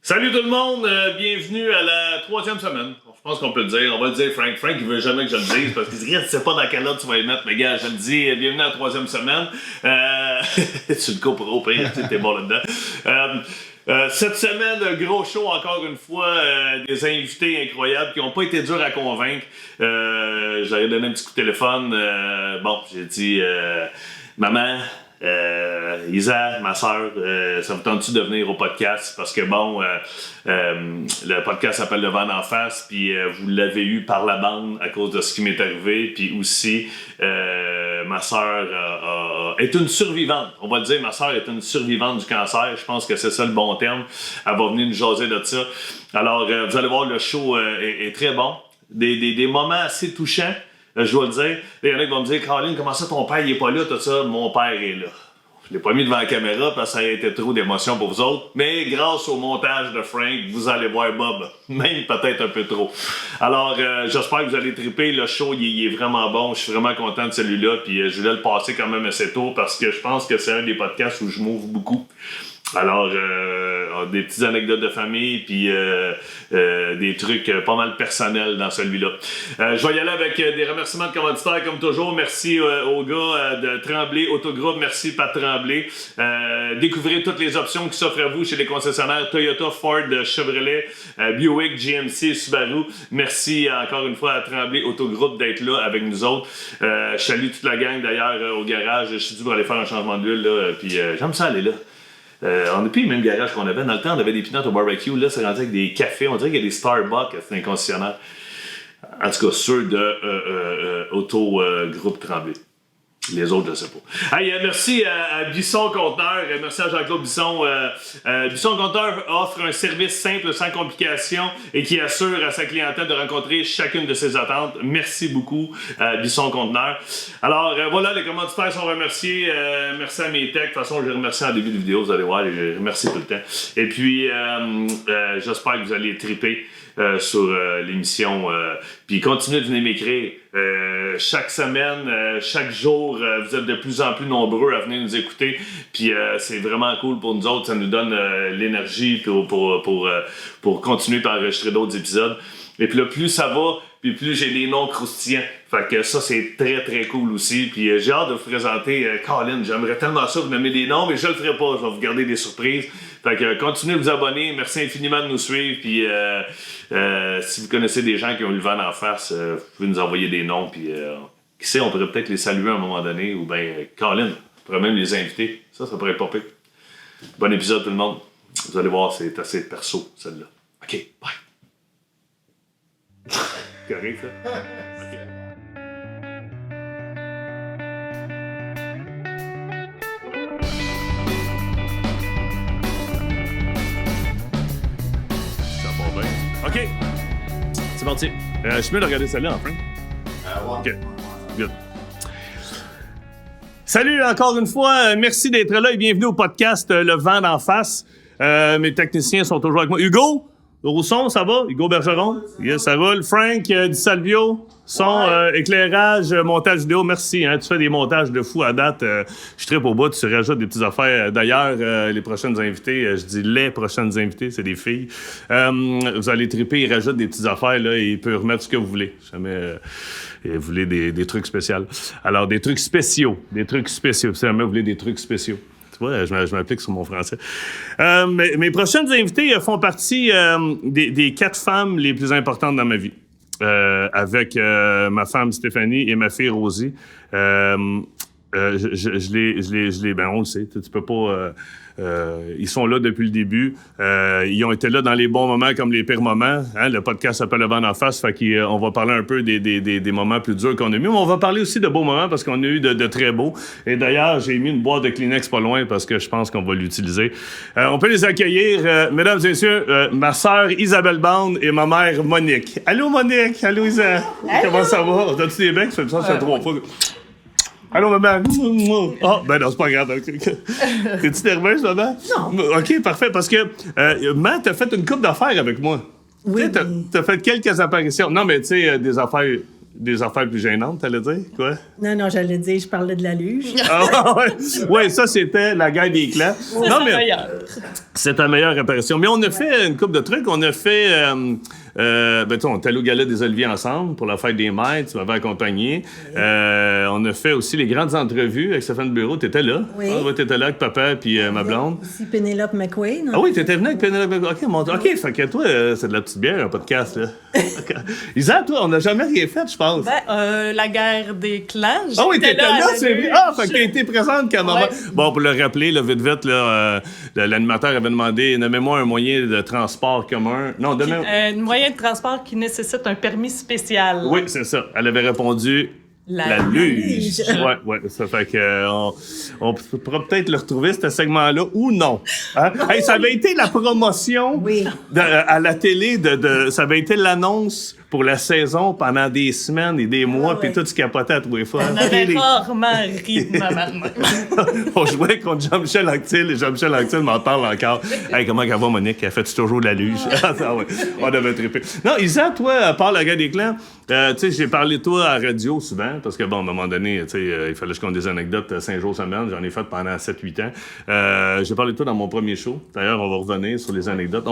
Salut tout le monde, bienvenue à la 3e semaine. Je pense qu'on peut le dire, on va le dire Frank. Frank il veut jamais que je le dise parce qu'il dit « Tu sais pas dans quelle ordre tu vas y mettre, mais gars, je le dis, bienvenue à la 3e semaine. » Tu le coupes au pire, t'es bon là-dedans. Cette semaine, gros show encore une fois, des invités incroyables qui n'ont pas été durs à convaincre. J'avais donné un petit coup de téléphone. J'ai dit « Maman, Isa, ma soeur, ça vous tente-tu de venir au podcast? Parce que le podcast s'appelle Le Vent d'en face, puis vous l'avez eu par la bande à cause de ce qui m'est arrivé, puis aussi ma soeur est une survivante. On va le dire, ma soeur est une survivante du cancer. Je pense que c'est ça le bon terme. Elle va venir nous jaser de ça. Alors, vous allez voir, le show est très bon. Des moments assez touchants. Je dois le dire. Il y en a qui vont me dire « Caroline, comment ça ton père il est pas là, tout ça? » Mon père est là. Je l'ai pas mis devant la caméra parce que ça a été trop d'émotion pour vous autres. Mais grâce au montage de Frank, vous allez voir Bob. Même peut-être un peu trop. Alors, j'espère que vous allez triper. Le show, il est vraiment bon. Je suis vraiment content de celui-là. Puis je voulais le passer quand même assez tôt parce que je pense que c'est un des podcasts où je m'ouvre beaucoup. Alors, des petites anecdotes de famille, puis des trucs pas mal personnels dans celui-là. Je vais y aller avec des remerciements de commanditaires comme toujours. Merci aux gars de Tremblay Autogroupe. Merci Pat Tremblay. Découvrez toutes les options qui s'offrent à vous chez les concessionnaires Toyota, Ford, Chevrolet, Buick, GMC, Subaru. Merci encore une fois à Tremblay Autogroupe d'être là avec nous autres. Je salue toute la gang d'ailleurs au garage. Je suis dû pour aller faire un changement d'huile, là, puis j'aime ça aller là. On n'a plus le même garage qu'on avait. Dans le temps, on avait des pinottes au barbecue. Là, c'est rendu avec des cafés. On dirait qu'il y a des Starbucks. C'est un concessionnaire. En tout cas, ceux de Autogroupe Tremblay. Les autres, je ne sais pas. Hey, merci à Bisson Conteneur. Merci à Jean-Claude Bisson. Bisson Conteneur offre un service simple, sans complications, et qui assure à sa clientèle de rencontrer chacune de ses attentes. Merci beaucoup, Bisson Conteneur. Alors, voilà, les commanditaires sont remerciés. Merci à mes techs. De toute façon, je les remercie en début de vidéo. Vous allez voir, je les remercie tout le temps. Et puis, j'espère que vous allez triper sur l'émission. Puis continuez de venir m'écrire. Chaque semaine, chaque jour, vous êtes de plus en plus nombreux à venir nous écouter. Puis c'est vraiment cool pour nous autres. Ça nous donne l'énergie pour continuer à enregistrer d'autres épisodes. Et puis là, plus ça va, puis plus j'ai des noms croustillants. Fait que ça, c'est très, très cool aussi. Puis j'ai hâte de vous présenter Colin. J'aimerais tellement ça vous nommer des noms, mais je le ferai pas. Je vais vous garder des surprises. Fait que continuez de vous abonner. Merci infiniment de nous suivre. Puis si vous connaissez des gens qui ont eu le vent d'en face, vous pouvez nous envoyer des noms. Puis qui sait, on pourrait peut-être les saluer à un moment donné. Ou bien Colin, on pourrait même les inviter. Ça pourrait être pas pire. Bon épisode tout le monde. Vous allez voir, c'est assez perso, celle-là. OK, bye. Correct, ça? OK. Ça va bien. OK. C'est parti. Je suis mieux de regarder celle-là, Frank. OK. Good. Salut encore une fois. Merci d'être là et bienvenue au podcast Le Vent d'en face. Mes techniciens sont toujours avec moi. Hugo? Rousson, ça va? Hugo Bergeron? Yes, ça roule. Frank Di Salvio, son, éclairage, montage vidéo. Merci, hein, tu fais des montages de fou à date. Je tripe au bout, tu rajoutes des petites affaires. D'ailleurs, les prochaines invités, je dis les prochaines invités, c'est des filles. Vous allez triper, ils rajoutent des petites affaires, là, et ils peuvent remettre ce que vous voulez. Jamais vous voulez des trucs spéciaux. Alors, des trucs spéciaux. Si jamais vous voulez des trucs spéciaux. Tu vois, je m'applique sur mon français. Mes prochaines invités font partie des 4 femmes les plus importantes dans ma vie. Avec ma femme Stéphanie et ma fille Rosie. On le sait, tu peux pas... ils sont là depuis le début. Ils ont été là dans les bons moments comme les pires moments. Hein? Le podcast s'appelle Le Vent d'en face, fait qu'on va parler un peu des moments plus durs qu'on a eu. Mais on va parler aussi de beaux moments parce qu'on a eu de très beaux. Et d'ailleurs, j'ai mis une boîte de Kleenex pas loin parce que je pense qu'on va l'utiliser. On peut les accueillir, mesdames et messieurs, ma sœur Isabelle Bande et ma mère Monique. Allô Monique, allô Isa. Allô. Comment ça va? T'as-tu des becs? Ça fait 3 fois. Allô, maman? Ben non, c'est pas grave. T'es-tu nerveuse, maman? Non. OK, parfait, parce que Matt, t'as fait une couple d'affaires avec moi. Oui. T'as fait quelques apparitions. Non, mais tu sais, des affaires des affaires plus gênantes, t'allais dire? Quoi? Non, j'allais dire, je parlais de la luge. Ah, ouais, ça, c'était la guerre des clans. Non, mais c'est ta meilleure apparition. Mais on a fait une couple de trucs. On a fait... on était allé au Gala des Oliviers ensemble pour la fête des mères. Tu m'avais accompagné. On a fait aussi les grandes entrevues avec Stéphane Bureau. T'étais là? Oui. Ah, ouais, t'étais là avec papa puis ma blonde. Aussi Penelope McQuaid. Ah oui, t'étais venu avec Penelope McQuaid. OK, fait que toi, c'est de la petite bière, un podcast, là. Isa, toi, on n'a jamais rien fait, je pense. La guerre des clans. Ah oui, t'étais là, c'est vrai. Ah, fait que t'as été présente quand même. Ouais. Bon, pour le rappeler, là, vite, l'animateur avait demandé, nommez-moi un moyen de transport commun. Non, Un moyen de transport qui nécessite un permis spécial. Oui, c'est ça. Elle avait répondu... La luge. Ouais, ça fait que on pourra peut-être le retrouver, ce segment-là, ou non. Hein? Hey, ça avait été la promotion à la télé, ça avait été l'annonce pour la saison pendant des semaines et des mois, puis tout se capotait à tous les fois. On avait rarement ri de ma maman. On jouait contre Jean-Michel Anctil, et Jean-Michel Anctil m'en parle encore. Hey, comment elle va, Monique? Elle fait toujours de la luge. On avait trippé. Non, Isa, toi, à part la guerre des clans, tu sais, j'ai parlé de toi à la radio souvent, parce que, bon, à un moment donné, tu sais, il fallait que je compte des anecdotes 5 jours semaine. J'en ai fait pendant 7-8 ans. J'ai parlé de toi dans mon premier show. D'ailleurs, on va revenir sur les anecdotes.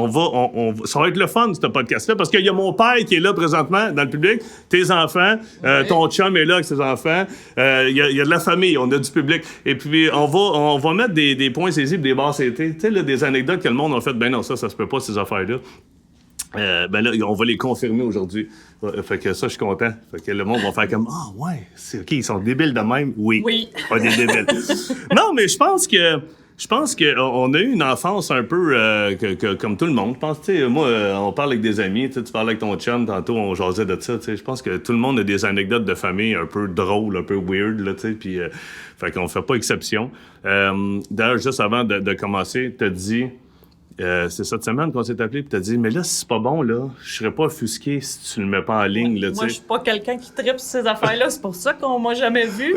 Ça va être le fun, ce podcast-là, parce qu'il y a mon père qui est là présentement, dans le public, tes enfants, ton chum est là avec ses enfants. Il y a de la famille, on a du public. Et puis, on va mettre des points saisis et des barres CT. Tu sais, là, des anecdotes que le monde a fait. Ben non, ça se peut pas, ces affaires-là. Ben là, on va les confirmer aujourd'hui. Fait que ça, je suis content. Fait que le monde va faire comme « Ah, ouais, c'est OK, ils sont débiles de même. » Oui. Pas des débiles. Non, mais je pense que on a eu une enfance un peu comme tout le monde. Je pense, tu sais, moi, on parle avec des amis, tu parles avec ton chum, tantôt on jasait de ça, tu sais. Je pense que tout le monde a des anecdotes de famille un peu drôles, un peu weird, là, tu sais, puis fait qu'on fait pas exception. D'ailleurs, juste avant de commencer, t'as dit... c'est cette semaine qu'on s'est appelé, puis t'as dit, mais là, si c'est pas bon, là, je serais pas offusqué si tu le mets pas en ligne, là, tu sais. Moi, je suis pas quelqu'un qui tripe sur ces affaires-là, c'est pour ça qu'on m'a jamais vu.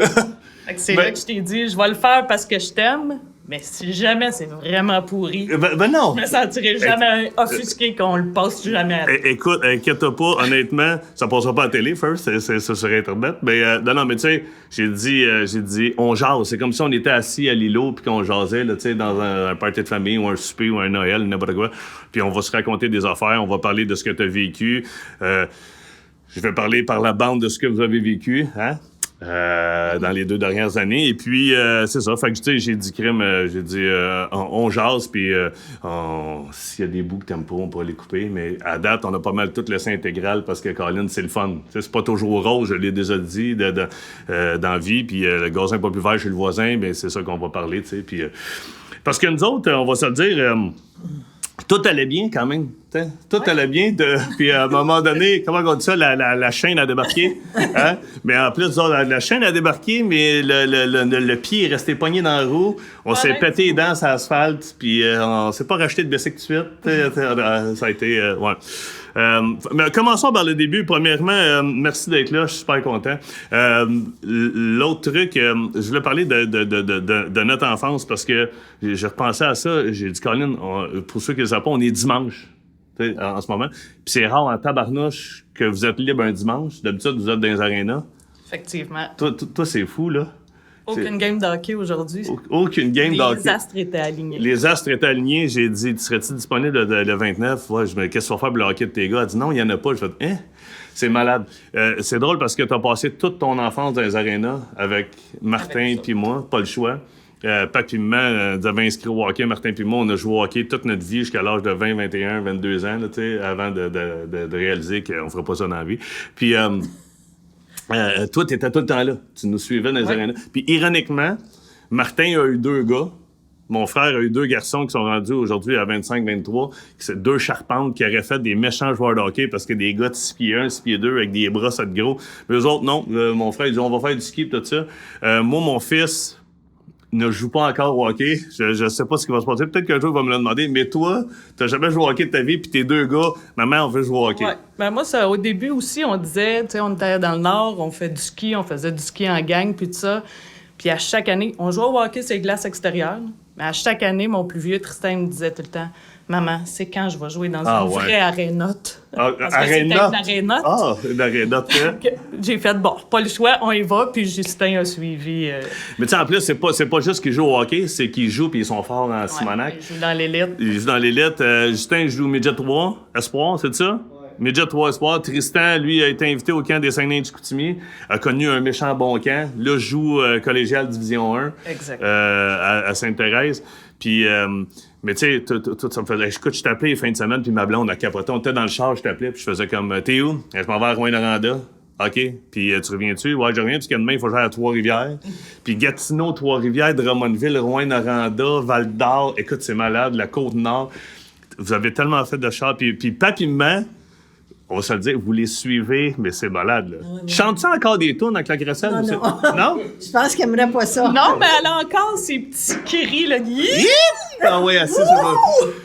Fait que c'est là que je t'ai dit, je vais le faire parce que je t'aime, mais si jamais c'est vraiment pourri, ben non! je me sentirai jamais offusqué qu'on le passe jamais à la télé. Écoute, inquiète-toi pas, honnêtement, ça passera pas à la télé, first, c'est sur Internet, mais non, mais tu sais, j'ai dit, on jase, c'est comme si on était assis à l'îlot puis qu'on jasait, là, tu sais, dans un party de famille ou un souper ou un Noël, n'importe quoi, puis on va se raconter des affaires, on va parler de ce que t'as vécu, je vais parler par la bande de ce que vous avez vécu, hein? Dans les 2 dernières années. Et puis, c'est ça. Fait que, tu sais, j'ai dit on jase, puis s'il y a des bouts que t'aimes pas, on pourra les couper. Mais à date, on a pas mal tout laissé intégral parce que, Colin, c'est le fun. T'sais, c'est pas toujours rose, je l'ai déjà dit, dans la vie. Puis le gazon est pas plus vert chez le voisin, mais c'est ça qu'on va parler, tu sais. Puis, parce que nous autres, on va se le dire... tout allait bien quand même. T'sais. Tout allait bien. Puis à un moment donné, comment on dit ça, la chaîne a débarqué. Hein? Mais en plus, la chaîne a débarqué, mais le pied est resté pogné dans la roue. On s'est pété les dents sur l'asphalte, puis on s'est pas racheté de bicycle tout de suite. Ça a été... ouais. Mais commençons par le début. Premièrement, merci d'être là, je suis super content. L'autre truc, je voulais parler de notre enfance parce que j'ai repensé à ça. J'ai dit, Colin, pour ceux qui ne le savent pas, on est dimanche en ce moment. Puis c'est rare en tabarnouche que vous êtes libre un dimanche. D'habitude, vous êtes dans les arénas. Effectivement. Toi, c'est fou, là. Aucune game de hockey aujourd'hui. Aucune game de hockey. Les astres étaient alignés. Les astres étaient alignés. J'ai dit, serais-tu disponible le 29? Ouais, je me dis, qu'est-ce que tu vas faire pour le hockey de tes gars? Elle dit, non, il n'y en a pas. Je fais, hein? C'est malade. C'est drôle parce que tu as passé toute ton enfance dans les arénas avec Martin puis moi, pas le choix. Pat puis maman nous avaient inscrit au hockey. Martin puis moi, on a joué au hockey toute notre vie jusqu'à l'âge de 20, 21, 22 ans, là, avant de réaliser qu'on ne ferait pas ça dans la vie. Puis... toi, t'étais tout le temps là. Tu nous suivais dans les arénas. Puis, ironiquement, Martin a eu 2 gars. Mon frère a eu 2 garçons qui sont rendus aujourd'hui à 25-23. C'est 2 charpentes qui auraient fait des méchants joueurs de hockey parce que des gars de 6 pieds 1, 6 pieds 2 avec des bras ça de gros. Mais eux autres, non. Mon frère, il dit, on va faire du ski et tout ça. Moi, mon fils ne joue pas encore au hockey. Je sais pas ce qui va se passer. Peut-être qu'un jour, il va me le demander. Mais toi, t'as jamais joué au hockey de ta vie, puis tes 2 gars, maman, on veut jouer au hockey. Ouais. Ben moi, ça, au début aussi, on disait, tu sais, on était dans le Nord, on fait du ski, on faisait du ski en gang, puis tout ça. Puis à chaque année, on jouait au hockey sur les glaces extérieures. Mais à chaque année, mon plus vieux, Tristan, me disait tout le temps, Maman, c'est quand je vais jouer dans Ah, une ouais. vraie arénote. Ah, Parce que arénote? c'était une arénote. Ah, une arénote, hein? Que j'ai fait, bon, pas le choix, on y va, puis Justin a suivi. Mais tu sais, en plus, c'est pas juste qu'ils jouent au hockey, c'est qu'ils jouent puis ils sont forts en Simonac. Il joue dans l'élite. Il joue dans l'élite. Justin joue Midget 3, Espoir, c'est ça? Midget 3 Espoir. Tristan, lui, a été invité au camp des Saguenay-du-Chicoutimi, a connu un méchant bon camp. Là, joue collégial Division 1 Exact. à Sainte-Thérèse. Puis, mais tu sais, tout ça me faisait... Écoute, je t'appelais les fins de semaine, puis ma blonde a capoté. On était dans le char, je t'appelais, puis je faisais comme « T'es où? » Je m'en vais à Rouyn-Noranda. OK. Puis tu reviens-tu? Ouais, je reviens, parce que demain, il faut que j'aille à Trois-Rivières. Puis Gatineau, Trois-Rivières, Drummondville, Rouyn-Noranda, Val-d'Or. Écoute, c'est malade, la Côte-Nord. Vous avez tellement fait de char. Puis papillement, on va se le dire, vous les suivez, mais c'est malade, là. Ouais. Chantes-tu encore des tunes avec la Gresselle? Non, non. Non? Je pense qu'elle aimerait pas ça. Non, mais elle a encore ses petits cris, là. Ah oui, assez, c'est ça.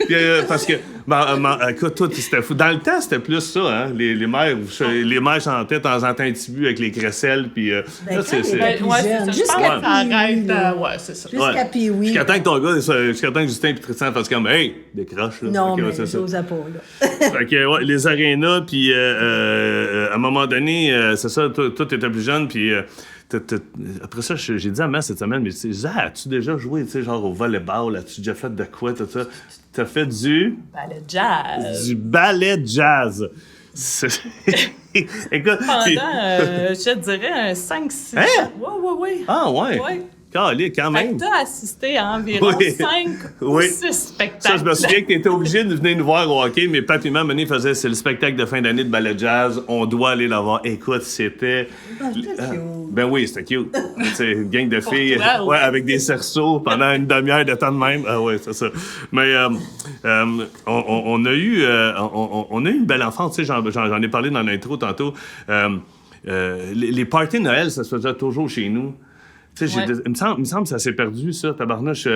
Puis, parce que, écoute, toi, c'était fou. Dans le temps, c'était plus ça, hein. Les mères chantaient de temps en temps un petit but avec les crécelles, puis là, quand c'est... elle était plus Ouais, c'est jeune, ça. Je jusqu'à pense que ça Pee-wee, arrête. là. Ouais, c'est ça. Jusqu'à Pee-wee. Jusqu'à temps que ton gars, jusqu'à temps que Justin et Tristan fassent comme « Hey, décroche, là. » Non, Fait que, mais c'est ça. j'osais pas, là. Fait que, ouais, les arénas, puis à un moment donné, c'est ça, toi, t'étais plus jeune, puis après ça, j'ai dit à Matt cette semaine, mais tu sais, as-tu déjà joué, tu sais, genre au volleyball, as-tu déjà fait de quoi, tout ça? T'as fait du ballet jazz. Écoute, Pendant, puis- je te dirais, un 5-6 Hein? Oui. Ah ouais? Ouais. Calé, quand Fait même. que t'as assisté à environ Oui. 5 Oui. ou 6 spectacles. Ça, je me souviens que tu étais obligé de venir nous voir au hockey, mais Papi Maman faisait c'est le spectacle de fin d'année de ballet jazz. On doit aller la voir. Écoute, c'était. C'était cute. Ben oui, c'était cute. C'est une gang de filles toi, ouais, avec des cerceaux pendant une demi-heure de temps de même. Ah ouais, c'est ça. Mais on a eu une belle enfance. Tu sais, j'en ai parlé dans l'intro tantôt. Les parties de Noël, ça se faisait toujours chez nous. Tu sais, Ouais. il me semble que ça s'est perdu, ça, tabarnouche.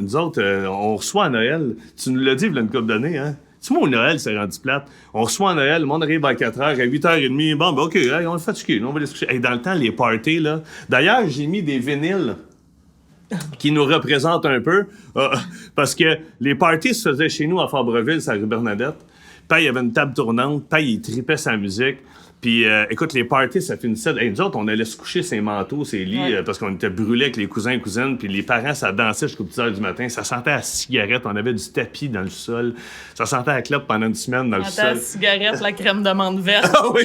Nous autres, on reçoit à Noël. Tu nous l'as dit, il y a une couple d'années, hein? Tu vois, au Noël, c'est rendu plate. On reçoit à Noël, le monde arrive à 4h, à 8h30. Bon, ben OK, hey, on est fatigué, on va les se coucher. Hey, dans le temps, les parties, là. D'ailleurs, j'ai mis des vinyles qui nous représentent un peu. Parce que les parties se faisaient chez nous à Fabreville, c'est à rue Bernadette. Puis il y avait une table tournante, puis il tripait sa musique. Puis, écoute, les parties, ça finissait. Hey, nous autres, on allait se coucher ses manteaux, ses lits, Ouais. parce qu'on était brûlés avec les cousins et cousines. Puis les parents, ça dansait jusqu'aux 10h du matin. Ça sentait à cigarette. On avait du tapis dans le sol. Ça sentait à clope pendant une semaine dans le Attends, la sol. cigarette, la crème de menthe verte. Ah oui,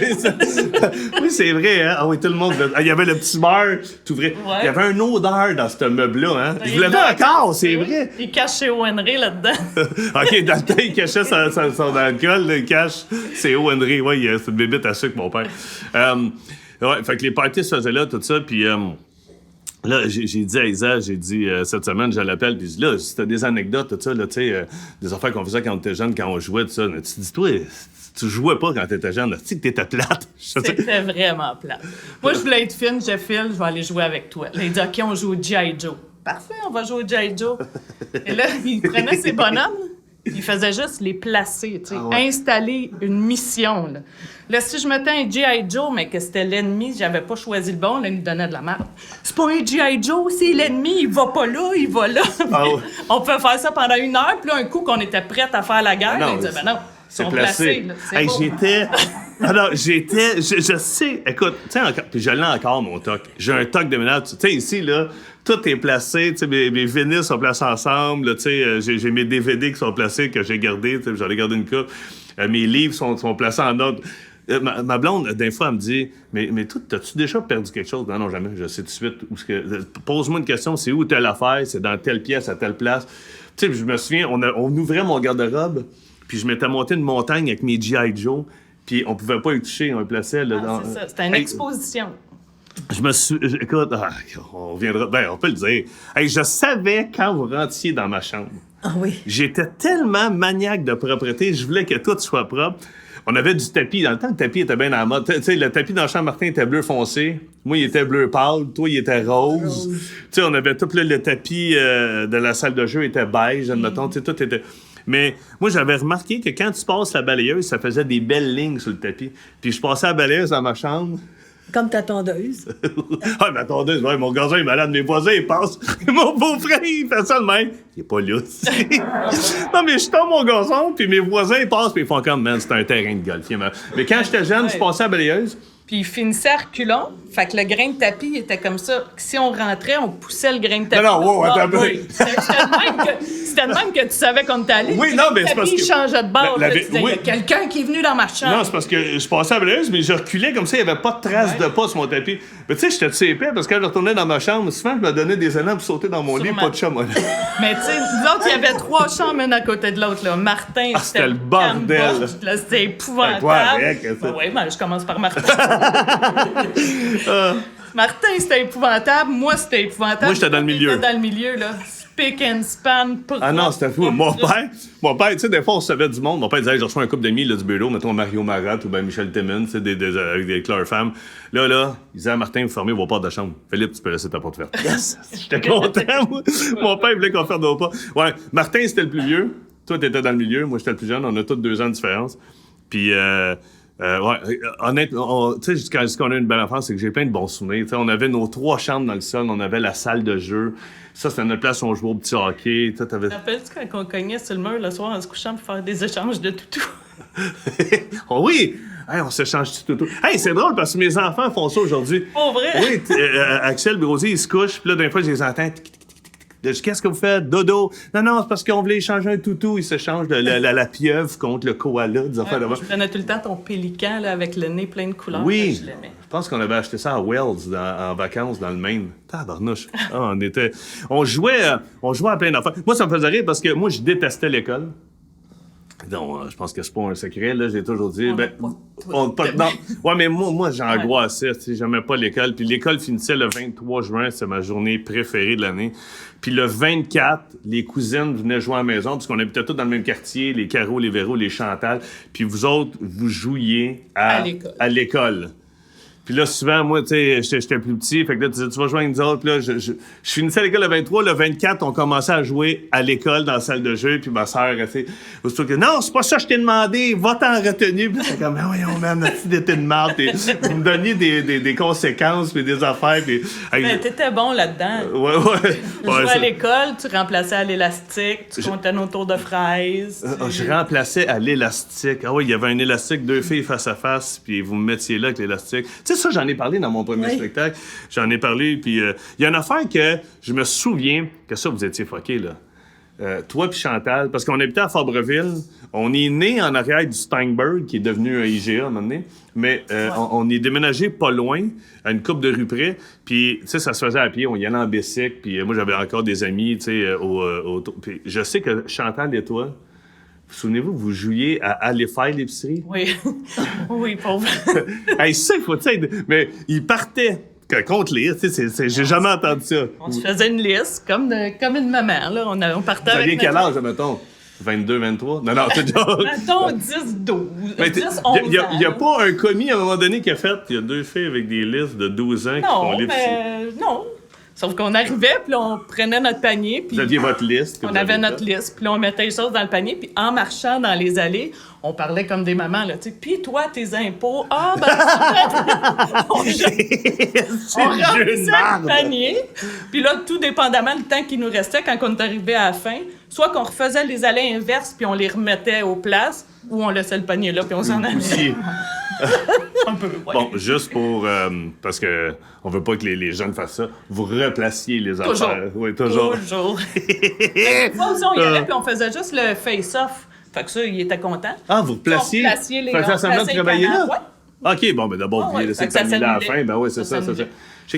oui, c'est vrai, hein? Ah oui, tout le monde. Il y avait le petit bar, tout vrai. Ouais. Il y avait une odeur dans ce meuble-là, hein? Il Vous l'avez l'a encore, c'est caché. vrai. Il cache chez Henry là-dedans. OK, dans le temps, il cachait son alcool, là, il cache. C'est Henry, ouais, c'est une bébête à sucre, mon père. Ouais, fait que les parties se faisaient là, tout ça, puis là, j'ai dit à Isa, cette semaine, je l'appelle, puis là, si t'as des anecdotes, tout ça, là, tu sais, des affaires qu'on faisait quand on était jeune, quand on jouait, tout ça, là, tu dis, toi, tu jouais pas quand t'étais jeune, tu sais que t'étais plate. C'était vraiment plat. Moi, je voulais être fine, je file, je vais aller jouer avec toi. Là, il dit, OK, on joue au G.I. Joe. Parfait, on va jouer au G.I. Joe. Et là, il prenait ses bonhommes, il faisait juste les placer, tu sais, installer une mission. Là, si je mettais un G.I. Joe, mais que c'était l'ennemi, j'avais pas choisi le bon, là, il me donnait de la merde. C'est pas un G.I. Joe, c'est l'ennemi, il va pas là, il va là. Ah ouais. On pouvait faire ça pendant 1 heure, puis là, un coup qu'on était prête à faire la guerre, Non, il disait, ben non, ils c'est sont placé. placés. Là, c'est Hey, beau. je sais, écoute, tu sais, encore, puis je l'ai encore, mon toc. J'ai un toc de ménage. Tu sais, ici, là, tout est placé, tu sais, mes vinyles sont placés ensemble, là, tu sais, j'ai mes DVD qui sont placés, que j'ai gardés, tu sais, j'en ai gardé une coupe. Mes livres sont placés en ordre. Ma blonde, des fois, elle me dit, mais toi, t'as-tu déjà perdu quelque chose? Non, jamais, je sais tout de suite. Pose-moi une question, c'est où telle affaire? C'est dans telle pièce, à telle place. Tu sais, je me souviens, on ouvrait mon garde-robe, puis je m'étais monté une montagne avec mes G.I. Joe, puis on pouvait pas y toucher, on le plaçait. Là, Ah, c'est ça, c'était une Hey, exposition. je me suis. Écoute, on reviendra. Ben, on peut le dire. Hey, je savais quand vous rentiez dans ma chambre. Ah oui. J'étais tellement maniaque de propreté, je voulais que tout soit propre. On avait du tapis. Dans le temps, le tapis était bien en mode. Tu sais, le tapis dans le champ Martin était bleu foncé. Moi, il était bleu pâle. Toi, il était rose. Tu sais, on avait tout le tapis de la salle de jeu était beige, admettons. Tu sais, tout était. Mais moi, j'avais remarqué que quand tu passes la balayeuse, ça faisait des belles lignes sur le tapis. Puis je passais la balayeuse dans ma chambre. Comme ta tondeuse. Ah, mais attendez, ouais, mon gazon est malade, mes voisins, ils passent. Mon beau-frère, il fait ça de même. Il est pas lousse. Non, mais je tombe mon gazon, puis mes voisins, ils passent, puis ils font comme, man, c'est un terrain de golf. Mais quand j'étais jeune, je passais à la balayeuse. Puis il finissait à reculons. Fait que le grain de tapis était comme ça. Si on rentrait, on poussait le grain de tapis. Non, wow, attends un peu. Oui. C'était de même que tu savais qu'on était allé. Oui, non, mais c'est parce que... Le tapis changeait de bord. La- là, la- tu disais, il oui. y a quelqu'un qui est venu dans ma chambre. Non, c'est parce que je passais à la balayeuse, mais je reculais comme ça, il n'y avait pas de traces de pas sur mon tapis. Mais tu sais, j'étais épais parce que quand je retournais dans ma chambre, souvent, je me donnais des élans pour sauter dans mon lit, Sûrement. pas de chat, moi. Mais tu sais, nous autres, il y avait 3 chambres une à côté de l'autre. Là. Martin, c'était le bordel. Cambodge, là, c'était épouvantable. Ouais, avec, ça. Oui, ben, je commence par Martin. Martin, c'était épouvantable. Moi, c'était épouvantable. Moi, j'étais dans le milieu. J'étais dans le milieu, là. Spick and span. Ah non, c'était fou. Mon père, tu sais, des fois, on savait du monde. Mon père disait, hey, je reçois un couple d'amis là, du bureau, mettons Mario Marat ou ben Michel Timmons, tu sais, avec des Claire femmes. Là, il disait à Martin, vous fermez vos portes de chambre. Philippe, tu peux laisser ta porte ouverte. Yes! J'étais content, moi. Mon père voulait qu'on ferme nos pas. Ouais, Martin, c'était le plus vieux. Toi, t'étais dans le milieu. Moi, j'étais le plus jeune. On a tous 2 ans de différence. Puis, honnêtement, tu sais, quand je dis qu'on a une belle enfance, c'est que j'ai plein de bons souvenirs. T'sais, on avait nos 3 chambres dans le sol, on avait la salle de jeu. Ça, c'était notre place où on jouait au petit hockey. Tu te rappelles-tu quand on cognait sur le mur le soir en se couchant pour faire des échanges de toutous? Oh oui! Hey, on s'échange tout. Hey, c'est drôle parce que mes enfants font ça aujourd'hui. Pour vrai? Oui, Axel Brosier, il se couche, puis là, d'un fois, je les entends. Qu'est-ce que vous faites? Dodo? Non, c'est parce qu'on voulait échanger un toutou. Ils s'échangent la pieuvre contre le koala, des affaires Moi, de je prenais tout le temps ton pélican là, avec le nez plein de couleurs. Oui, Je l'aimais. je pense qu'on avait acheté ça à Wells en vacances dans le Maine. Tabarnouche. Ah, on jouait à plein d'affaires. Moi, ça me faisait rire parce que moi, je détestais l'école. Donc, je pense que c'est pas un secret, là, j'ai toujours dit. Non. Ouais, mais moi j'angoissais, tu sais, j'aimais pas l'école. Puis l'école finissait le 23 juin, c'est ma journée préférée de l'année. Puis le 24, les cousines venaient jouer à la maison, parce qu'on habitait tous dans le même quartier, les Caro, les Véro, les Chantal. Puis vous autres, vous jouiez à l'école. Puis là, souvent, moi, tu sais, j'étais plus petit. Fait que là, tu disais, tu vas jouer avec nous autres. Puis là, je finissais à l'école le 23. Le 24, on commençait à jouer à l'école dans la salle de jeu. Puis ma sœur, tu sais, aussitôt que non, c'est pas ça que je t'ai demandé. Va-t'en retenue. Puis c'est comme, ah, voyons, man, notre fille était de marde. Vous me donniez des conséquences, puis des affaires. Puis, Mais t'étais bon là-dedans. Ouais. Tu jouais à l'école, tu remplaçais à l'élastique, tu comptais nos tours de fraises. Je remplaçais à l'élastique. Ah oui, il y avait un élastique, 2 filles face à face, puis vous me mettiez là avec l'élastique. Tu sais, ça, j'en ai parlé dans mon premier spectacle. J'en ai parlé, puis il y a une affaire que je me souviens que ça, vous étiez fuckés, là. Toi puis Chantal, parce qu'on habitait à Fabreville. On est né en arrière du Steinberg, qui est devenu un IGA à un moment donné. Mais on est déménagé pas loin, à une couple de rues près. Puis, tu sais, ça se faisait à pied. On y allait en bicycle. Puis moi, j'avais encore des amis, tu sais, puis je sais que Chantal et toi, souvenez-vous, vous jouiez à aller faire l'épicerie? Oui. Oui, pauvre. Hey, ça, il faut, tu sais, mais il partait contre lire, tu sais, j'ai jamais entendu ça. On se faisait une liste, comme une maman, là. On partait Vous avec aviez quel âge, mettons? 22, 23? Non, c'est déjà... Mettons 10, 12. Mais 10, 11 ans. il n'y a pas un commis, à un moment donné, qui a fait... Il y a 2 filles avec des listes de 12 ans qui font l'épicerie. Non. Sauf qu'on arrivait, puis là, on prenait notre panier, puis Vous aviez votre liste. on avait notre liste, puis là, on mettait les choses dans le panier, puis en marchant dans les allées, on parlait comme des mamans, là, tu sais. Puis toi, tes impôts, ben, ça on remplissait le panier, puis là, tout dépendamment du temps qu'il nous restait quand on est arrivé à la fin, soit qu'on refaisait les allées inverses, puis on les remettait aux places, ou on laissait le panier là, puis on s'en allait. Aussi. Un peu, ouais. Bon, juste pour... parce que on veut pas que les jeunes fassent ça. Vous replaciez les affaires. Oui, toujours. Toujours. Fois aussi, on y allait, puis on faisait juste le face-off. Fait que ça, il était content. Ah, vous replaciez? Faites semblant de travailler là? Ouais. OK, bon, mais d'abord, vous laissez le panier là à la fin. Ben oui, c'est ça. Je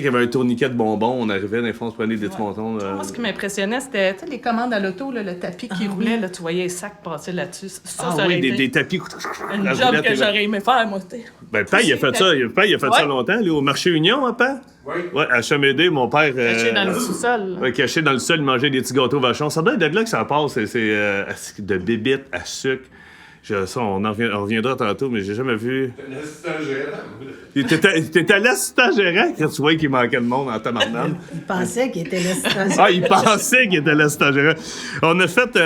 sais qu'il y avait un tourniquet de bonbons. On arrivait, dans les fois, on se prenait des petits montons. Moi, ce qui m'impressionnait, c'était les commandes à l'auto, là, le tapis qui roulait, là, tu voyais les sacs passer là-dessus. Ça Oui, aurait été des tapis. une job que j'aurais aimé faire, moi. Ben, Père, il a fait ça. Père, il a fait ça longtemps, là, au marché Union, hein, Père? Oui. Ouais, à Chamédé, mon père... Caché dans le sous-sol. Ouais, caché dans le sol, il mangeait des petits gâteaux vachons. Ça doit être de là que ça passe. C'est de bébites à sucre. Ça, on reviendra tantôt, mais j'ai jamais vu... Un assistant gérant. T'étais à l'assistant gérant quand tu voyais qu'il manquait de monde en tabarnak. Il pensait qu'il était l'assistant. Ah, il pensait qu'il était l'assistant gérant. On a fait...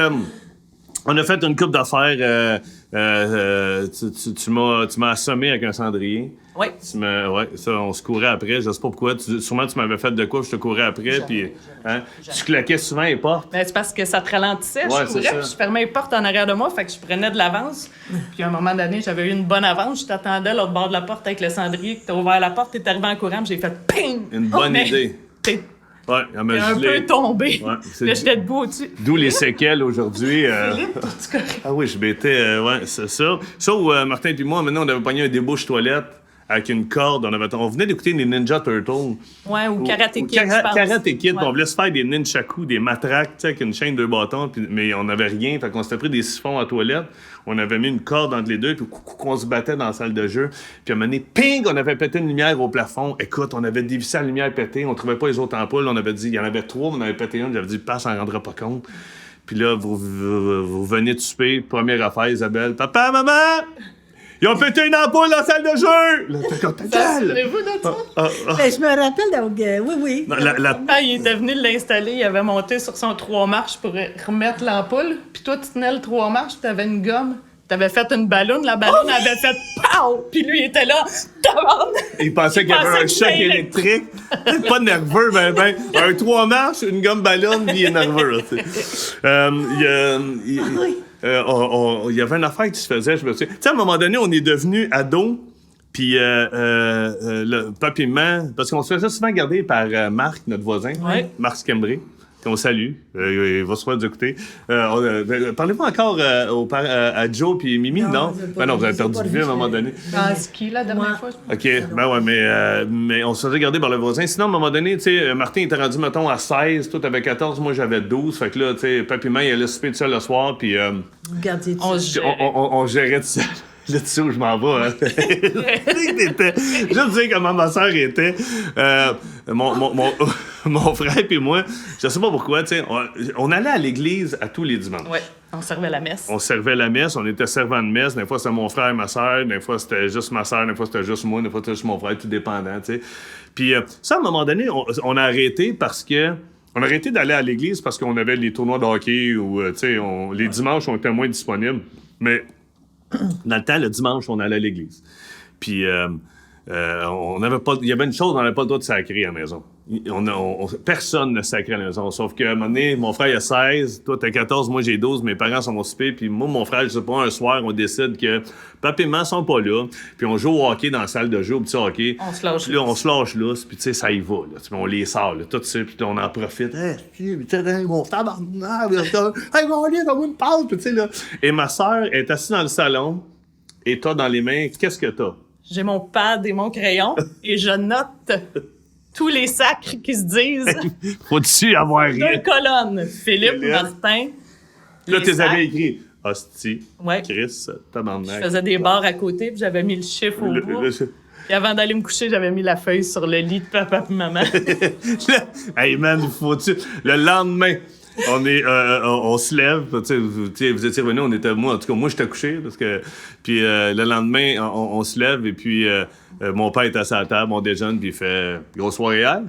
On a fait une coupe d'affaires. Tu m'as assommé avec un cendrier. Oui. Ouais, ça, on se courait après. Je sais pas pourquoi. Sûrement, tu m'avais fait de quoi, je te courais après. Puis, hein, tu claquais souvent les portes. Ben, c'est parce que ça te ralentissait. Ouais, Je c'est courais, ça. puis je fermais les portes en arrière de moi, fait que je prenais de l'avance. Puis à un moment donné, j'avais eu une bonne avance. Je t'attendais à l'autre bord de la porte avec le cendrier. T'as ouvert la porte, t'es arrivé en courant, puis j'ai fait ping! Une bonne Mais idée. T'es Ouais, elle m'a un gelé. peu tombé. Ouais, c'est Là, du- j'étais debout au-dessus. D'où les séquelles aujourd'hui. T'es-tu correct? Ah oui, je m'étais. Ouais, c'est ça. Ça où Martin et moi, maintenant, on avait pogné un débouche toilette avec une corde. On venait d'écouter les Ninja Turtles. Ouais, ou Karate Kid, je pense. Karate Kid. Ouais. On voulait se faire des nunchakus, des matraques, tu sais, avec une chaîne, 2 bâtons, mais on n'avait rien. Fait qu'on s'était pris des siphons à toilette. On avait mis une corde entre les deux, puis on se battait dans la salle de jeu. Puis à un moment donné, ping, on avait pété une lumière au plafond. Écoute, on avait dévissé la lumière pétée. On trouvait pas les autres ampoules. On avait dit, il y en avait 3, mais on avait pété une. J'avais dit, passe, on s'en rendra pas compte. Puis là, vous venez de souper. Première affaire, Isabelle. Papa, maman! Ils ont pété une ampoule dans la salle de jeu! Là, t'es comme, ta gueule! Souvenez-vous de ça? Ben, je me rappelle, donc, oui. Non, Quand il était venu l'installer, il avait monté sur son 3 marches pour remettre l'ampoule. Puis toi, tu tenais le 3 marches, puis t'avais une gomme. T'avais fait une ballonne, la ballonne avait fait POW! Puis lui, il était là, tabarnak! Il pensait qu'il y avait pensait un qu'il choc était électrique. Pas nerveux, ben. Un 3 marches, une gomme ballonne, puis il est nerveux. Là, tu sais. Il y avait une affaire qui se faisait, je me souviens. Tu sais, à un moment donné, on est devenus ados, puis le papiement, parce qu'on se faisait souvent garder par Marc, notre voisin, Ouais. Marc Scambray, qu'on salue. Il va sûrement nous écouter. Parlez-vous encore à Joe puis Mimi, non? Non, vous avez perdu de vue à un moment donné. En ski, la dernière fois. OK, ben ouais, mais on se faisait garder par le voisin. Sinon, à un moment donné, tu sais, Martin était rendu, mettons, à 16, toi, t'avais 14, moi, j'avais 12. Fait que là, tu sais, Papy il allait souper tout seul le soir, puis Vous gardiez tout On ça. se gérait. on gérait tout seul. Là, tu sais où je m'en vais, hein? Je sais comment ma soeur était. Mon frère et moi, je sais pas pourquoi, tu sais, on allait à l'église à tous les dimanches. Ouais, on servait la messe. On servait la messe, on était servant de messe. Des fois, c'était mon frère et ma soeur. Des fois, c'était juste ma soeur. Des fois, c'était juste moi. Des fois, c'était juste mon frère, tout dépendant, tu sais. Puis ça, à un moment donné, on a arrêté parce que... On a arrêté d'aller à l'église parce qu'on avait les tournois de hockey ou, tu sais, les dimanches, on était moins disponibles. Mais dans le temps, le dimanche, on allait à l'église. Puis on n'avait pas... Il y avait une chose, on n'avait pas le droit de sacrer à la maison. Personne ne sacrait à la maison. Sauf qu'à un moment donné, mon frère a 16, toi t'as 14, moi j'ai 12, mes parents sont au souper, puis moi, mon frère, je sais pas, un soir, on décide que papa et maman sont pas là, puis on joue au hockey dans la salle de jeu, au petit hockey. On se lâche Puis là, on se lâche là, puis tu sais, ça y va, là. On les sort, là, tout ça, puis on en profite. Mon tabarnak, mon lit, comme une pâte, puis tu sais, là. Et ma sœur est assise dans le salon, et toi, dans les mains, qu'est-ce que t'as? J'ai mon pad et mon crayon et je note tous les sacres qui se disent. Faut-tu avoir rien? 2 colonnes. Philippe, Philippe. Martin. Là, les t'es sacs. avais écrit. Hostie, Ouais. Chris, tabarnak. Je faisais des barres à côté, puis j'avais mis le chiffre au bout. Et avant d'aller me coucher, j'avais mis la feuille sur le lit de papa et maman. Hey man, faut-tu... Le lendemain, on se lève, tu sais, vous étiez revenus, on était... Moi, en tout cas, moi, j'étais couché, parce que... Puis le lendemain, on se lève, et puis mon père est assis à la table, on déjeune, puis il fait « Grosse soirée hier? »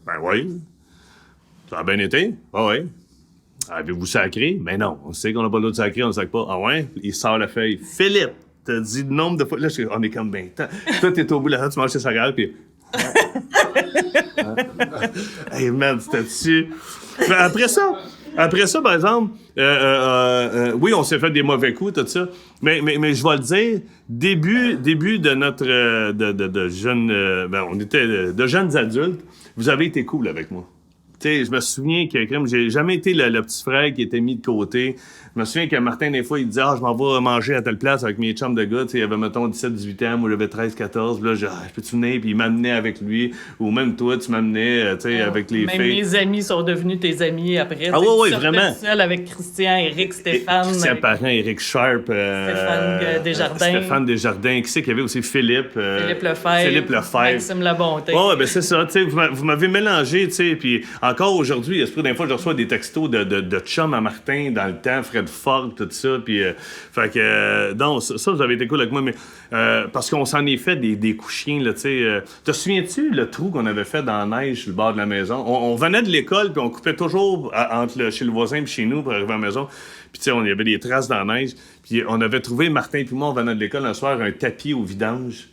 Ben oui. Ça a bien été? Ah oui. Avez-vous sacré? Ben non, on sait qu'on n'a pas le droit de sacrer, on ne sacre pas. Ah ouais? Il sort la feuille. Philippe, t'as dit le nombre de fois... Là, on est comme ben... Toi, t'es au bout de la table, tu manges tes sacrales, puis... Hey man, c'était dessus. Après ça, par exemple, oui, on s'est fait des mauvais coups, tout ça. Mais je vais le dire, début de notre de jeunes, on était de jeunes adultes. Vous avez été cool avec moi. Tu sais, je me souviens que j'ai jamais été le petit frère qui était mis de côté. Je me souviens que Martin, des fois, il disait « Ah, je m'en vais manger à telle place avec mes chums de gars. » Tu sais, il avait, mettons, 17-18 ans, moi, j'avais 13-14. Là, je peux-tu venir? Puis il m'amenait avec lui. Ou même toi, tu m'amenais, tu sais, avec les Même filles. mes amis sont devenus tes amis après. Ah Tu sais, ouais, tu sortais vraiment. tout seul avec Christian, Eric, Stéphane. Christian avec Parent, Éric Sharp. Desjardins. Stéphane Desjardins. Qui c'est qu'il y avait aussi? Philippe Philippe Lefebvre. Philippe Lefebvre. Maxime Labonté. Ouais, ben c'est ça, tu sais, vous m'avez mélangé, tu sais, puis encore aujourd'hui, esprit d'un fois, je reçois des textos de chum à Martin dans le temps, Fred Ford, tout ça. Puis, fait que, non, ça, vous avez été cool avec moi, mais parce qu'on s'en est fait des couchiens, là, tu sais. Te souviens-tu le trou qu'on avait fait dans la neige sur le bord de la maison? On venait de l'école, puis on coupait toujours chez le voisin et chez nous pour arriver à la maison. Puis, tu sais, il y avait des traces dans la neige. Puis, on avait trouvé, Martin puis moi, on venait de l'école un soir, un tapis au vidange.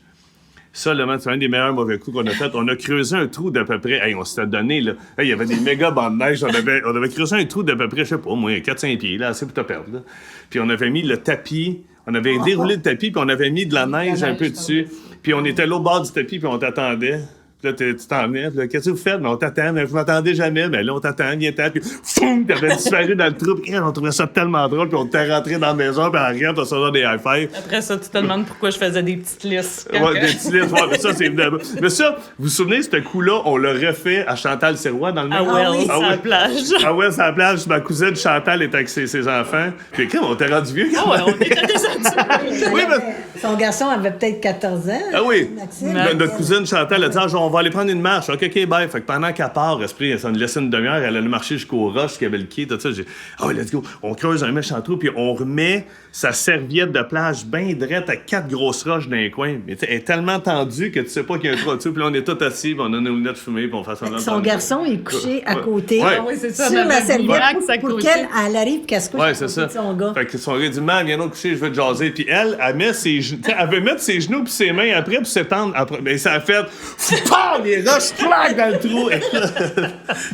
Ça, là, c'est un des meilleurs mauvais coups qu'on a fait. On a creusé un trou d'à peu près... Hey, on s'était donné, là. Hey, il y avait des méga bancs de neige. On avait creusé un trou d'à peu près, je sais pas, moi, 4-5 pieds, là, assez pour te perdre, là. Puis on avait mis le tapis... On avait déroulé le tapis, puis on avait mis de la neige un peu dessus. Puis on était là au bord du tapis, puis on t'attendait. Puis là, tu t'en venais. Puis là, qu'est-ce que vous faites? Mais on t'attend. Mais vous m'attendez jamais. Mais là, on t'attend, viens-t'en. Puis, foum, t'avais disparu dans le trou. Puis, on trouvait ça tellement drôle. Puis on t'est rentré dans la maison. Puis en rien, t'as sorti des high-fives. Après ça, tu te demandes pourquoi je faisais des petites listes. Ouais, des petites listes. Ouais, mais ça, c'est évidemment. Mais ça, vous vous souvenez, ce coup-là, on l'a refait à Chantal-Sirois dans le même. Ah ouais, à la plage. Ah ouais, c'est à la plage. Ma cousine Chantal était avec ses enfants. Puis, quand on t'est rendu vieux, Ah ouais, on était des adultes. oui, mais... Son garçon avait peut-être 14 ans. Ah oui. Maxime. Notre cousine Chantal a dit on va aller prendre une marche. OK, bye. Fait que pendant qu'elle part, Esprit, ça nous laissait une demi-heure, elle allait marcher jusqu'au roche qui avait le quai, tout ça. J'ai dit ah ouais, let's go. On creuse un méchant trou, puis on remet sa serviette de plage bien drette à 4 grosses roches dans les coins. Mais elle est tellement tendue que tu sais pas qu'il y a un trou dessus. Puis là, on est tous assis, puis on a nos lunettes fumées, puis on fait ça. Son garçon est couché à côté. Ouais. Ah oui, c'est ça. Sur la serviette pour qu'elle arrive qu'elle se couche Ouais, à c'est côté ça. de son gars. Fait que son gars dit man, viens donc coucher, je veux te jaser. Puis elle met ses genoux, elle veut mettre ses genoux puis ses mains après pour s'étendre. Après, mais ça a fait PAM! Les roches claquent dans le trou.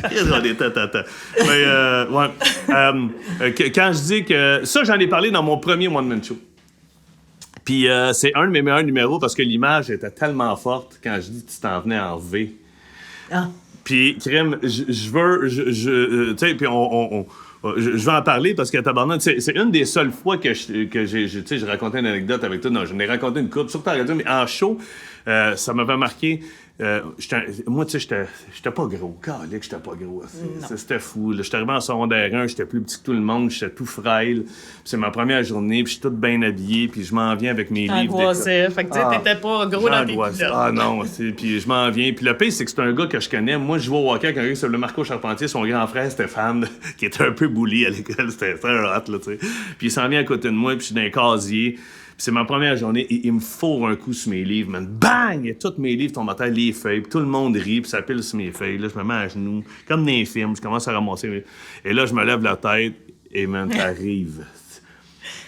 Qu'est-ce qu'on était tata. Mais ouais. Quand je dis que ça, j'en ai parlé dans mon premier One Man Show. Puis c'est un de mes meilleurs numéros parce que l'image était tellement forte quand je dis que tu t'en venais en V. Ah. Puis, crème, je veux... tu sais, puis je vais en parler parce que tabarnak, c'est une des seules fois que j'ai raconté une anecdote avec toi. Non, j'en ai raconté une couple, surtout à la radio, mais en show, ça m'avait marqué. Moi, tu sais, j'étais pas gros. Calique, j'étais pas gros. C'était fou. J'étais arrivé en secondaire 1, j'étais plus petit que tout le monde, j'étais tout frêle. Puis c'est ma première journée, puis je suis tout bien habillé, puis je m'en viens avec mes livres. T'angoissais. Fait que tu sais, t'étais pas gros dans tes culottes. Ah non, puis je m'en viens. Puis le pire, c'est que c'est un gars que je connais. Moi, je jouais au hockey avec un gars qui s'appelait Marco Charpentier, son grand frère Stéphane, qui était un peu bully à l'école. C'était un hot, là, tu sais. Puis il s'en vient à côté de moi, puis je suis dans un casier. Puis c'est ma première journée et il me fourre un coup sur mes livres, man. Bang! Et tous mes livres tombent à terre, les feuilles. Puis tout le monde rit, puis ça pile sur mes feuilles. Là, je me mets à genoux, comme dans les films. Je commence à ramasser. Et là, je me lève la tête et, man, t'arrives.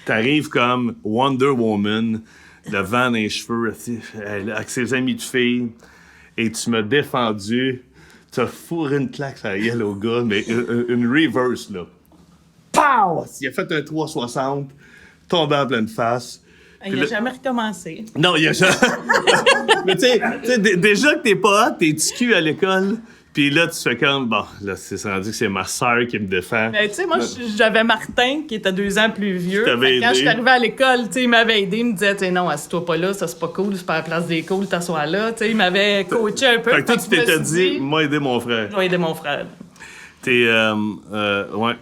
T'arrives comme Wonder Woman, le vent dans les cheveux, avec ses amis de filles. Et tu m'as défendu. Tu as fourré une claque sur la gueule au gars, mais une reverse, là. Pow! Il a fait un 360, tombé en pleine face. Il n'a jamais recommencé. Non, il a jamais. Mais tu sais, déjà que t'es pas hot, t'es TQ à l'école, puis là, tu fais comme, bon, là, c'est rendu que c'est ma sœur qui me défend. Mais tu sais, moi, j'avais Martin, qui était 2 ans plus vieux. Quand aidé. je suis arrivée à l'école, tu sais, il m'avait aidé, il me disait, tu sais, non, assieds-toi pas là, ça c'est pas cool, c'est pas la place des cools, t'assois là. Tu sais, il m'avait coaché un peu. Fait que toi, tu je me t'étais suis dit, moi, aider mon frère. je vais aider mon frère. T'es, ouais.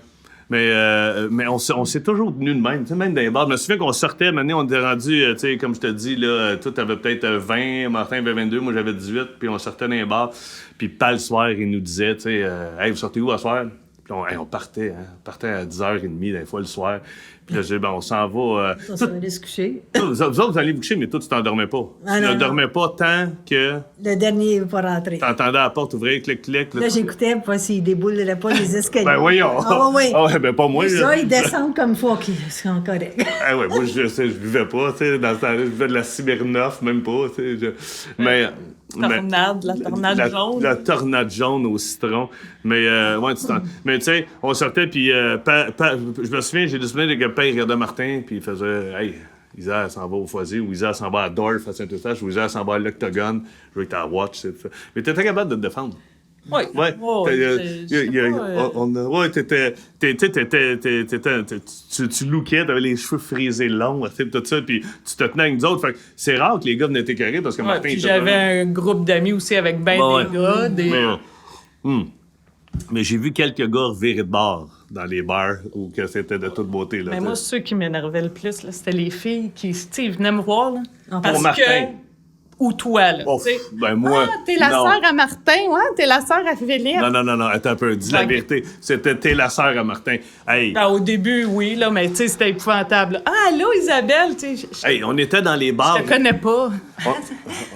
Mais on s'est toujours tenu de même, tu sais, même dans les bars. Je me souviens qu'on sortait, maintenant on était rendu, tu sais, comme je te dis, là, toi t'avais peut-être 20, Martin avait 22, moi j'avais 18, puis on sortait dans les bars. Puis pas le soir, il nous disait, tu sais, hey, vous sortez où à soir? Puis on partait, hein, on partait à 10h30 des fois le soir. Puis là, j'ai dit, ben, on s'en va. On s'en allait se coucher. Vous autres, vous allez vous coucher, mais toi, tu t'endormais pas. Ah, tu non, ne dormais pas tant que Le dernier n'est pas rentré. t'entendais la porte ouvrir, clic. Là, j'écoutais pour voir s'il déboulait pas les escaliers. Ben voyons. Ah oui. Ah ouais, ben pas moi. Et là. ça, ils descendent comme il faut qu'ils sont corrects. Ah ouais, moi, je buvais pas, tu sais, dans ce temps-là, je buvais de la Smirnoff, même pas, tu sais. Mais... La tornade jaune. La tornade jaune au citron. Mais, ouais, mais tu sais, on sortait, puis je me souviens, j'ai des souvenirs que Père regardait Martin, puis il faisait « Hey, Isa, elle s'en va au Foisy, ou Isa, elle s'en va à Dorf, à Saint-Eustache, ou Isa, elle s'en va à l'Octogone, je veux que t'as watch, c'est ça. » Mais t'étais capable de te défendre. Oui. Ouais. Tu lookais, t'avais les cheveux frisés longs, tout ça, puis tu te tenais avec nous autres. Fait que c'est rare que les gars venaient t'écœurer parce que Ouais, Martin puis était j'avais là. un groupe d'amis aussi avec ben des gars. Mais j'ai vu quelques gars virer de bord dans les bars où que c'était de toute beauté. Là, Mais moi, ceux qui m'énervaient le plus, là, c'était les filles qui, tu sais, ils venaient me voir. Là, Pour parce Martin. ou toi, là, Oh, tu sais. ben moi, T'es la non. sœur à Martin, t'es la sœur à Philippe. Non, attends un peu, dis la Ok. vérité. C'était t'es la sœur à Martin. Hey, Ben, au début, oui, là, mais tu sais, c'était épouvantable. Ah, allô, Isabelle, tu sais, hey, on était dans les bars. je te connais pas.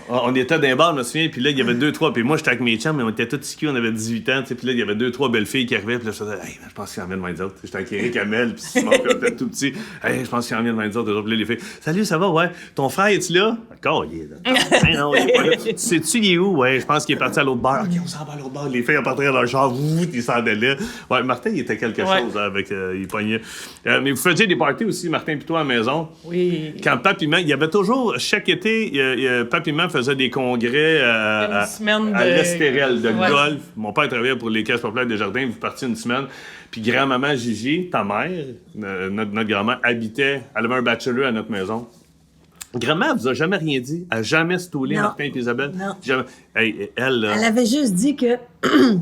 On était dans les bars, je me souviens, puis là, il y avait 2-3, puis moi, j'étais avec mes chums, mais on était tous ici, on avait 18 ans, tu sais, puis là, il y avait 2-3 belles filles qui arrivaient, puis là, je faisais, hey, je pense qu'il y en vient de moins autres. J'étais avec Eric Hamel, puis Simon, puis on était tout petit. Hey, je pense qu'il y en vient de moins autres. Puis là, les filles, salut, ça va, ouais. Ton frère, est-tu là? D'accord, il est là. Hey, non, il est pas là. Sais-tu, il est où? Ouais, je pense qu'il est parti à l'autre bar. Ok, on s'en va à l'autre bar. Les filles, elles partaient dans leur char, ils s'en allaient. Ouais, Martin, il était quelque chose, hein, avec, il pognait. Mais vous faisiez des parties aussi, Martin, puis toi, à la maison. Oui. Quand Papiment, il y avait toujours, chaque été, Papiment faisait des congrès Une semaine à de- l'Estérel de Ouais. golf. Mon père travaillait pour les caisses populaires des jardins, vous partiez une semaine. Puis grand-maman Gigi, ta mère, notre grand-mère, habitait, elle avait un bachelor à notre maison. Grand-mère vous a jamais rien dit, elle a jamais stoulé Non. Martin et Isabelle. Non. Jamais. Hey, elle, là, Elle avait juste dit que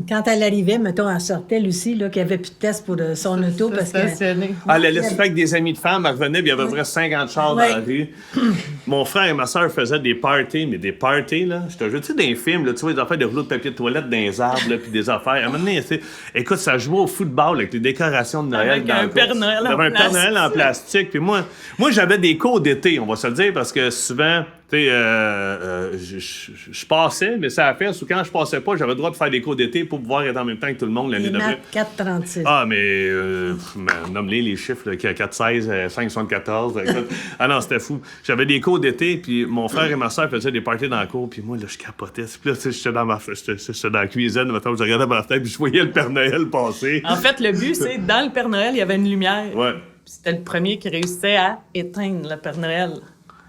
quand elle arrivait, mettons, elle sortait, Lucie, là, qu'il n'y avait plus de test pour son auto parce que. Stationné. elle allait se faire avec des amis de femmes, elle revenait, puis il y avait à peu près 50 chars Ouais. dans la rue. Mon frère et ma soeur faisaient des parties, mais des parties, là. Je te jure, tu sais, dans les films, là, tu vois, des affaires de rouleaux de papier de toilette dans les arbres, là, puis des affaires. À un moment donné, tu sais, écoute, ça jouait au football avec les décorations de Noël. Avec dans un le cours. Père Noël Il y avait en un Père Noël en plastique. Puis moi, j'avais des cours d'été, on va se le dire, parce que souvent, tu sais, je passais, mais ça a fait, ou quand je passais pas, j'avais le droit de faire des cours d'été pour pouvoir être en même temps que tout le monde l'année Les d'après. maths 4,36. Ah, mais nomme-les les chiffres, là, 4,16, 5,74. Écoute. Ah non, c'était fou. J'avais des cours d'été, puis mon frère et ma soeur faisaient des parties dans le cours, puis moi, là, je capotais. Puis là, tu sais, j'étais dans la cuisine, maintenant, je regardais par la fenêtre, puis je voyais le Père Noël passer. En fait, le but, c'est dans le Père Noël, il y avait une lumière. Ouais, Puis c'était le premier qui réussissait à éteindre le Père Noël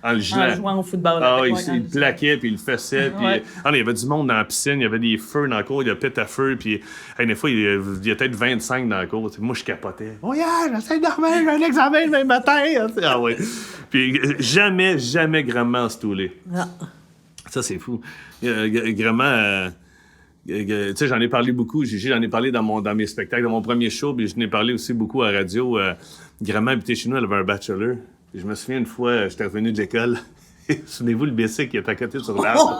en le en gilet. jouant au football. Ah, avec il, moi, il dans- plaquait, puis il le fessait. Puis, Ouais. ah, non, il y avait du monde dans la piscine, il y avait des feux dans la cour, il y a pète à feu, puis hey, des fois, il y a peut-être 25 dans la cour. Tu sais, moi, je capotais. Oh, yeah, j'essaie de dormir, j'ai un examen le même matin. Ah, ouais. Puis, jamais grandement stoulé. Ah. Ça, c'est fou. Grandement. Tu sais, j'en ai parlé beaucoup. J'en ai parlé dans mes spectacles, dans mon premier show, puis je n'ai parlé aussi beaucoup à la radio. Grandement habitait chez nous, elle avait un bachelor. Puis je me souviens une fois, j'étais revenu de l'école. Souvenez-vous le bicycle qui est à côté sur l'arbre?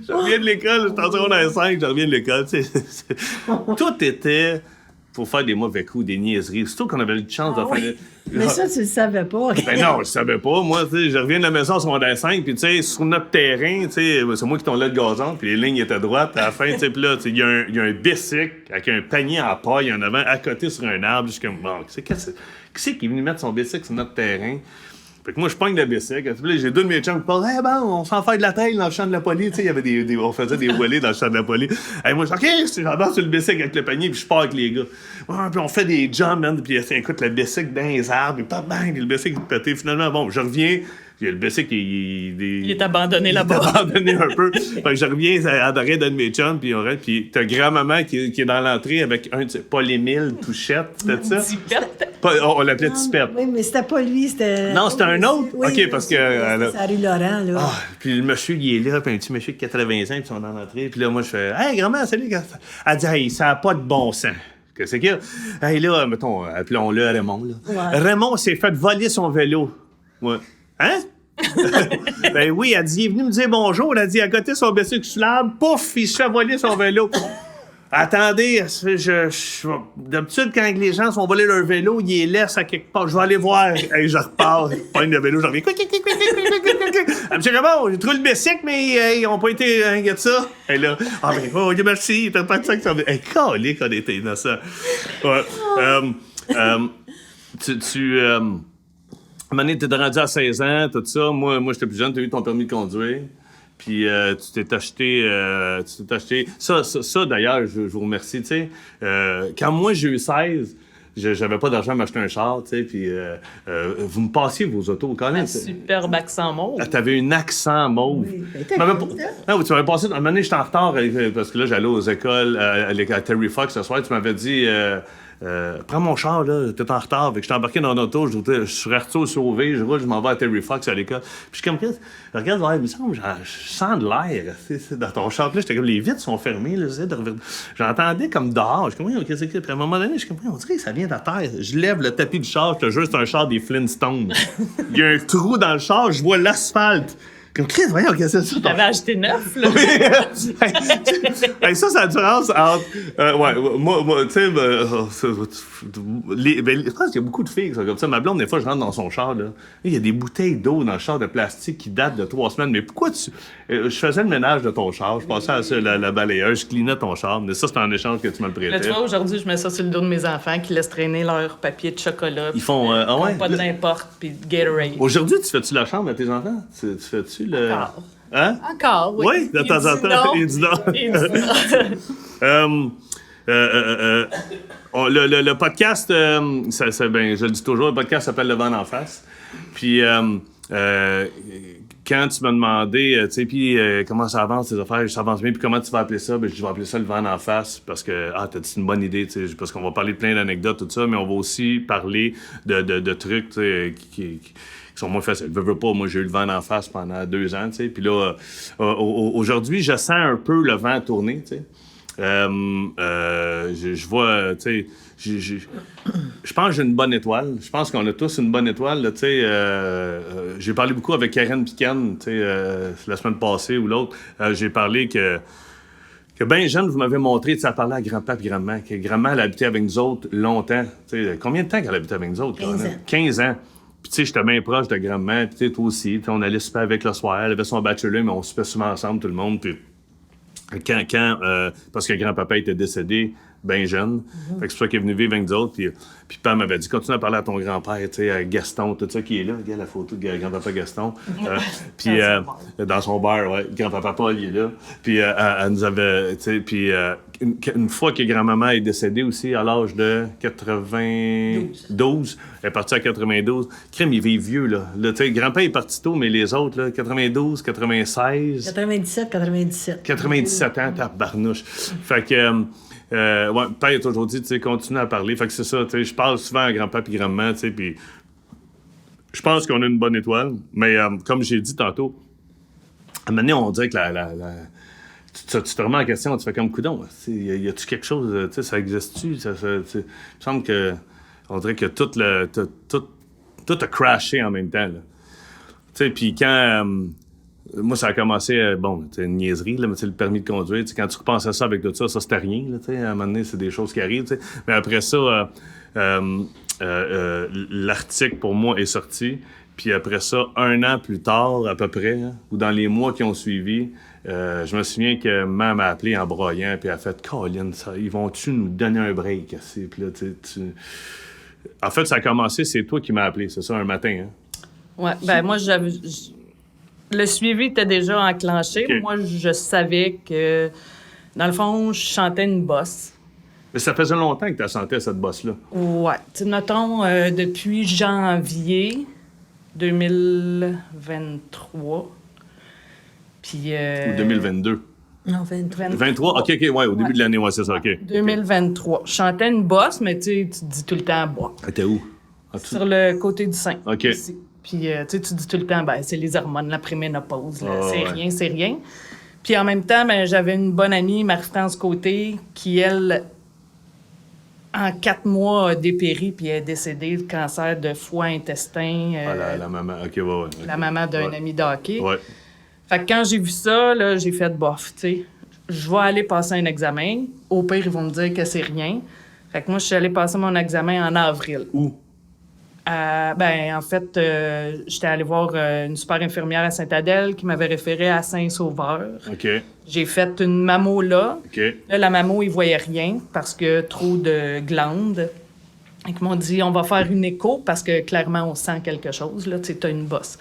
Je reviens de l'école, j'étais en secondaire 5, je reviens de l'école. Tu sais, tout était pour faire des mauvais coups, des niaiseries. Surtout qu'on avait eu de chance de faire. Mais ça, tu le savais pas. Ben non, je savais pas. Moi, tu sais, je reviens de la maison sur mon secondaire 5, puis tu sais, sur notre terrain, tu sais, c'est moi qui tournais le gazon, puis les lignes étaient droites. À la fin, tu sais, puis là, tu sais, il y a un bicycle avec un panier en paille en avant, à côté sur un arbre. Je suis comme, bon, qui c'est qui est venu mettre son bicycle sur notre terrain? Fait que moi, je pogne le bicycle. Puis là, j'ai deux de mes chums qui parlent, hey, bon, on s'en fait de la taille dans le champ de la police. Tu sais, il y avait on faisait des volets dans le champ de la police. Hey, moi, je dis, OK, j'embarque sur le bicycle avec le panier, puis je pars avec les gars. Ouais, puis on fait des jumps, man, puis écoute, le bicycle dans les arbres, puis bang, le bicycle est pété. Finalement, bon, je reviens. Le bicycle, Il est abandonné il est là-bas. abandonné un peu. Fait que je reviens à l'arrêt d'un de mes chums, puis t'as grand-maman qui est dans l'entrée avec un de ses Paul-Émile Touchette, c'était ça? Tipette. On l'appelait Tipette. Oui, mais c'était pas lui, c'était. Non, c'était un autre? Oui, OK, parce que, C'est à rue Laurent, là. Ah, puis le monsieur, il est là, puis un petit monsieur de 80 ans, puis ils sont dans l'entrée. Puis là, moi, je fais « Hey, grand-mère, salut! » Elle dit « Hey, ça n'a pas de bon sens. » Qu'est-ce qu'il y a? Hey, là, mettons, appelons-le Raymond, là. Ouais. Raymond s'est fait voler son vélo. Ouais. Hein? Ben oui, elle dit, il est venu me dire bonjour. Elle a dit, à côté de son bicycle sur l'arbre, pouf, il se fait voler son vélo. Attendez, d'habitude, quand les gens sont volés leur vélo, ils les laissent à quelque part. Je vais aller voir. Hey, je repars, je pogne le vélo, je reviens. Monsieur Raymond, j'ai trouvé le bicycle, mais ils n'ont pas été inquiets de ça. Et là, ah ben, oh, OK, merci, t'as pas de ça que ça me. Hey, calique, on était innocent. Ouais. À un moment donné, t'es rendu à 16 ans, tout ça. Moi j'étais plus jeune, t'as eu ton permis de conduire. Puis tu t'es acheté... Ça, d'ailleurs, je vous remercie, tu sais. Quand moi, j'ai eu 16, j'avais pas d'argent à m'acheter un char, tu sais. Puis vous me passiez vos autos, quand même. Un superbe accent mauve. Ah, t'avais un accent mauve. Oui, ben, Tu m'avais passé... À un moment donné, j'étais en retard, parce que là, j'allais aux écoles, à Terry Fox ce soir. Tu m'avais dit... prends mon char, là, t'es en retard. Fait que je suis embarqué dans l'auto, je suis Arthur Sauvé, je roule, je m'en vais à Terry Fox à l'école. Puis je suis comme, regarde, ouais, il me semble, je sens de l'air dans ton char. Puis là, j'étais comme, les vitres sont fermées, là, j'entendais comme dehors. Je suis comme, oui, qu'est-ce que c'est? Puis à un moment donné, je suis comme, on dirait que ça vient de la terre. Je lève le tapis du char, je te jure, c'est un char des Flintstones. Il y a un trou dans le char, je vois l'asphalte. Comme Chris, voyons, qu'est-ce que c'est ça? T'avais acheté neuf, là. Hey, ça, c'est la différence entre. Moi tu sais, je pense qu'il y a beaucoup de filles qui sont comme ça. Ma blonde, des fois, je rentre dans son char, là. Il y a des bouteilles d'eau dans le char de plastique qui datent de 3 semaines. Mais pourquoi tu. Je faisais le ménage de ton char, je passais à ça, la balayeuse, je clinais ton char. Mais ça, c'est en échange que tu me le prêtais. Mais tu vois, aujourd'hui, je mets ça sur le dos de mes enfants qui laissent traîner leur papier de chocolat. Ils font. Ah ouais? Pas de n'importe, puis de Gatorade. Aujourd'hui, tu fais-tu la chambre à tes enfants? Tu fais-tu le. Encore. Hein? Encore, oui. Oui, de temps en temps. Il dit non. Il dit non. Le podcast, ben, je le dis toujours, le podcast s'appelle Le Vent d'en face. Puis, quand tu m'as demandé, tu sais, puis comment ça avance, tes affaires, ça avance bien, puis comment tu vas appeler ça, ben, je vais appeler ça Le Vent d'en face, parce que, t'as-tu une bonne idée, tu sais, parce qu'on va parler de plein d'anecdotes, tout ça, mais on va aussi parler de trucs, tu sais, qui sont moins faciles. Je veux pas, moi, j'ai eu le vent d'en face pendant 2 ans, tu sais, puis là, aujourd'hui, je sens un peu le vent tourner, tu sais. Je vois, tu sais, je pense que j'ai une bonne étoile. Je pense qu'on a tous une bonne étoile, là, tu sais. J'ai parlé beaucoup avec Karen Pican, tu sais, la semaine passée ou l'autre. J'ai parlé que bien jeune, vous m'avez montré, tu sais, elle parlait à grand-papa et grand-mère, que grand-mère, elle habitait avec nous autres longtemps. Tu sais, combien de temps qu'elle habitait avec nous autres? 15 ans. 15 ans. Puis, tu sais, j'étais bien proche de grand-mère, puis toi aussi. On allait souper avec le soir. Elle avait son bachelor, mais on soupait souvent ensemble, tout le monde. Puis, parce que grand-papa était décédé bien jeune. Fait que c'est pour ça qu'il est venu vivre avec nous autres. Puis Pam m'avait dit, continue à parler à ton grand-père, tu sais, à Gaston, tout ça qui est là. Regarde la photo de grand-papa Gaston. Puis dans son bar, ouais. Grand-papa Paul, il est là. Puis elle nous avait, tu sais, puis une fois que grand-maman est décédée aussi, à l'âge de 92, elle est partie à 92. Crème, il vit vieux, là. Tu sais, grand-père est parti tôt, mais les autres, là, 92, 96... 97, 97. 97 ans, tabarnouche. Fait que... ouais, père a toujours dit, tu sais, continue à parler. Fait que c'est ça, tu sais, je parle souvent à grand-papa et grand-maman, tu sais, puis je pense qu'on a une bonne étoile, mais comme j'ai dit tantôt, à un moment donné, on dirait que tu te remets en question, tu fais comme coudon, y a-tu quelque chose, tu sais, ça existe-tu? Il me semble que, on dirait que tout a crashé en même temps, là. Tu sais, puis quand... moi, ça a commencé, c'est une niaiserie, là, mais le permis de conduire, quand tu repenses à ça avec tout ça, c'était rien. Là, à un moment donné, c'est des choses qui arrivent. T'sais. Mais après ça, l'article, pour moi, est sorti. Puis après ça, 1 an plus tard, à peu près, hein, ou dans les mois qui ont suivi, je me souviens que maman m'a appelé en broyant, puis elle a fait « Colin, ils vont-tu nous donner un break? » Puis là, En fait, ça a commencé, c'est toi qui m'as appelé, c'est ça, un matin. Hein? Ouais, ben moi, le suivi était déjà enclenché. Okay. Moi, je savais que, dans le fond, je chantais une bosse. Mais ça faisait longtemps que tu as chanté cette bosse-là. Ouais. Tu sais, notons, depuis janvier 2023. Puis... Ou 2022. Non, 23. 23? OK, ouais, au début de l'année, ouais, c'est ça, OK. 2023. Je chantais une bosse, mais tu dis tout le temps « bois T'es où? » Sur le côté du sein. OK. Ici. Puis, tu dis tout le temps, ben, c'est les hormones, la préménopause, là, c'est rien, c'est rien. Puis, en même temps, ben, j'avais une bonne amie, Marie-France Côté, qui, elle, en 4 mois, a dépéri, puis est décédée de cancer de foie, intestin. La maman, OK, ouais. La maman d'un ami de hockey. Ouais. Fait que quand j'ai vu ça, là, j'ai fait bof, tu sais. Je vais aller passer un examen. Au pire, ils vont me dire que c'est rien. Fait que moi, je suis allée passer mon examen en avril. Où? En fait, j'étais allée voir une super infirmière à Sainte-Adèle qui m'avait référé à Saint-Sauveur. OK. J'ai fait une mammo là. OK. Là, la mammo, ils voyaient rien parce que trop de glandes. Ils m'ont dit, on va faire une écho parce que clairement, on sent quelque chose. Là, tu sais, t'as une bosse.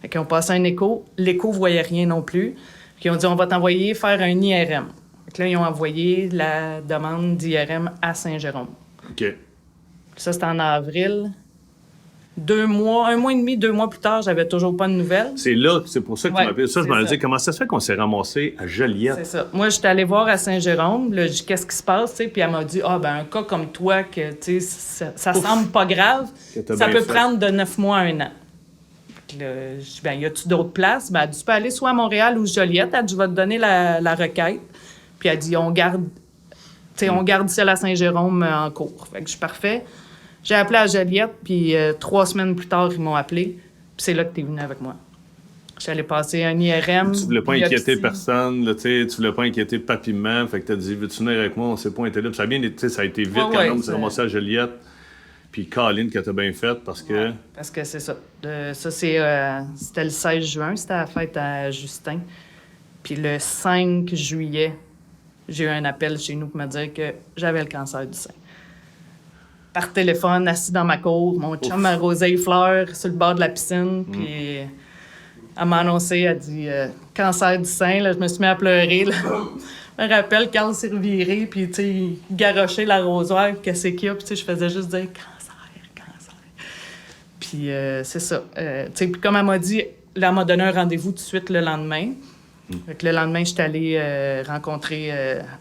Fait qu'ils ont passé un écho. L'écho voyait rien non plus. Puis ils ont dit, on va t'envoyer faire un IRM. Fait que là, ils ont envoyé la demande d'IRM à Saint-Jérôme. OK. Ça, c'était en avril. 1 mois et demi, 2 mois plus tard, j'avais toujours pas de nouvelles. C'est pour ça que tu m'as appelé. Ça, je c'est m'en ça. dit, comment ça se fait qu'on s'est ramassé à Joliette? C'est ça. Moi, j'étais allée voir à Saint-Jérôme, là, j'ai dit, qu'est-ce qui se passe, tu sais, puis elle m'a dit, un cas comme toi, que, tu sais, ça semble pas grave, Que t'as ça bien peut fait. prendre de 9 mois à 1 an. Puis là, je dis, y a-tu d'autres places? Ben, elle dit, tu peux aller soit à Montréal ou Joliette. Elle dit, je vais te donner la requête. Puis elle dit, on garde celle à Saint-Jérôme en cours. Fait que je suis parfait. J'ai appelé à Joliette, puis 3 semaines plus tard, ils m'ont appelé. Puis c'est là que tu es venu avec moi. Je suis allée passer un IRM. Tu voulais pas inquiéter biopsie. personne, là, tu voulais pas inquiéter papiment, fait que t'as dit, veux-tu venir avec moi, on s'est pas été là. Puis ça a bien été, ça a été vite quand même, c'est commencé à Joliette. Puis Colin, que t'as bien fait, parce que... Ouais, parce que c'est ça. C'était le 16 juin, c'était la fête à Justin. Puis le 5 juillet, j'ai eu un appel chez nous pour me dire que j'avais le cancer du sein. Par téléphone, assis dans ma cour, mon chum m'a arrosé les fleurs sur le bord de la piscine, puis elle m'a annoncé, elle dit cancer du sein, là, je me suis mis à pleurer, là. Je me rappelle, Carl s'est reviré, puis tu sais, il garochait l'arrosoir, qu'est-ce qu'il y a, puis tu sais, je faisais juste dire cancer. Puis c'est ça. Tu sais, puis comme elle m'a dit, là, elle m'a donné un rendez-vous tout de suite le lendemain. Fait que le lendemain, j'étais allée rencontrer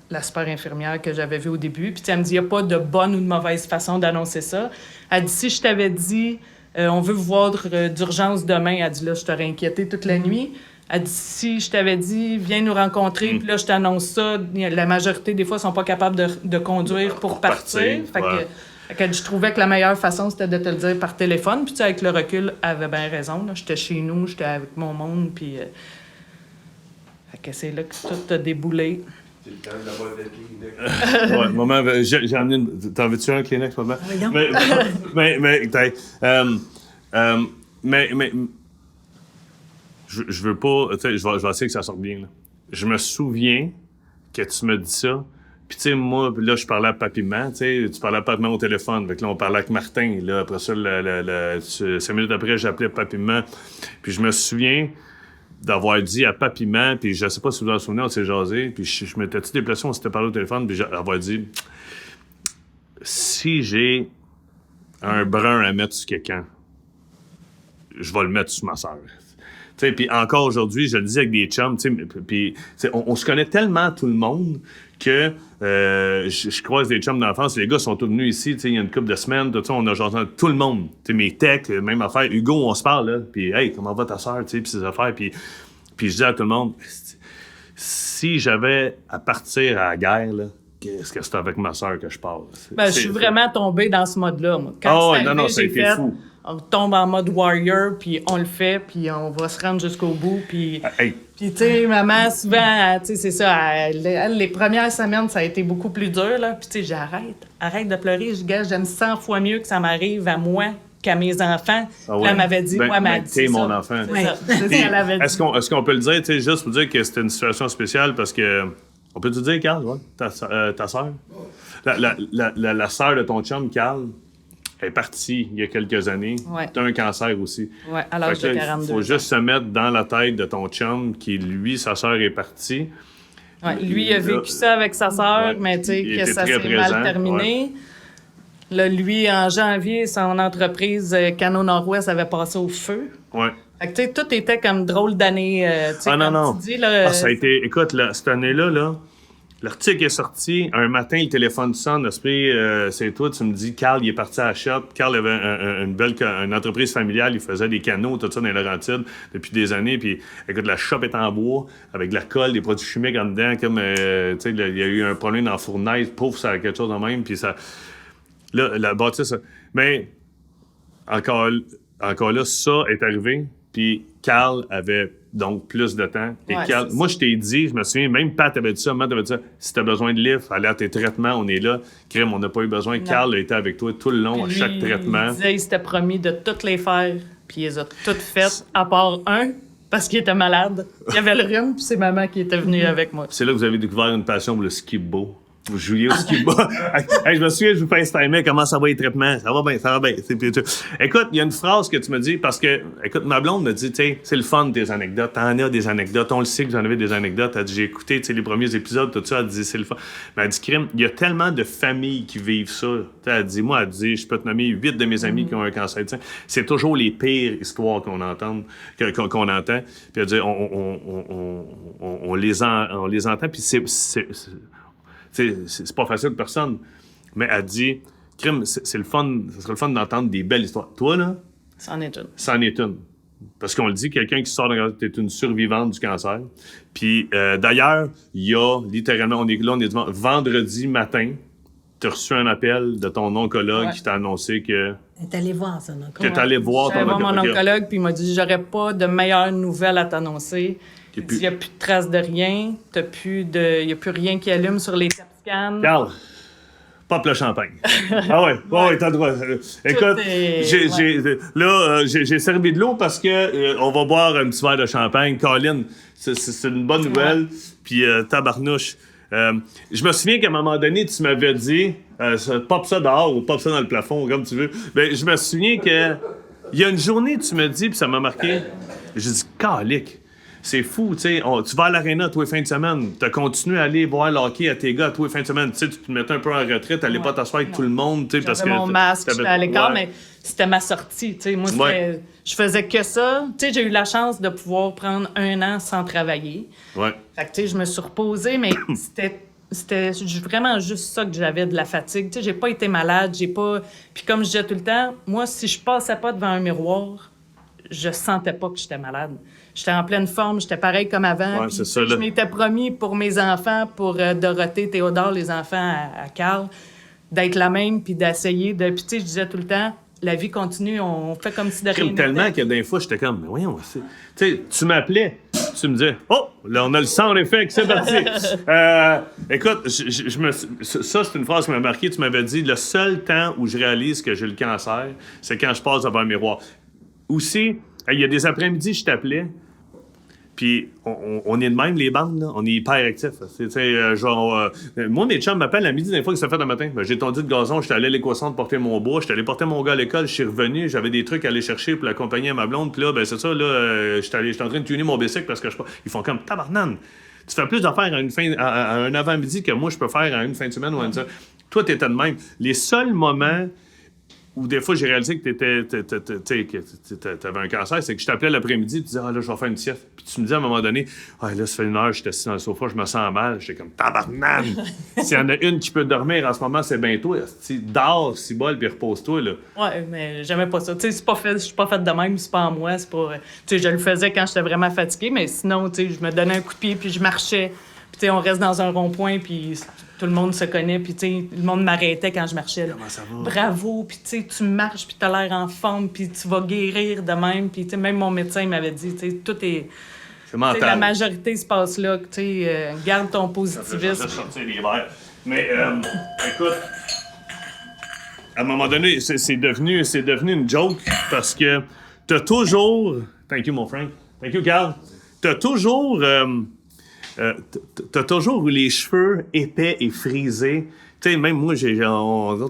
la super infirmière que j'avais vue au début. Puis elle me dit, il n'y a pas de bonne ou de mauvaise façon d'annoncer ça. Elle dit, si je t'avais dit, on veut vous voir d'urgence demain, elle dit, là, je t'aurais inquiété toute la nuit. Elle dit, si je t'avais dit, viens nous rencontrer, puis là, je t'annonce ça, la majorité des fois, ne sont pas capables de conduire pour partir. Fait que je trouvais que la meilleure façon, c'était de te le dire par téléphone. Puis tu sais, avec le recul, elle avait bien raison. J'étais chez nous, j'étais avec mon monde, puis... Fait que c'est là que tout a déboulé. C'est le temps de la boîte de Kleenex. Ouais, maman, j'ai amené une... T'en veux-tu un Kleenex, maman? Oui, non. Mais je veux pas... Tu sais, je vais essayer que ça sorte bien, là. Je me souviens que tu me dis ça, puis tu sais, moi, là, je parlais à Papiment, tu sais, tu parlais à Papiment au téléphone, fait que là, on parlait avec Martin, là, après ça, 5 minutes après, j'appelais Papiment, puis je me souviens... d'avoir dit à Papiment, puis je sais pas si vous vous en souvenez, on s'est jasé, puis je m'étais-tu déplacé, on s'était parlé au téléphone, puis d'avoir dit si j'ai un brun à mettre sur quelqu'un, je vais le mettre sur ma sœur. Tu sais, puis encore aujourd'hui, je le dis avec des chums, tu sais, puis on se connaît tellement tout le monde que je croise des chums d'enfance, les gars sont tous venus ici, tu sais, il y a une couple de semaines, tout ça, on a jasé tout le monde, tu sais, mes techs, même affaire, Hugo, on se parle, là, puis hey, comment va ta sœur, tu sais, puis ses affaires, puis je dis à tout le monde, si j'avais à partir à la guerre, là, est-ce que c'est avec ma sœur que je parle? Ben, je suis vraiment tombée dans ce mode-là, moi. Quand c'est arrivé, ça a été fou. On tombe en mode warrior, puis on le fait, puis on va se rendre jusqu'au bout, puis... Hey. Puis, tu sais, maman, souvent, tu sais, c'est ça, les premières semaines, ça a été beaucoup plus dur, là. Puis, tu sais, arrête de pleurer. J'aime 100 fois mieux que ça m'arrive à moi qu'à mes enfants. Ah ouais. Puis elle m'avait dit, ben, ouais, mais elle dit t'es ça. mon enfant. C'est ça, c'est ça qu'elle avait dit. Est-ce qu'on peut le dire, tu sais, juste pour dire que c'était une situation spéciale, parce que... On peut te dire, Carl, ouais, ta sœur? La sœur de ton chum, Carl, est partie il y a quelques années. Ouais. T'as un cancer aussi. Ouais, à l'âge de 42 Il faut juste se mettre dans la tête de ton chum qui, lui, sa sœur est partie. Ouais, lui, il a vécu ça avec sa sœur, Ouais, mais tu sais, il que était ça très s'est présent, mal terminé. Là, lui, en janvier, son entreprise Cano Nord-Ouest avait passé au feu. Ouais. Fait que, tu sais, tout était comme drôle d'année. Tu sais, Ah non, comme non. tu dis, là, Ça a été... Écoute, là, cette année-là, là, l'article est sorti. Un matin, le téléphone sonne. C'est toi, tu me dis, Carl, il est parti à la shop. Carl avait une entreprise familiale. Il faisait des canaux, tout ça, dans les Laurentides depuis des années. Puis, écoute, la shop est en bois, avec de la colle, des produits chimiques en dedans. Comme, tu sais, il y a eu un problème dans la fournaise. Pouf, ça a quelque chose de même. Puis, ça... Là, la bâtisse... Mais, encore là, ça est arrivé. Puis, Carl avait... donc plus de temps. Et Ouais, Carl, moi, je t'ai dit, je me souviens, même Pat t'avait dit ça, Matt t'avait dit ça, si t'as besoin de livres, allez à tes traitements, on est là. Crème, on n'a pas eu besoin. Carl a été avec toi tout le long, à lui, chaque traitement. Il disait, il s'était promis de toutes les faire, puis il les a toutes faites, à part un, parce qu'il était malade. Il avait le rhume, puis c'est maman qui était venue avec moi. C'est là que vous avez découvert une passion pour le ski beau. Vous jouiez au ski bas. Hey, je me souviens, je vous FaceTimais, comment ça va les traitements? Ça va bien, ça va bien. Écoute, il y a une phrase que tu me dis, parce que, écoute, ma blonde me dit, tu sais, c'est le fun tes anecdotes. T'en as des anecdotes. On le sait que vous en avez des anecdotes. Elle dit, j'ai écouté, tu sais, les premiers épisodes, tout ça. Elle dit, c'est le fun. Mais elle dit, crime, il y a tellement de familles qui vivent ça. T'sais, elle dit, je peux te nommer 8 de mes amis qui ont un cancer. T'sais. C'est toujours les pires histoires qu'on entend. Puis elle dit, on les entend, puis c'est pas facile pour personne. Mais elle dit, crime, c'est le fun, ce serait le fun d'entendre des belles histoires. Toi, là, C'en est une. c'en est une. Parce qu'on le dit, quelqu'un qui sort de cancer, t'es une survivante du cancer. Puis d'ailleurs, il y a littéralement, on est dimanche, vendredi matin, tu as reçu un appel de ton oncologue Ouais. qui t'a annoncé que T'es allé voir ça, donc. tu allé voir J'allais ton voir mon oncologue. oncologue, puis il m'a dit j'aurais pas de meilleures nouvelles à t'annoncer. Et Il puis- dit, il n'y a plus de traces de rien, il n'y a plus rien qui allume sur les CAT scans. Carl, pop le champagne. Ah ouais, t'as le droit. Écoute, est- j'ai servi de l'eau parce que on va boire un petit verre de champagne. Colin, c'est une bonne nouvelle. Puis tabarnouche. Je me souviens qu'à un moment donné, tu m'avais dit pop ça dehors ou pop ça dans le plafond, comme tu veux. Ben, je me souviens que il y a une journée, tu me dis, puis ça m'a marqué. J'ai dit, calique. C'est fou, tu sais. Tu vas à l'aréna tous les fins de semaine. Tu as continué à aller voir le hockey à tes gars tous les fins de semaine. Tu sais, tu te mettais un peu en retraite, t'allais pas t'asseoir avec tout le monde, tu sais, parce que. J'avais mon masque, t'avais- j'étais à l'écart, Ouais. mais c'était ma sortie. Tu sais, moi, Ouais. je faisais que ça. Tu sais, j'ai eu la chance de pouvoir prendre 1 an sans travailler. Ouais. Fait que, tu sais, je me suis reposée, mais c'était vraiment juste ça que j'avais, de la fatigue. Tu sais, j'ai pas été malade, j'ai pas... Puis comme je disais tout le temps, moi, si je passais pas devant un miroir, je sentais pas que j'étais malade. J'étais en pleine forme, j'étais pareil comme avant. Ouais, Puis, c'est tu ça, sais, là. je m'étais promis pour mes enfants, pour Dorothée, Théodore, les enfants à Carl, d'être la même, puis d'essayer de... Puis tu sais, je disais tout le temps, la vie continue, on fait comme si de rien Crime n'était. tellement que des fois, j'étais comme, mais voyons, tu sais, tu m'appelais, tu me disais, oh, là, on a le sound effect, c'est parti. Écoute, ça, c'est une phrase qui m'a marqué. Tu m'avais dit, le seul temps où je réalise que j'ai le cancer, c'est quand je passe devant un miroir. Aussi, il y a des après-midi, je t'appelais, puis on est de même, les bandes, là. On est hyper actifs. Tu sais, moi, mes chums m'appellent à midi des fois que ça fait le matin. Ben, j'ai tondu de gazon, j'étais allé à l'équacentre porter mon bois, j'étais allé porter mon gars à l'école, je suis revenu, j'avais des trucs à aller chercher pour l'accompagner à ma blonde, puis là, ben c'est ça, là, j'étais en train de tuner mon bicycle parce que ils font comme tabarnane. Tu fais plus d'affaires à un avant-midi que moi, je peux faire à une fin de semaine ou à une semaine. Toi, t'étais de même. Les seuls moments où des fois j'ai réalisé que t'avais un cancer, c'est que je t'appelais l'après-midi, tu disais, ah là, je vais faire une sieste. Puis tu me dis à un moment donné, ah là, ça fait 1 heure, je suis assis dans le sofa, je me sens mal. J'étais comme, tabarnane! S'il y en a une qui peut dormir en ce moment, c'est bien toi. Dors, si bol, puis repose-toi, là. Ouais, mais j'aimais pas ça. Tu sais, je suis pas faite de même, c'est pas en moi, c'est pas... Tu sais, je le faisais quand j'étais vraiment fatiguée, mais sinon, tu sais, je me donnais un coup de pied, puis je marchais. Puis, tu sais, on reste dans un rond-point, puis tout le monde se connaît, puis, tu sais, le monde m'arrêtait quand je marchais. Là. Comment ça va? Bravo, puis, tu sais, tu marches, puis t'as l'air en forme, puis tu vas guérir de même. Puis, tu sais, même mon médecin m'avait dit, tu sais, tout est... C'est Tu sais, mental. la majorité se passe là, tu sais, garde ton Je positivisme. vais sortir les verres. Mais, écoute, à un moment donné, c'est devenu une joke parce que t'as toujours... Thank you, mon Frank. Thank you, Carl. T'as toujours eu les cheveux épais et frisés. Tu sais, même moi,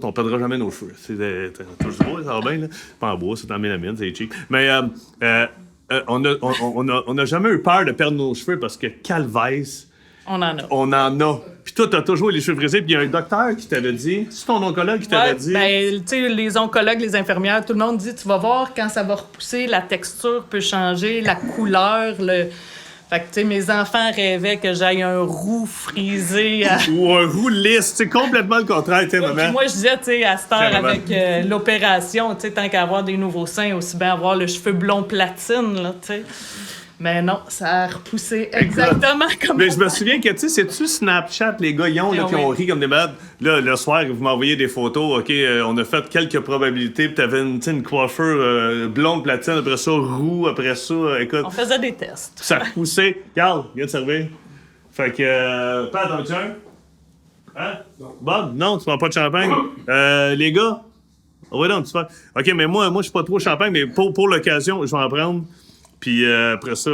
on perdra jamais nos cheveux. T'as toujours ça va bien, là. Pas en bois, c'est en mélamine, c'est cheap. Mais on n'a jamais eu peur de perdre nos cheveux parce que calvaise, On en a. on en a. Puis toi, t'as toujours les cheveux frisés. Puis il y a un docteur qui t'avait dit, c'est ton oncologue qui t'avait Ouais, dit. ben, tu sais, les oncologues, les infirmières, tout le monde dit, tu vas voir quand ça va repousser, la texture peut changer, la couleur, le... Fait que, tu sais, mes enfants rêvaient que j'aille un roux frisé. Ou un roux lisse, c'est complètement le contraire, tu sais, Puis maman. moi, je disais, tu sais, à cette heure, Carrément. avec l'opération, tu sais, tant qu'à avoir des nouveaux seins, aussi bien avoir le cheveu blond platine, là, tu sais. Mais non, ça a repoussé exactement comme Mais je me souviens que, tu sais, c'est-tu Snapchat, les gars, ils ont, là, Ah qui ont oui. ri comme des malades. Là, le soir, vous m'envoyez des photos, OK, on a fait quelques probabilités, puis t'avais une coiffure blonde platine, après ça, roux, après ça, écoute, On faisait des tests. ça repoussait. Carl, viens te servir. Fait que, pas attention. Hein? Bob, non, tu prends pas de champagne. Les gars, oui, non, tu fais. OK, mais moi, je suis pas trop champagne, mais pour l'occasion, je vais en prendre. Puis après ça,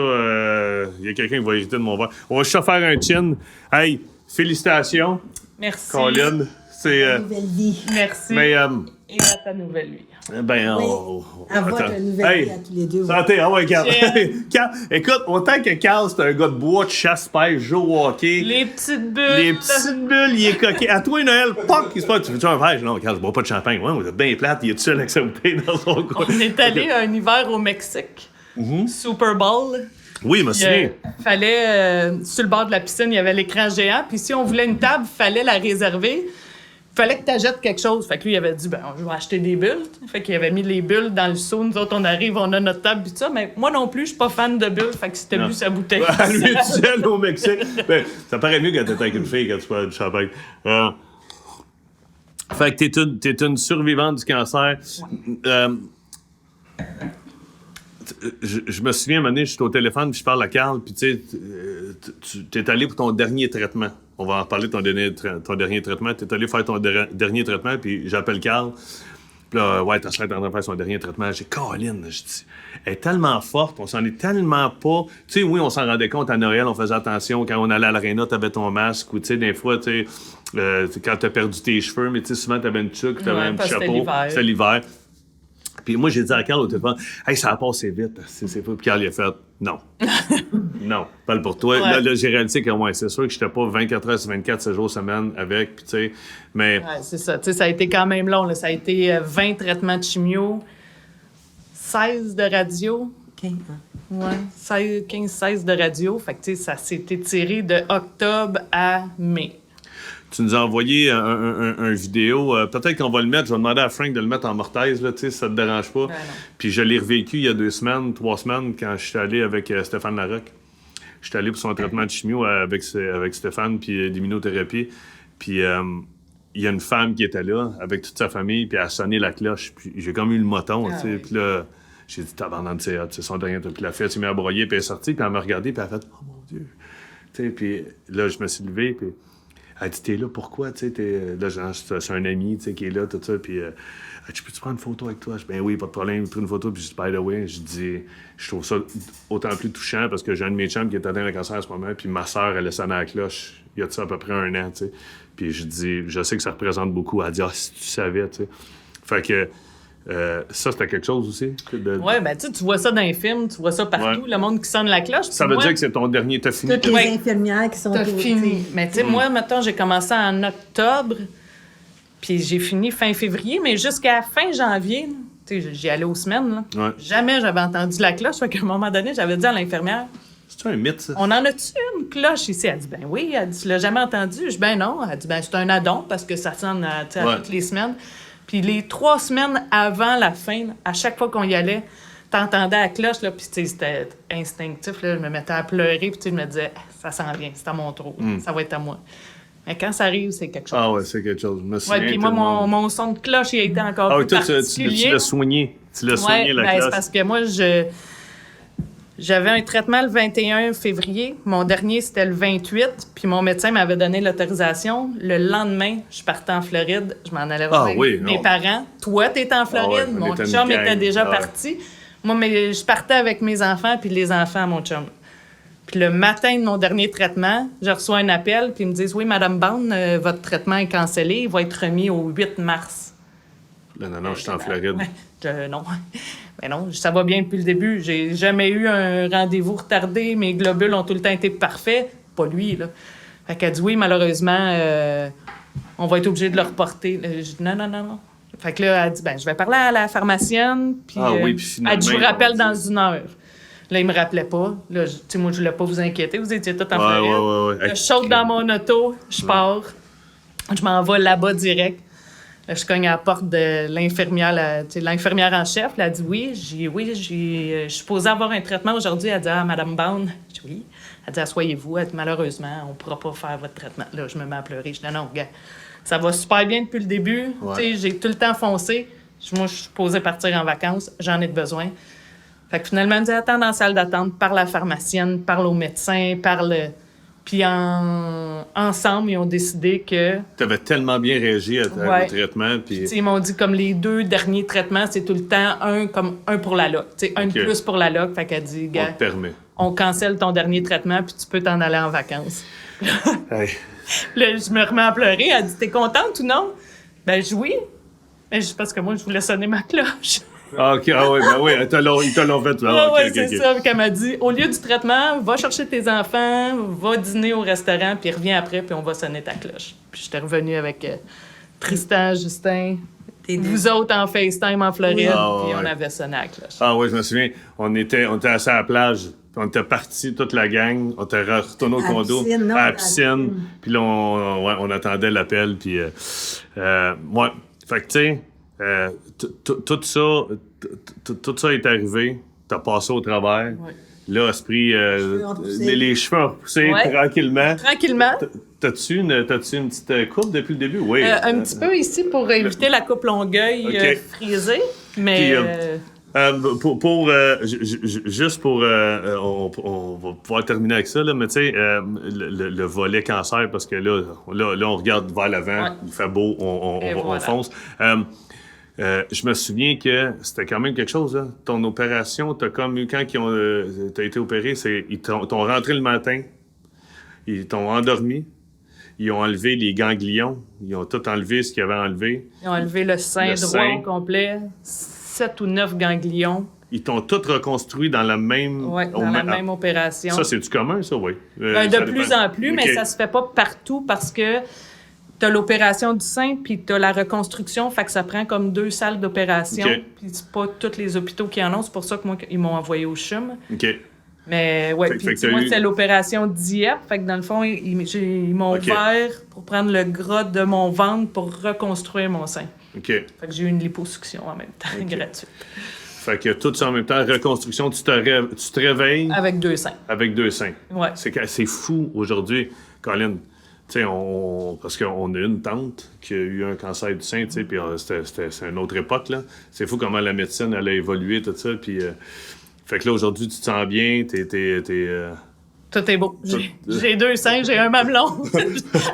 il y a quelqu'un qui va hériter de mon verre. On va juste faire un chin. Hey, félicitations, Merci. Colin. C'est. Nouvelle vie. Merci. Mais, Et à ta nouvelle vie. ben, Oui. À attends. votre nouvelle vie à tous les deux. Santé, ah ouais, Carl. Cheers. Carl, écoute, autant que Carl, c'est un gars de bois, de chasse-pêche, joue au hockey. Les petites bulles. Les petites bulles, il est coquet. À toi, Noël, poc, il se passe. Tu veux-tu un verre? Non, Carl, je bois pas de champagne. Ouais, vous êtes bien plate, il est tout seul avec sa bouteille dans son coin. On est allé un hiver au Mexique. Super Bowl. Oui, je me souviens. Fallait, sur le bord de la piscine, il y avait l'écran géant. Puis si on voulait une table, fallait la réserver. Fallait que tu achètes quelque chose. Fait que lui, il avait dit, ben, je vais acheter des bulles. Fait qu'il avait mis les bulles dans le seau. Nous autres, on arrive, on a notre table, puis tout ça. Mais moi non plus, je suis pas fan de bulles. Fait que c'était Non. bu sa bouteille. À lui tout seul au Mexique. Ben, ça paraît mieux quand t'es avec une fille quand tu bois du champagne. Fait que t'es une survivante du cancer. Je me souviens, à un moment donné, je suis au téléphone, puis je parle à Carl, puis tu sais, t'es allé pour ton dernier traitement. On va en reparler de ton dernier traitement. T'es allé faire ton dernier traitement, puis j'appelle Carl. Puis là, ouais, ta sœur est en train de faire son dernier traitement. J'ai Colin, je dis, elle est tellement forte, on s'en est tellement pas. Tu sais, oui, on s'en rendait compte à Noël, on faisait attention. Quand on allait à l'aréna, t'avais ton masque, ou tu sais, des fois, tu sais, quand t'as perdu tes cheveux, mais tu sais, souvent, t'avais une tuque, t'avais un petit chapeau. C'était l'hiver. Puis moi, j'ai dit à Carl au téléphone, hey, ça a passé vite. C'est pas. Puis Carl, il a fait, non. Non, parle pour toi. Ouais. Là, j'ai réalisé que, ouais, c'est sûr que j'étais pas 24 heures sur 24, 7 jours semaine avec, puis tu sais, mais. Ouais, c'est ça. Tu sais, ça a été quand même long. Là. Ça a été 20 traitements de chimio, 16 de radio. OK. Ouais, 15-16 de radio. Fait que, tu sais, ça s'est étiré de octobre à mai. Tu nous as envoyé un vidéo. Peut-être qu'on va le mettre. Je vais demander à Frank de le mettre en mortaise, là, tu sais, si ça te dérange pas. Ben non. Puis je l'ai revécu il y a 2 semaines, 3 semaines, quand je suis allé avec Stéphane Larocque. Je suis allé pour son traitement de chimio avec Stéphane, puis d'immunothérapie. Puis il y a une femme qui était là, avec toute sa famille, puis elle a sonné la cloche. Puis j'ai comme eu le moton, tu sais. oui. Puis là, j'ai dit, tabarnak, c'est son dernier truc. Puis la fille, elle s'est mise à broyer, puis elle est sortie, puis elle m'a regardé, puis elle a fait, oh mon Dieu. Tu sais, puis là, je me suis levé, puis elle dit, t'es là, pourquoi? Tu sais, là, genre, c'est un ami, tu sais, qui est là, tout ça, puis elle dit, peux-tu prendre une photo avec toi? Je dis, ben oui, pas de problème, prends une photo, puis je dis, by the way, je dis, je trouve ça autant plus touchant parce que j'ai un de mes chums qui est atteint de cancer en ce moment, puis ma sœur, elle a sonné à la cloche, il y a de ça à peu près 1 an, tu sais. Puis je dis, je sais que ça représente beaucoup. Elle dit, ah, si tu savais, tu sais. Fait que ça, c'était quelque chose aussi. Ouais, ben tu vois ça dans les films, tu vois ça partout, Ouais. le monde qui sonne la cloche. Ça Puis veut moi, dire que c'est ton dernier, t'as fini. Toutes les Ouais. infirmières qui sont t'as autour, fini. tu sais. Mais tu sais, moi, maintenant, j'ai commencé en octobre, puis j'ai fini fin février, mais jusqu'à fin janvier, tu sais, j'y allais aux semaines, là. Ouais. Jamais j'avais entendu la cloche, fait qu'à un moment donné, j'avais dit à l'infirmière, C'est un mythe, ça. on en a-tu une cloche ici? Elle dit, ben oui. Elle dit, tu l'as jamais entendu? Je dis, ben non. Elle dit, ben c'est un addon parce que ça sonne tu sais, à Ouais. toutes les semaines. Puis les 3 semaines avant la fin, à chaque fois qu'on y allait, t'entendais la cloche, là, puis tu sais, c'était instinctif, là, je me mettais à pleurer, puis tu sais, je me disais, ça s'en vient, c'est à mon tour, ça va être à moi. Mais quand ça arrive, c'est quelque chose. Ah ouais, c'est quelque chose. Je me souviens Ouais, puis moi, tellement. mon son de cloche, il a été encore Ah oui, plus toi, tu particulier. l'as soigné. Tu l'as soigné, Ouais, la ben, c'est cloche. parce que moi, j'avais un traitement le 21 février. Mon dernier, c'était le 28. Puis mon médecin m'avait donné l'autorisation. Le lendemain, je partais en Floride. Je m'en allais voir Ah avec oui, mes non. parents. Toi, t'étais en Floride. Ah ouais, on mon était une chum gang. était déjà Ah ouais. parti. Moi, mais je partais avec mes enfants puis les enfants à mon chum. Puis le matin de mon dernier traitement, je reçois un appel. Puis ils me disent, oui, Madame Bond, votre traitement est cancellé. Il va être remis au 8 mars. Là, non, je suis en Floride. Non. Mais non, ça va bien depuis le début. J'ai jamais eu un rendez-vous retardé. Mes globules ont tout le temps été parfaits. Pas lui, là. Fait qu'elle dit oui, malheureusement, on va être obligé de le reporter. Je dis non. Fait que là, elle dit, ben, je vais parler à la pharmacienne. Puis, Ah oui, puis finalement, elle dit, je vous ils rappelle vont dans dire. 1 heure. Là, il me rappelait pas. Là, tu sais, moi, je voulais pas vous inquiéter. Vous étiez tous en Floride. Ouais. Là, je saute dans mon auto, je pars. Je m'en vais là-bas direct. Là, je cogne à la porte de l'infirmière, l'infirmière en chef. Là, elle dit oui. Je suis supposée avoir un traitement aujourd'hui. Elle dit, ah, Madame Bond. Je dis oui. Elle dit, asseyez-vous. Elle dit, malheureusement, on ne pourra pas faire votre traitement. Là, je me mets à pleurer. Je dis, non, gars, ça va super bien depuis le début. Ouais. Tu sais, j'ai tout le temps foncé. Moi, je suis supposée partir en vacances. J'en ai besoin. Fait que finalement, elle me dit, attends dans la salle d'attente, parle à la pharmacienne, parle au médecin, parle. Puis ensemble, ils ont décidé que. Tu avais tellement bien réagi au traitement. Puis... Tu sais, ils m'ont dit comme les 2 derniers traitements, c'est tout le temps un pour la loc. Tu sais, un de Ok. plus pour la loc. Fait qu'elle dit, on gars, te permet. on cancelle ton dernier traitement, puis tu peux t'en aller en vacances. Hey. Là, je me remets à pleurer. Elle dit, t'es contente ou non? Ben, je dis oui. Mais je parce que moi, je voulais sonner ma cloche. Ah, OK, ah oui, ben oui, ils te l'ont fait. Ah OK, ouais, OK, c'est OK. ça. Puis elle m'a dit, au lieu du traitement, va chercher tes enfants, va dîner au restaurant, puis reviens après, puis on va sonner ta cloche. Puis j'étais revenue avec Tristan, Justin, vous autres en FaceTime en Floride, Ah, puis on ouais. avait sonné la cloche. Ah oui, je me souviens, on était assis à la plage, puis on était partis, toute la gang, on était retourné au À la condo, piscine, non, à à la la piscine, piscine. puis là, on attendait l'appel, puis ouais, fait que tu sais, tout ça est arrivé, t'as passé au travers, Ouais. là, esprit, cheveux ont poussé. les cheveux ont poussé Ouais. tranquillement. Tranquillement. T'as-tu une petite coupe depuis le début? Oui. Un petit peu ici pour éviter la coupe Longueuil OK. Frisée, mais... Juste pour. On va pouvoir terminer avec ça, là, mais tu sais, le volet cancer, parce que là, on regarde vers l'avant, Ouais. il fait beau, on voilà. fonce. Je me souviens que c'était quand même quelque chose, là. Ton opération, t'as comme eu, quand t'as été opéré, ils t'ont rentré le matin, ils t'ont endormi, ils ont enlevé les ganglions, ils ont tout enlevé ce qu'ils avaient enlevé. Ils ont enlevé le sein Le droit sein. au complet, 7 ou 9 ganglions. Ils t'ont tout reconstruit dans la même... Oui, dans la même opération. Ça, c'est-tu commun, ça, oui? De Ça plus dépend. en plus, mais OK. ça se fait pas partout parce que tu as l'opération du sein puis tu as la reconstruction, fait que ça prend comme 2 salles d'opération. OK. Puis c'est pas tous les hôpitaux qui en ont, c'est pour ça que moi, ils m'ont envoyé au CHUM. OK. Mais ouais, Fait puis que t'as moi, eu- c'est l'opération d'IEP, fait que dans le fond, ils m'ont OK. ouvert pour prendre le gras de mon ventre pour reconstruire mon sein. OK. Fait que j'ai eu une liposuction en même temps, gratuite. Fait que tout ça en même temps, reconstruction, tu te réveilles Avec 2 seins. avec 2 seins. Ouais. C'est fou aujourd'hui, Colin. Tu sais, parce qu'on a une tante qui a eu un cancer du sein, tu sais, puis c'est une autre époque, là. C'est fou comment la médecine, elle a évolué, tout ça, puis... fait que là, aujourd'hui, tu te sens bien, Tout est beau. J'ai 2 seins, j'ai un mamelon.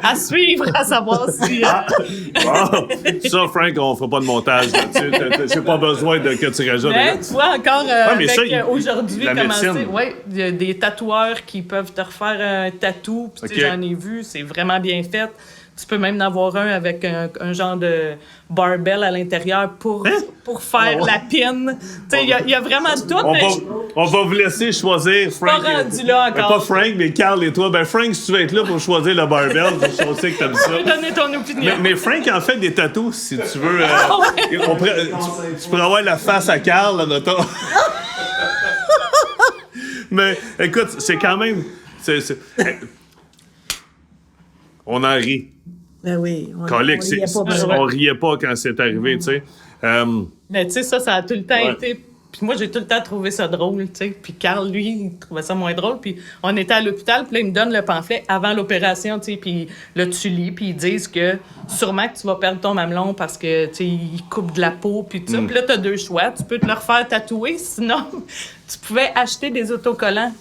À suivre, à savoir si... Bon, ça, Frank, on fera pas de montage là-dessus. J'ai pas besoin que tu rajoutes. Mais tu vois encore mais avec ça, aujourd'hui la commencer. médecine. Oui, il y a des tatoueurs qui peuvent te refaire un tatou. Puis, tu sais, OK. j'en ai vu, c'est vraiment bien fait. Tu peux même en avoir un avec un genre de barbell à l'intérieur pour faire la pin. Tu sais, il y a vraiment tout. mais On va vous laisser choisir, Frank. pas rendu là encore. Pas Frank, mais Carl et toi. Ben, Frank, si tu veux être là pour choisir le barbell, je sais que t'aimes ça. Tu peux donner ton opinion. Mais Frank en fait des tatous, si tu veux. Tu pourrais avoir la face à Carl, là, mettons. Mais écoute, c'est quand même. On en rit. Ben oui. Colique, y a pas besoin. on riait pas quand c'est arrivé, tu sais. Mais tu sais, ça a tout le temps Ouais. été... Puis moi, j'ai tout le temps trouvé ça drôle, tu sais. Puis Carl, lui, il trouvait ça moins drôle. Puis on était à l'hôpital, puis là, il me donne le pamphlet avant l'opération, tu sais. Puis là, tu lis, puis ils disent que sûrement que tu vas perdre ton mamelon parce que, tu sais, ils coupent de la peau, puis tout ça. Puis là, t'as 2 choix. Tu peux te le refaire tatouer, sinon, tu pouvais acheter des autocollants.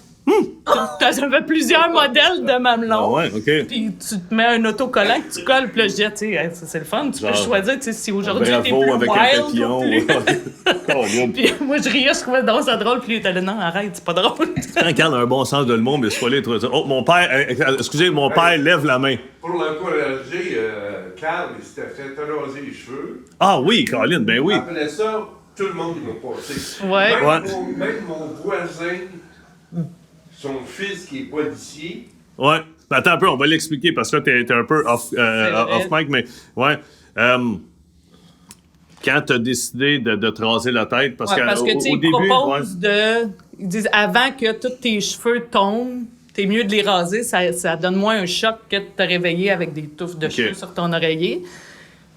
T'avais plusieurs modèles de mamelon. Ah ouais, OK. Puis tu te mets un autocollant que tu colles, puis là, je dis, tu sais, hey, ça, c'est le fun. Tu peux Genre, choisir, tu sais, si aujourd'hui t'es Bravo plus avec un wild papillon. ou plus... Puis moi, je riais, je trouvais donc ça drôle. Puis lui, il était là, non, arrête, c'est pas drôle. Quand Carl a un bon sens de l'humour, mais c'est pas là, il trouve ça. Oh, mon père, excusez, mon père lève la main. Pour l'encourager, Carl, il s'était fait raser les cheveux. Ah oui, Colin, ben oui. Après ça, tout le monde m'a passé. Ouais. Même mon voisin, son fils qui est pas d'ici, Ouais. Ben, attends un peu, on va l'expliquer parce que là, t'es un peu off mic, mais ouais. Quand t'as décidé de te raser la tête, parce Ouais, que parce que, tu sais, au ils début, proposent de... Ils disent, avant que tous tes cheveux tombent, t'es mieux de les raser, ça donne moins un choc que de te réveiller avec des touffes de cheveux sur ton oreiller.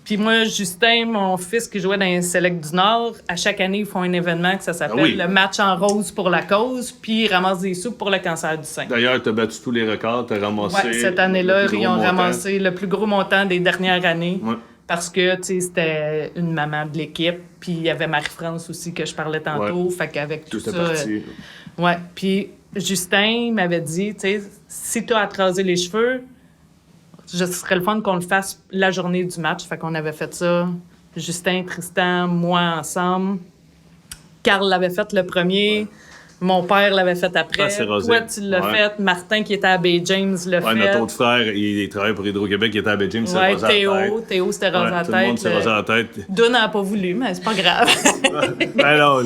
Puis moi, Justin, mon fils qui jouait dans les Select du Nord, à chaque année, ils font un événement que ça s'appelle oui. le match en rose pour la cause, puis ils ramassent des sous pour le cancer du sein. D'ailleurs, t'as battu tous les records, t'as ramassé. Ouais, cette année-là, le plus ils gros ont montant. ramassé le plus gros montant des dernières années. Ouais. Parce que, tu sais, c'était une maman de l'équipe. Puis il y avait Marie-France aussi que je parlais tantôt. Ouais. Fait qu'avec tout Tout est ça... parti. Ouais. Puis Justin m'avait dit, tu sais, si tu as à te raser les cheveux, ce serait le fun qu'on le fasse la journée du match. Fait qu'on avait fait ça. Justin, Tristan, moi, ensemble. Carl l'avait fait le premier. Mon père l'avait fait après. Ah, c'est rasé. Toi, tu l'as Ouais. fait. Martin, qui était à Bay James, l'a Ouais, fait. notre autre frère, il travaille pour Hydro-Québec, il était à Belgium, il s'est Ouais, rasé la tête. Théo s'était rasé la Tout le monde tête. s'est rasé la tête. Dun n'a pas voulu, mais c'est pas grave. Ben non,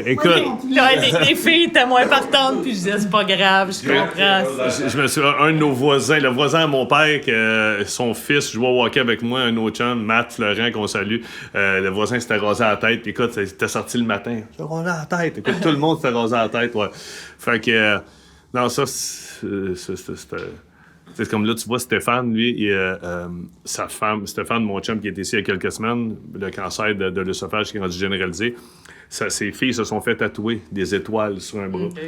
écoute, Là, les filles étaient moins partantes, puis je disais, c'est pas grave, je comprends. je me souviens, un de nos voisins, le voisin à mon père, que son fils jouait au hockey avec moi, un autre chum, Matt Florent, qu'on salue. Le voisin s'était rasé la tête, puis écoute, c'était sorti le matin. Il s'est rasé la tête. Écoute, tout le monde s'était rasé la tête, ouais. Fait que, non, ça, c'est comme là, tu vois, Stéphane, lui, sa femme, Stéphane, mon chum, qui était ici il y a quelques semaines, le cancer de l'œsophage qui est rendu généralisé, ses filles se sont fait tatouer des étoiles sur un bras. OK.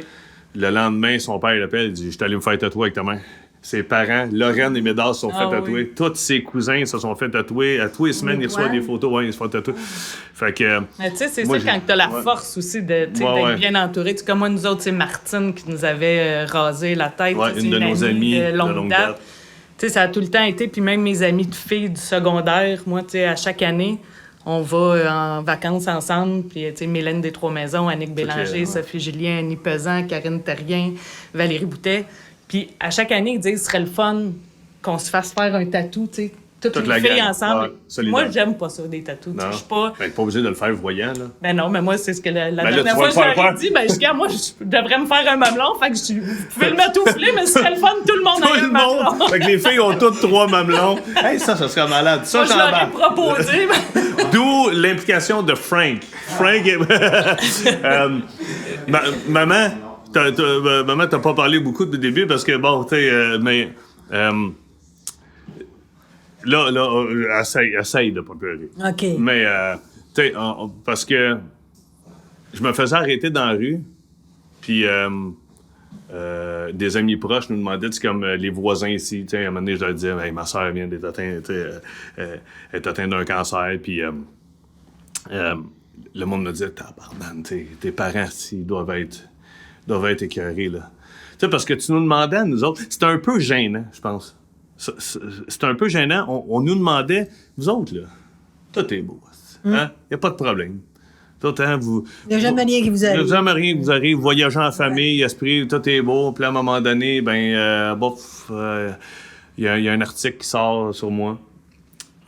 Le lendemain, son père l'appelle, il dit « Je suis allé me faire tatouer avec ta mère. » ses parents, Lorraine et Médard se sont fait tatouer. Oui. Tous ses cousins se sont fait tatouer. À tous les semaines, ils reçoivent des photos. Ouais, ils se font tatouer. Fait que... Mais tu sais, c'est moi, ça quand t'as la ouais. force aussi d'être Ouais. bien entouré. Tu sais, comme moi, nous autres, c'est Martine qui nous avait rasé la tête. Ouais, C'est une de nos amies de longue date. Tu sais, ça a tout le temps été. Puis même mes amis de filles du secondaire, moi, tu sais, à chaque année, on va en vacances ensemble. Puis, tu sais, Mylène des Trois-Maisons, Annick Bélanger, ouais. Sophie Julien, Annie Pesant, Karine Terrien, Valérie Boutet. Puis à chaque année, ils disent ce serait le fun qu'on se fasse faire un tatou, tu sais, toutes Toute les la filles gang. ensemble. Ouais, solidaire. Moi, j'aime pas ça, des tatous. Tu sais, Non. je suis pas... Ben, pas obligé de le faire voyant, là. Ben non, mais moi, c'est ce que la là, dernière tu fois, vas je le leur faire ai dit, ben, je dis, moi, je devrais me faire un mamelon, fait que vous pouvez le mettre au filet, mais ce serait le fun, tout le monde Tout a un le mamelon. monde! Fait que les filles ont toutes 3 mamelons. Hey, ça serait malade. Ça, Moi, je j'en leur ai bats. proposé. D'où l'implication de Frank. Frank est... Maman, maman, t'as pas parlé beaucoup du début parce que, bon, tu sais, mais... là, essaye de pas pleurer. OK. Mais, tu sais, parce que je me faisais arrêter dans la rue, puis des amis proches nous demandaient, c'est comme les voisins ici, tu sais, à un moment donné, je leur disais, hey, ma soeur vient d'être atteinte, elle est atteinte d'un cancer, puis le monde me disait, tabarnak, tes parents, ils doivent être écœurés, là. Tu sais, parce que tu nous demandais à nous autres, c'était un peu gênant, je pense. C'était un peu gênant. On nous demandait, vous autres, là, tout est beau. Hein? Il n'y a pas de problème. Tout, hein, Il n'y a jamais rien qui vous Il arrive. n'y a jamais rien qui vous arrive. Voyageant en famille, esprit, tout est beau. Puis à un moment donné, il y a un article qui sort sur moi.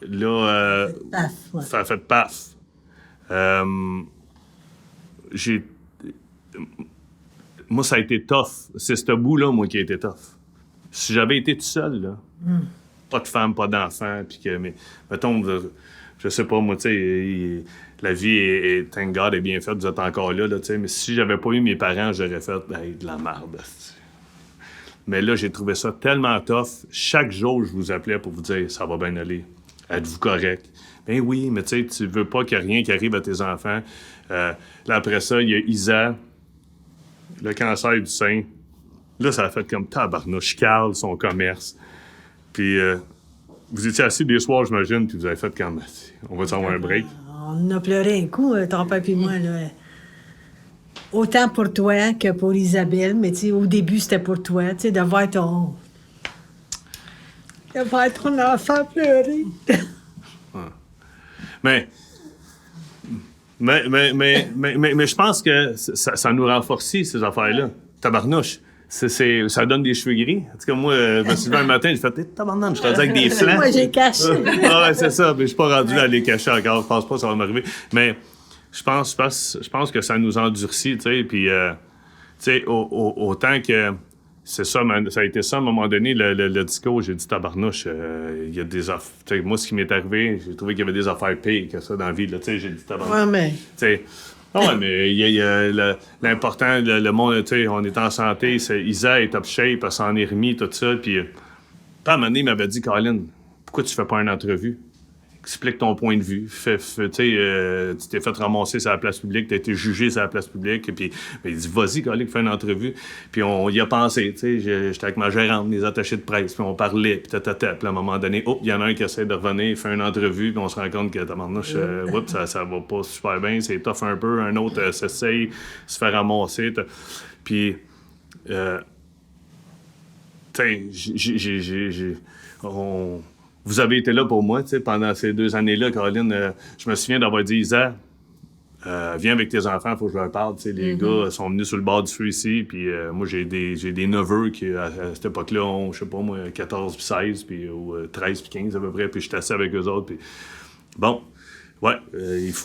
Là, Paf, ouais. ça a fait paf. Moi, ça a été tough. C'est ce bout-là, moi, qui a été tough. Si j'avais été tout seul, là, pas de femme, pas d'enfant, puis que, mais, mettons, je sais pas, moi, tu sais, la vie est, thank God, est bien faite, vous êtes encore là, tu sais, mais si j'avais pas eu mes parents, j'aurais fait, de la merde. Mais là, j'ai trouvé ça tellement tough. Chaque jour, je vous appelais pour vous dire, ça va bien aller. Êtes-vous correct? Ben oui, mais tu sais, tu veux pas qu'il y ait rien qui arrive à tes enfants. Là, après ça, il y a Isa, le cancer du sein. Là, ça a fait comme tabarnouche, Carl, son commerce. Puis, vous étiez assis des soirs, j'imagine, puis vous avez fait comme, on va s'en avoir un break. On a pleuré un coup, ton père et moi, là. Autant pour toi que pour Isabelle, mais tu sais, au début, c'était pour toi, tu sais, de voir ton enfant pleurer. Mais je pense que ça nous renforce, ces affaires-là. Tabarnouche. Ça donne des cheveux gris. En tout cas, moi, je me suis levé un matin, j'ai fait tabarnouche, je suis rendu avec des flancs. Moi, j'ai caché. Ah ouais, c'est ça. Mais je suis pas rendu à les cacher encore. Je pense pas que ça va m'arriver. Mais je pense que ça nous endurcit, tu sais. Puis, tu sais, autant que c'est ça, ça a été ça à un moment donné, le discours. J'ai dit tabarnouche, il y a des affaires. Moi, ce qui m'est arrivé, j'ai trouvé qu'il y avait des affaires pires que ça dans la vie. Tu sais, j'ai dit tabarnouche. Ouais, mais. Tu sais, ouais, mais il y a l'important, le monde, tu sais, on est en santé, Isa est top shape, elle s'en est remis, tout ça. Puis, à un moment donné, il m'avait dit, Colin, pourquoi tu fais pas une entrevue? Explique ton point de vue. Tu t'es fait ramasser sur la place publique, tu as été jugé sur la place publique. Et puis, il dit, vas-y, Colin, fais une entrevue. Puis, on y a pensé. J'étais avec ma gérante, les attachés de presse, puis on parlait, puis Puis, à un moment donné, il y en a un qui essaie de revenir, il fait une entrevue, puis on se rend compte que, ça va pas super bien, c'est tough un peu. Un autre s'essaye, se fait ramasser. Puis, vous avez été là pour moi, pendant ces 2 années-là, Caroline. Je me souviens d'avoir dit, Isa, viens avec tes enfants, il faut que je leur parle. Les gars sont venus sur le bord du feu ici, puis moi, j'ai des neveux qui, à cette époque-là, ont, je sais pas moi, 14 puis 16, puis, ou 13 puis 15 à peu près, puis je suis assis avec eux autres. Puis bon, ouais,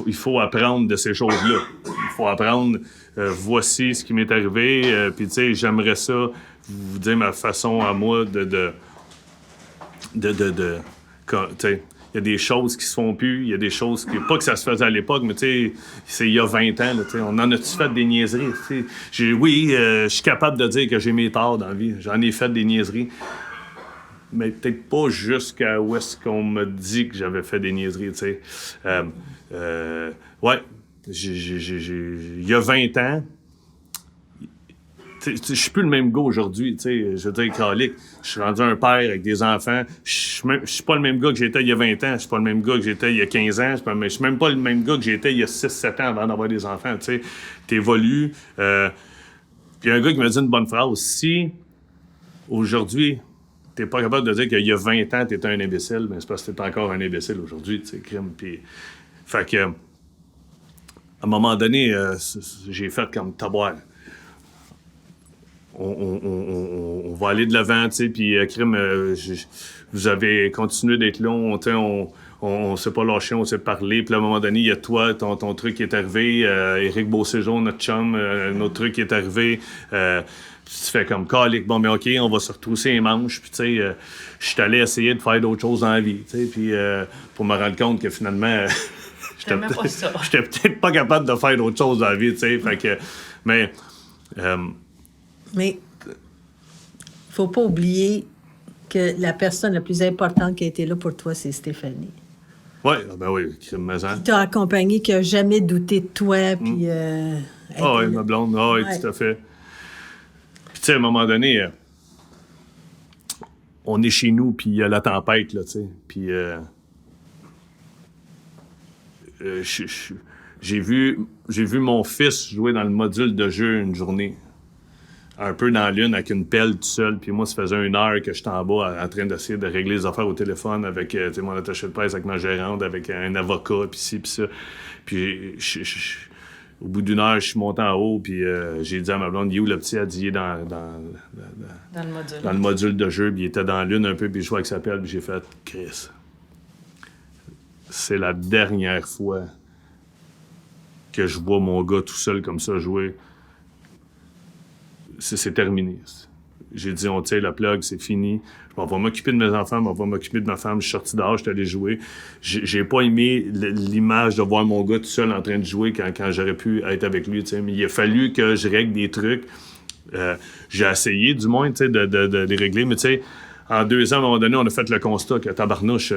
il faut apprendre de ces choses-là. Il faut apprendre, voici ce qui m'est arrivé, puis tu sais, j'aimerais ça vous dire ma façon à moi il y a des choses qui se font plus, il y a des choses qui... Pas que ça se faisait à l'époque, mais tu sais, c'est il y a 20 ans, là, on en a-tu fait des niaiseries, je suis capable de dire que j'ai mes torts dans la vie. J'en ai fait des niaiseries. Mais peut-être pas jusqu'à où est-ce qu'on me dit que j'avais fait des niaiseries, tu sais. Ouais, il y a 20 ans, tu Je suis plus le même gars aujourd'hui, tu sais. Je veux dire, calique, je suis rendu un père avec des enfants. Je suis pas le même gars que j'étais il y a 20 ans. Je suis pas le même gars que j'étais il y a 15 ans. Je suis même pas le même gars que j'étais il y a 6-7 ans avant d'avoir des enfants, tu sais. T'évolues. Puis il y a un gars qui m'a dit une bonne phrase. Si, aujourd'hui, t'es pas capable de dire qu'il y a 20 ans, t'étais un imbécile, mais c'est parce que t'es encore un imbécile aujourd'hui, tu sais, crime. Puis, fait que, à un moment donné, j'ai fait comme taboire. On va aller de l'avant, tu sais, puis crime, vous avez continué d'être là, on s'est pas lâché, on s'est parlé, puis à un moment donné, il y a toi, ton truc qui est arrivé, Éric Beauséjour, notre chum, notre truc qui est arrivé, puis tu fais comme calique, bon, mais OK, on va se retrousser les manches, puis tu sais, je suis allé essayer de faire d'autres choses dans la vie, tu sais, puis pour me rendre compte que finalement, j'étais peut-être pas capable de faire d'autres choses dans la vie, tu sais, fait que, mais faut pas oublier que la personne la plus importante qui a été là pour toi, c'est Stéphanie. Oui, ben oui, mais Qui t'a accompagné, qui a jamais douté de toi, puis... Ah oui, ma blonde, ah oui, tout à fait. Puis tu sais, à un moment donné, on est chez nous, puis il y a la tempête, là, tu sais, puis j'ai vu mon fils jouer dans le module de jeu une journée. Un peu dans la lune avec une pelle tout seul. Puis moi, ça faisait 1 heure que j'étais en bas en train d'essayer de régler les affaires au téléphone avec mon attaché de presse, avec ma gérante, avec un avocat, puis ci, puis ça. Puis au bout d'1 heure, je suis monté en haut, puis j'ai dit à ma blonde, « Il est où le petit? » Elle dit, « Il est dans le module. Dans le module de jeu, puis il était dans la lune un peu, puis je jouais avec sa pelle, puis j'ai fait, « Chris, c'est la dernière fois que je vois mon gars tout seul comme ça jouer. » C'est terminé. J'ai dit, on tire la plug, c'est fini. Je vais m'occuper de mes enfants, je vais m'occuper de ma femme. Je suis sorti dehors, je suis allé jouer. J'ai pas aimé l'image de voir mon gars tout seul en train de jouer quand j'aurais pu être avec lui. T'sais. Mais il a fallu que je règle des trucs. J'ai essayé, du moins, de les régler. Mais tu sais, en 2 ans, à un moment donné, on a fait le constat que tabarnouche,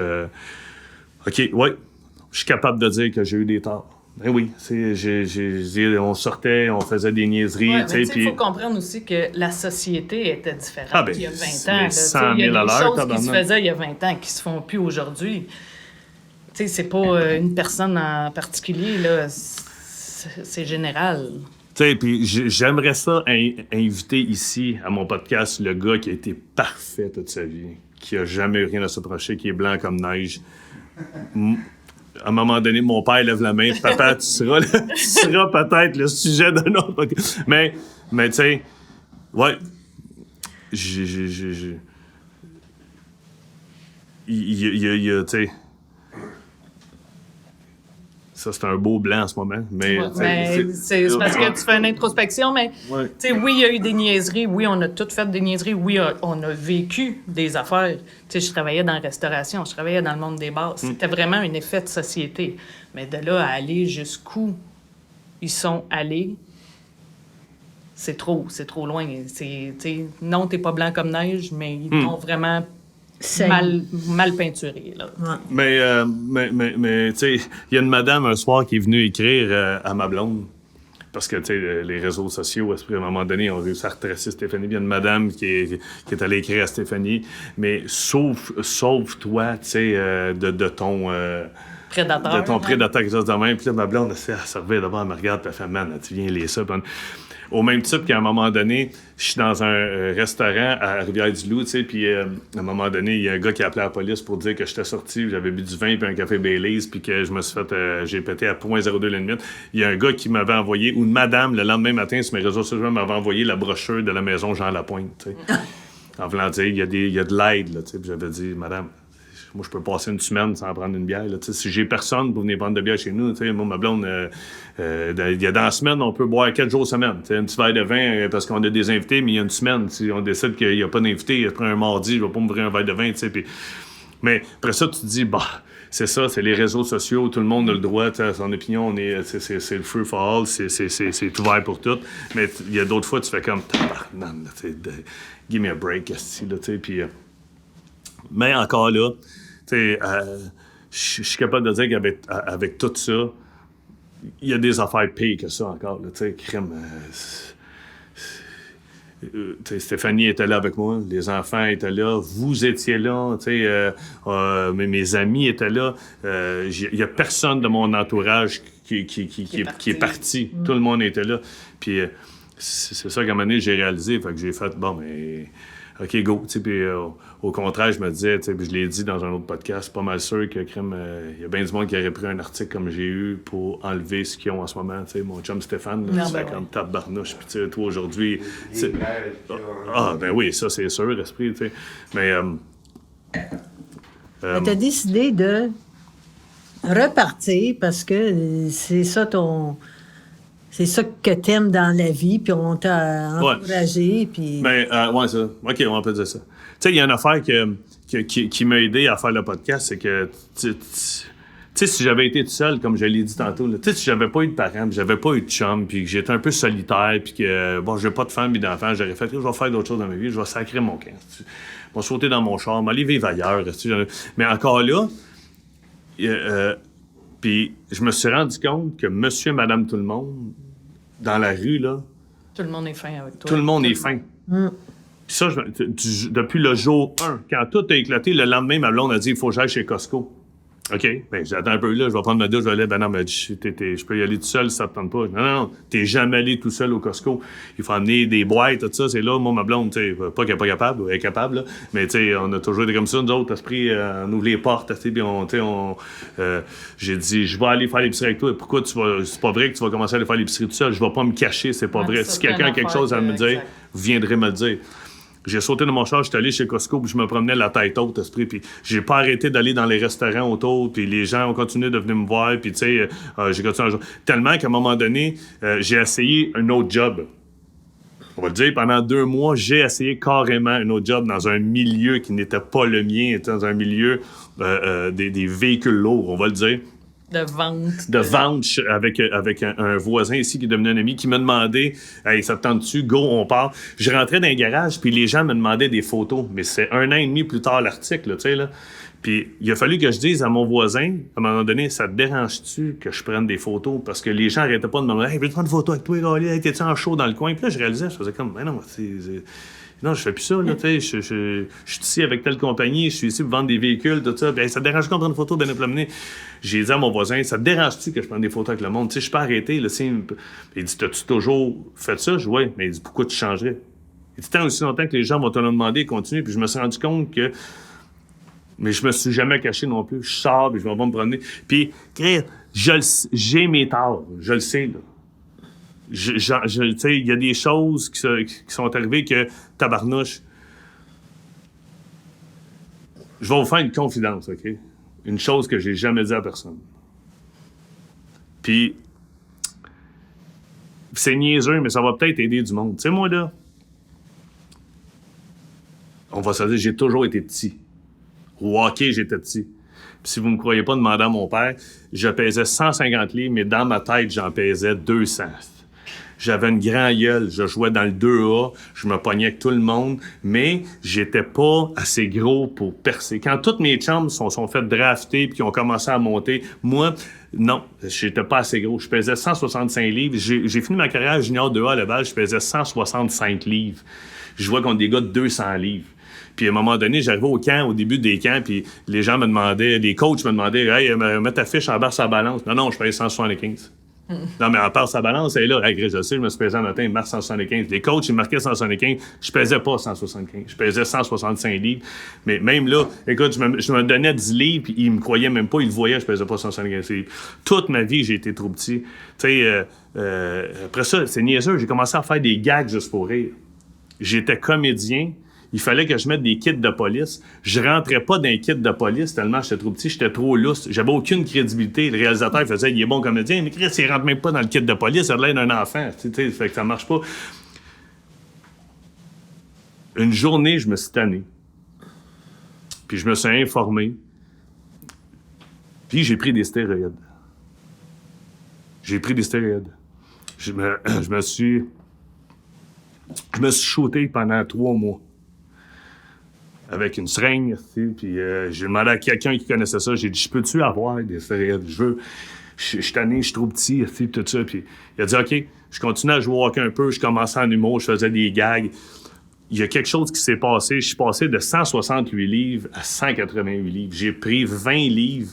OK, ouais, je suis capable de dire que j'ai eu des torts. Ben oui, on sortait, on faisait des niaiseries. Ouais, Il faut comprendre aussi que la société était différente il y a 20 ans. Mais 100 000 il y a des choses qui tabarnak. se faisaient il y a 20 ans qui se font plus aujourd'hui. C'est pas une personne en particulier, là. C'est général. Puis j'aimerais ça inviter ici, à mon podcast, le gars qui a été parfait toute sa vie, qui a jamais eu rien à se reprocher, qui est blanc comme neige. À un moment donné, mon père lève la main. Papa, tu seras peut-être le sujet d'un autre podcast. Mais tu sais, ouais. Il y a, tu sais. Ça, c'est un beau blanc en ce moment. Mais c'est parce que tu fais une introspection, mais Ouais. Oui, il y a eu des niaiseries. Oui, on a toutes fait des niaiseries. Oui, on a vécu des affaires. Je travaillais dans la restauration, je travaillais dans le monde des bars. C'était vraiment un effet de société. Mais de là à aller jusqu'où ils sont allés, c'est trop loin. Non, t'es pas blanc comme neige, mais ils t'ont vraiment mal peinturé, là. Ouais. Mais tu sais, il y a une madame un soir qui est venue écrire à ma blonde. Parce que, tu sais, les réseaux sociaux, à un moment donné, ont réussi à retracer Stéphanie. Il y a une madame qui est allée écrire à Stéphanie. Mais sauve-toi, tu sais, de ton... Prédateur. De ton prédateur, quelque chose de même. Puis là, ma blonde, elle se revient devant, elle me regarde, puis elle fait, man, tu viens lire ça. Au même titre qu'à un moment donné, je suis dans un restaurant à Rivière-du-Loup, tu sais, puis à un moment donné, il y a un gars qui a appelé la police pour dire que j'étais sorti, j'avais bu du vin puis un café Baileys, puis que je me suis fait, j'ai pété à 0.02 la limite. Il y a un gars qui m'avait envoyé, ou une madame, le lendemain matin, sur mes réseaux sociaux, m'avait envoyé la brochure de la maison Jean Lapointe, tu sais. En voulant dire, il y a de l'aide, là, tu sais, puis j'avais dit, madame, moi, je peux passer une semaine sans prendre une bière. Là. Si j'ai personne pour venir prendre de bière chez nous, moi, ma blonde, il y a dans la semaine, on peut boire 4 jours semaine. Un petit verre de vin parce qu'on a des invités, mais il y a une semaine, si on décide qu'il n'y a pas d'invités, après un mardi, je ne vais pas m'ouvrir un verre de vin. Puis... Mais après ça, tu te dis, bah, c'est ça, c'est les réseaux sociaux, tout le monde a le droit à son opinion, c'est le free for all, c'est ouvert pour tout. Mais il y a d'autres fois, tu fais comme, give me a break, puis... mais encore là, je suis capable de dire qu'avec tout ça, il y a des affaires pires que ça encore. Crime. Stéphanie était là avec moi, les enfants étaient là, vous étiez là, mes amis étaient là. Il n'y a personne de mon entourage qui est parti. Tout le monde était là. Puis c'est ça qu'à un moment donné, j'ai réalisé. Fait que j'ai fait, bon, mais OK, go. Puis au contraire, je me disais, puis je l'ai dit dans un autre podcast, pas mal sûr que il y a bien du monde qui aurait pris un article comme j'ai eu pour enlever ce qu'ils ont en ce moment. Mon chum Stéphane, là, c'est comme tabarnouche. Puis toi, aujourd'hui... ben oui, ça, c'est sûr, esprit. Mais... t'as décidé de repartir parce que c'est ça c'est ça que t'aimes dans la vie, puis on t'a encouragé, puis... Ben, ouais, ça. OK, on peut dire ça. Tu sais, il y a une affaire qui m'a aidé à faire le podcast, c'est que, tu sais, si j'avais été tout seul, comme je l'ai dit tantôt, tu sais, si j'avais pas eu de parents, puis j'avais pas eu de chum, puis que j'étais un peu solitaire, puis que, bon, j'ai pas de femme ni d'enfant, j'aurais fait, je vais faire d'autres choses dans ma vie, je vais sacrer mon camp. Je vais sauter dans mon char, m'aller vivre ailleurs. Mais encore là, puis je me suis rendu compte que monsieur, madame, tout le monde, dans la rue, là... Tout le monde est fin avec toi. Tout le monde est fin. Puis ça, depuis le jour 1, quand tout a éclaté, le lendemain, ma blonde a dit, il faut que j'aille chez Costco. OK, ben j'attends un peu là, je vais prendre ma douche, je vais aller, ben non, mais je peux y aller tout seul si ça te tente pas. Non, t'es jamais allé tout seul au Costco. Il faut amener des boîtes, tout ça, c'est là, moi, ma blonde, tu sais, pas qu'elle est pas capable, elle est capable, là, mais tu sais, on a toujours été comme ça, nous autres, esprit, on ouvre les portes, puis j'ai dit, je vais aller faire l'épicerie avec toi, pourquoi c'est pas vrai que tu vas commencer à aller faire l'épicerie tout seul, je vais pas me cacher, c'est pas vrai. Si quelqu'un a quelque chose à me dire, vous viendrez me le dire. J'ai sauté dans mon char, j'étais allé chez Costco, puis je me promenais la tête haute, esprit, puis j'ai pas arrêté d'aller dans les restaurants autour, puis les gens ont continué de venir me voir, puis tu sais, j'ai continué un jour. Tellement qu'à un moment donné, j'ai essayé un autre job. On va le dire, pendant 2 mois, j'ai essayé carrément un autre job dans un milieu qui n'était pas le mien, dans un milieu des véhicules lourds, on va le dire. De vente. Avec un voisin ici qui est devenu un ami qui m'a demandé « Hey, ça te tente-tu? Go, on part. » Je rentrais dans un garage, puis les gens me demandaient des photos. Mais c'est 1 an et demi plus tard l'article, tu sais, là. Puis il a fallu que je dise à mon voisin, à un moment donné, « Ça te dérange-tu que je prenne des photos? » Parce que les gens n'arrêtaient pas de me demander « Hey, veux-tu prendre une photo avec toi, Gali? Hey, t'es-tu en show dans le coin? » Puis là, je réalisais, je faisais comme « Ben non, non, je fais plus ça, là, tu sais, je suis ici avec telle compagnie, je suis ici pour vendre des véhicules, tout ça. Bien, ça te dérange qu'on prenne une photo, ben promener. J'ai dit à mon voisin, ça te dérange-tu que je prenne des photos avec le monde? Tu sais, je peux arrêter, là, il dit, t'as-tu toujours fait ça? Je dis, ouais, mais il dit, pourquoi tu changerais? Il dit, tant aussi longtemps que les gens vont te le demander, continue. Puis je me suis rendu compte que, mais je me suis jamais caché non plus. Je sors, puis je vais pas me promener. Puis, j'ai mes torts, je le sais, là. Tu sais, il y a des choses qui sont arrivées que, tabarnouche, je vais vous faire une confidence, OK? Une chose que j'ai jamais dit à personne. Puis, c'est niaiseux, mais ça va peut-être aider du monde. Tu sais, moi, là, on va se dire, j'ai toujours été petit. Au hockey, j'étais petit. Puis si vous ne me croyez pas, demandez à mon père, je pesais 150 livres, mais dans ma tête, j'en pesais 200. J'avais une grande gueule, je jouais dans le 2A, je me pognais avec tout le monde, mais j'étais pas assez gros pour percer. Quand tous mes chums sont fait drafter puis qu'ils ont commencé à monter, moi, non, j'étais pas assez gros. Je pesais 165 livres. J'ai fini ma carrière junior 2A à Laval, je pesais 165 livres. Je jouais contre des gars de 200 livres. Puis à un moment donné, j'arrivais au camp, au début des camps, puis les gens me demandaient, les coachs me demandaient, « Hey, mets ta fiche en bas sur la balance. » Non, je pèse 175. Non, mais en part sa balance, elle est là. Hey, je sais, je me suis pesé un matin, il marque 175. Les coachs, ils marquaient 175. Je pesais pas 175. Je pesais 165 livres. Mais même là, écoute, je me donnais 10 livres, puis ils me croyaient même pas. Ils le voyaient, je pesais pas 175 livres. Toute ma vie, j'ai été trop petit. Tu sais, après ça, c'est niaiseux. J'ai commencé à faire des gags juste pour rire. J'étais comédien. Il fallait que je mette des kits de police. Je rentrais pas dans les kits de police tellement j'étais trop petit, j'étais trop lousse. J'avais aucune crédibilité. Le réalisateur faisait, il est bon comédien, mais Chris, il rentre même pas dans le kit de police, il a l'air d'un enfant. Tu sais, fait que ça marche pas. Une journée, je me suis tanné. Puis je me suis informé. Puis j'ai pris des stéroïdes. Je me suis shooté pendant 3 mois. Avec une seringue, puis j'ai demandé à quelqu'un qui connaissait ça, j'ai dit, je peux-tu avoir des stéroïdes? Je je suis tanné, je suis trop petit, tout ça. Puis il a dit, OK, je continue à jouer au hockey un peu, je commençais en humour, je faisais des gags. Il y a quelque chose qui s'est passé. Je suis passé de 168 livres à 188 livres. J'ai pris 20 livres.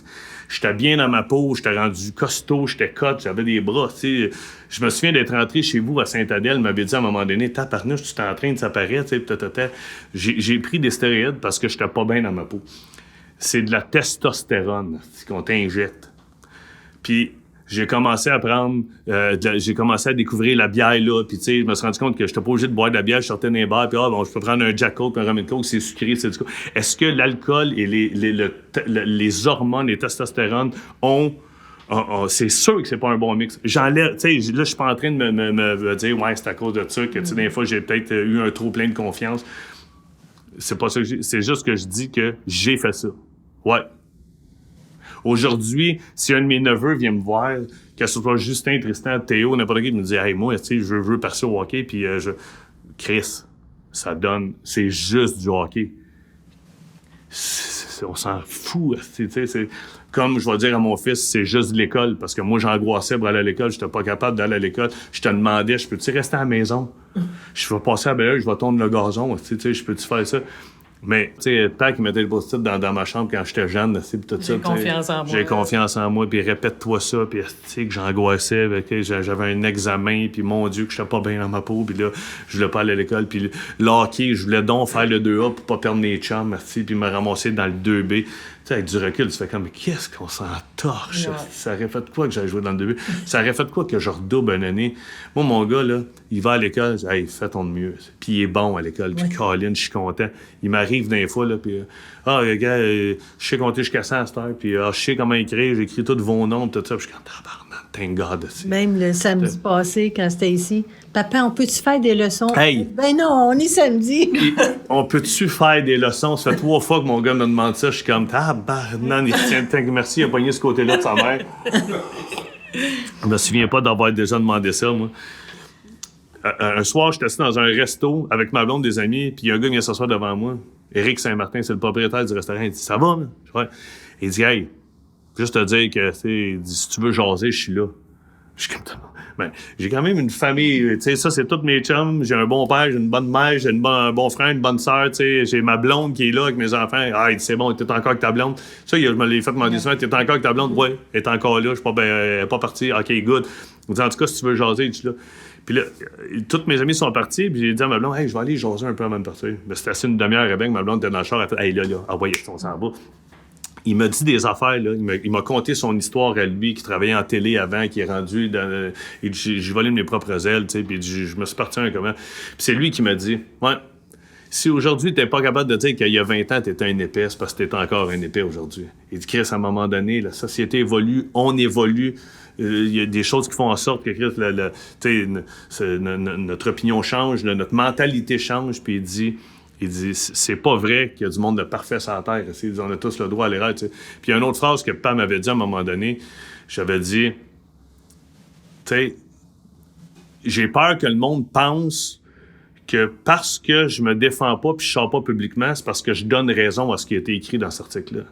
J'étais bien dans ma peau, j'étais rendu costaud, j'étais cut, j'avais des bras. Tu sais. Je me souviens d'être rentré chez vous à Sainte-Adèle, il m'avait dit à un moment donné, tabarnouche, tu t'es en train de s'apparaître. J'ai pris des stéroïdes parce que j'étais pas bien dans ma peau. C'est de la testostérone qu'on t'injecte. Puis j'ai commencé à prendre, j'ai commencé à découvrir la bière là, puis tu sais, je me suis rendu compte que j'étais pas obligé de boire de la bière, je sortais dans les bars, puis je peux prendre un Jack Coke, puis un rum and coke, c'est sucré, c'est du coup. Est-ce que l'alcool et les hormones, les testostérone c'est sûr que c'est pas un bon mix. J'enlève, tu sais, là, je suis pas en train de me dire, ouais, c'est à cause de ça que, tu sais, des fois, j'ai peut-être eu un trop plein de confiance. C'est pas ça que c'est juste que je dis que j'ai fait ça. Ouais. Aujourd'hui, si un de mes neveux vient me voir, que ce soit Justin, Tristan, Théo, n'importe qui, me dit « Hey, moi, tu sais, je veux passer au hockey, puis Chris, ça donne... C'est juste du hockey. On s'en fout. Tu sais, c'est comme je vais dire à mon fils, c'est juste de l'école, parce que moi, j'angoissais pour aller à l'école, j'étais pas capable d'aller à l'école. Je te demandais, je peux-tu rester à la maison? Je vais passer à Belle, je vais tondre le gazon, tu sais, je peux-tu faire ça? Mais, tu sais, le père qui mettait le post-it dans ma chambre quand j'étais jeune, c'est tout ça. J'ai confiance en moi. J'ai confiance en moi, puis répète-toi ça, puis tu sais que j'angoissais, j'avais un examen, puis mon Dieu, que j'étais pas bien dans ma peau, puis là, je voulais pas aller à l'école, puis le hockey, je voulais donc faire le 2A pour pas perdre mes chums, puis me ramasser dans le 2B. Tu sais, avec du recul, tu fais comme, mais qu'est-ce qu'on s'en torche? Ouais. Ça aurait fait quoi que j'allais jouer dans le 2B? Ça aurait fait quoi que je redouble une année? Moi, mon gars, là, il va à l'école, je dis, hey, fais ton de mieux. Puis il est bon à l'école, puis Colin, je suis content. Il m'arrive d'un fois, là, puis gars, je sais compter jusqu'à 100 à cette heure, puis je sais comment écrire, j'écris tous vos noms, tout ça, puis je suis comme, tabarnak, thank God. Même le samedi passé, quand c'était ici, papa, on peut-tu faire des leçons? Hey! Ben non, on est samedi. On peut-tu faire des leçons? Ça fait 3 fois que mon gars me demande ça, je suis comme, tabarnak, merci, il a pogné ce côté-là de sa mère. Je me souviens pas d'avoir déjà demandé ça, moi. Un soir, j'étais assis dans un resto avec ma blonde, des amis, puis il y a un gars qui vient s'asseoir devant moi. Éric Saint-Martin, c'est le propriétaire du restaurant. Il dit, ça va, man? Ouais. Il dit, hey, juste te dire que, il dit, si tu veux jaser, je suis là. Je suis comme, ben, j'ai quand même une famille, tu sais, ça, c'est tous mes chums. J'ai un bon père, j'ai une bonne mère, j'ai un bon frère, une bonne sœur, tu sais. J'ai ma blonde qui est là avec mes enfants. Ah, il dit, c'est bon, t'es encore avec ta blonde. Ça, je me l'ai fait demander souvent, t'es encore avec ta blonde? Ouais, elle est encore là, je suis pas, elle est pas partie. OK, good. Il dit, en tout cas, si tu veux jaser, il dit là. Puis là, tous mes amis sont partis, puis j'ai dit à ma blonde, hey, je vais aller jaser un peu avant de partir. Mais c'était assez une demi-heure avec, ma blonde était dans le char, elle fait, hey, là, envoyez, on s'en va. Il m'a dit des affaires, là. Il m'a conté son histoire à lui, qui travaillait en télé avant, qui est rendu dans... J'ai volé mes propres ailes, tu sais, puis je me suis parti un comment. Puis c'est lui qui m'a dit, ouais, si aujourd'hui t'es pas capable de dire qu'il y a 20 ans t'étais un épais, c'est parce que t'es encore un épais aujourd'hui. Il dit, Chris, à un moment donné, la société évolue, on évolue. Il y a des choses qui font en sorte que notre opinion change, notre mentalité change, puis il dit, c'est pas vrai qu'il y a du monde de parfait sur la terre. Il dit, on a tous le droit à l'erreur. Puis il y a une autre phrase que Pam m'avait dit à un moment donné. J'avais dit, tu sais, j'ai peur que le monde pense que parce que je me défends pas puis je sors pas publiquement, c'est parce que je donne raison à ce qui a été écrit dans cet article-là.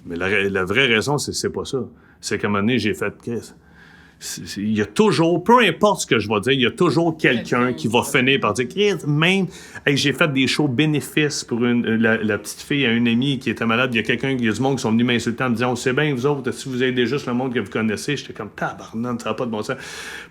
Mais la vraie raison, c'est pas ça. C'est qu'à un moment donné, j'ai fait... Il y a toujours, peu importe ce que je vais dire, il y a toujours quelqu'un qui va finir par dire même, hey, j'ai fait des shows bénéfices pour la petite fille à une amie qui était malade. Il y a du monde qui sont venus m'insulter en me disant, on sait bien, vous autres, si vous aidez juste le monde que vous connaissez, j'étais comme tabarnak, ça n'a pas de bon sens.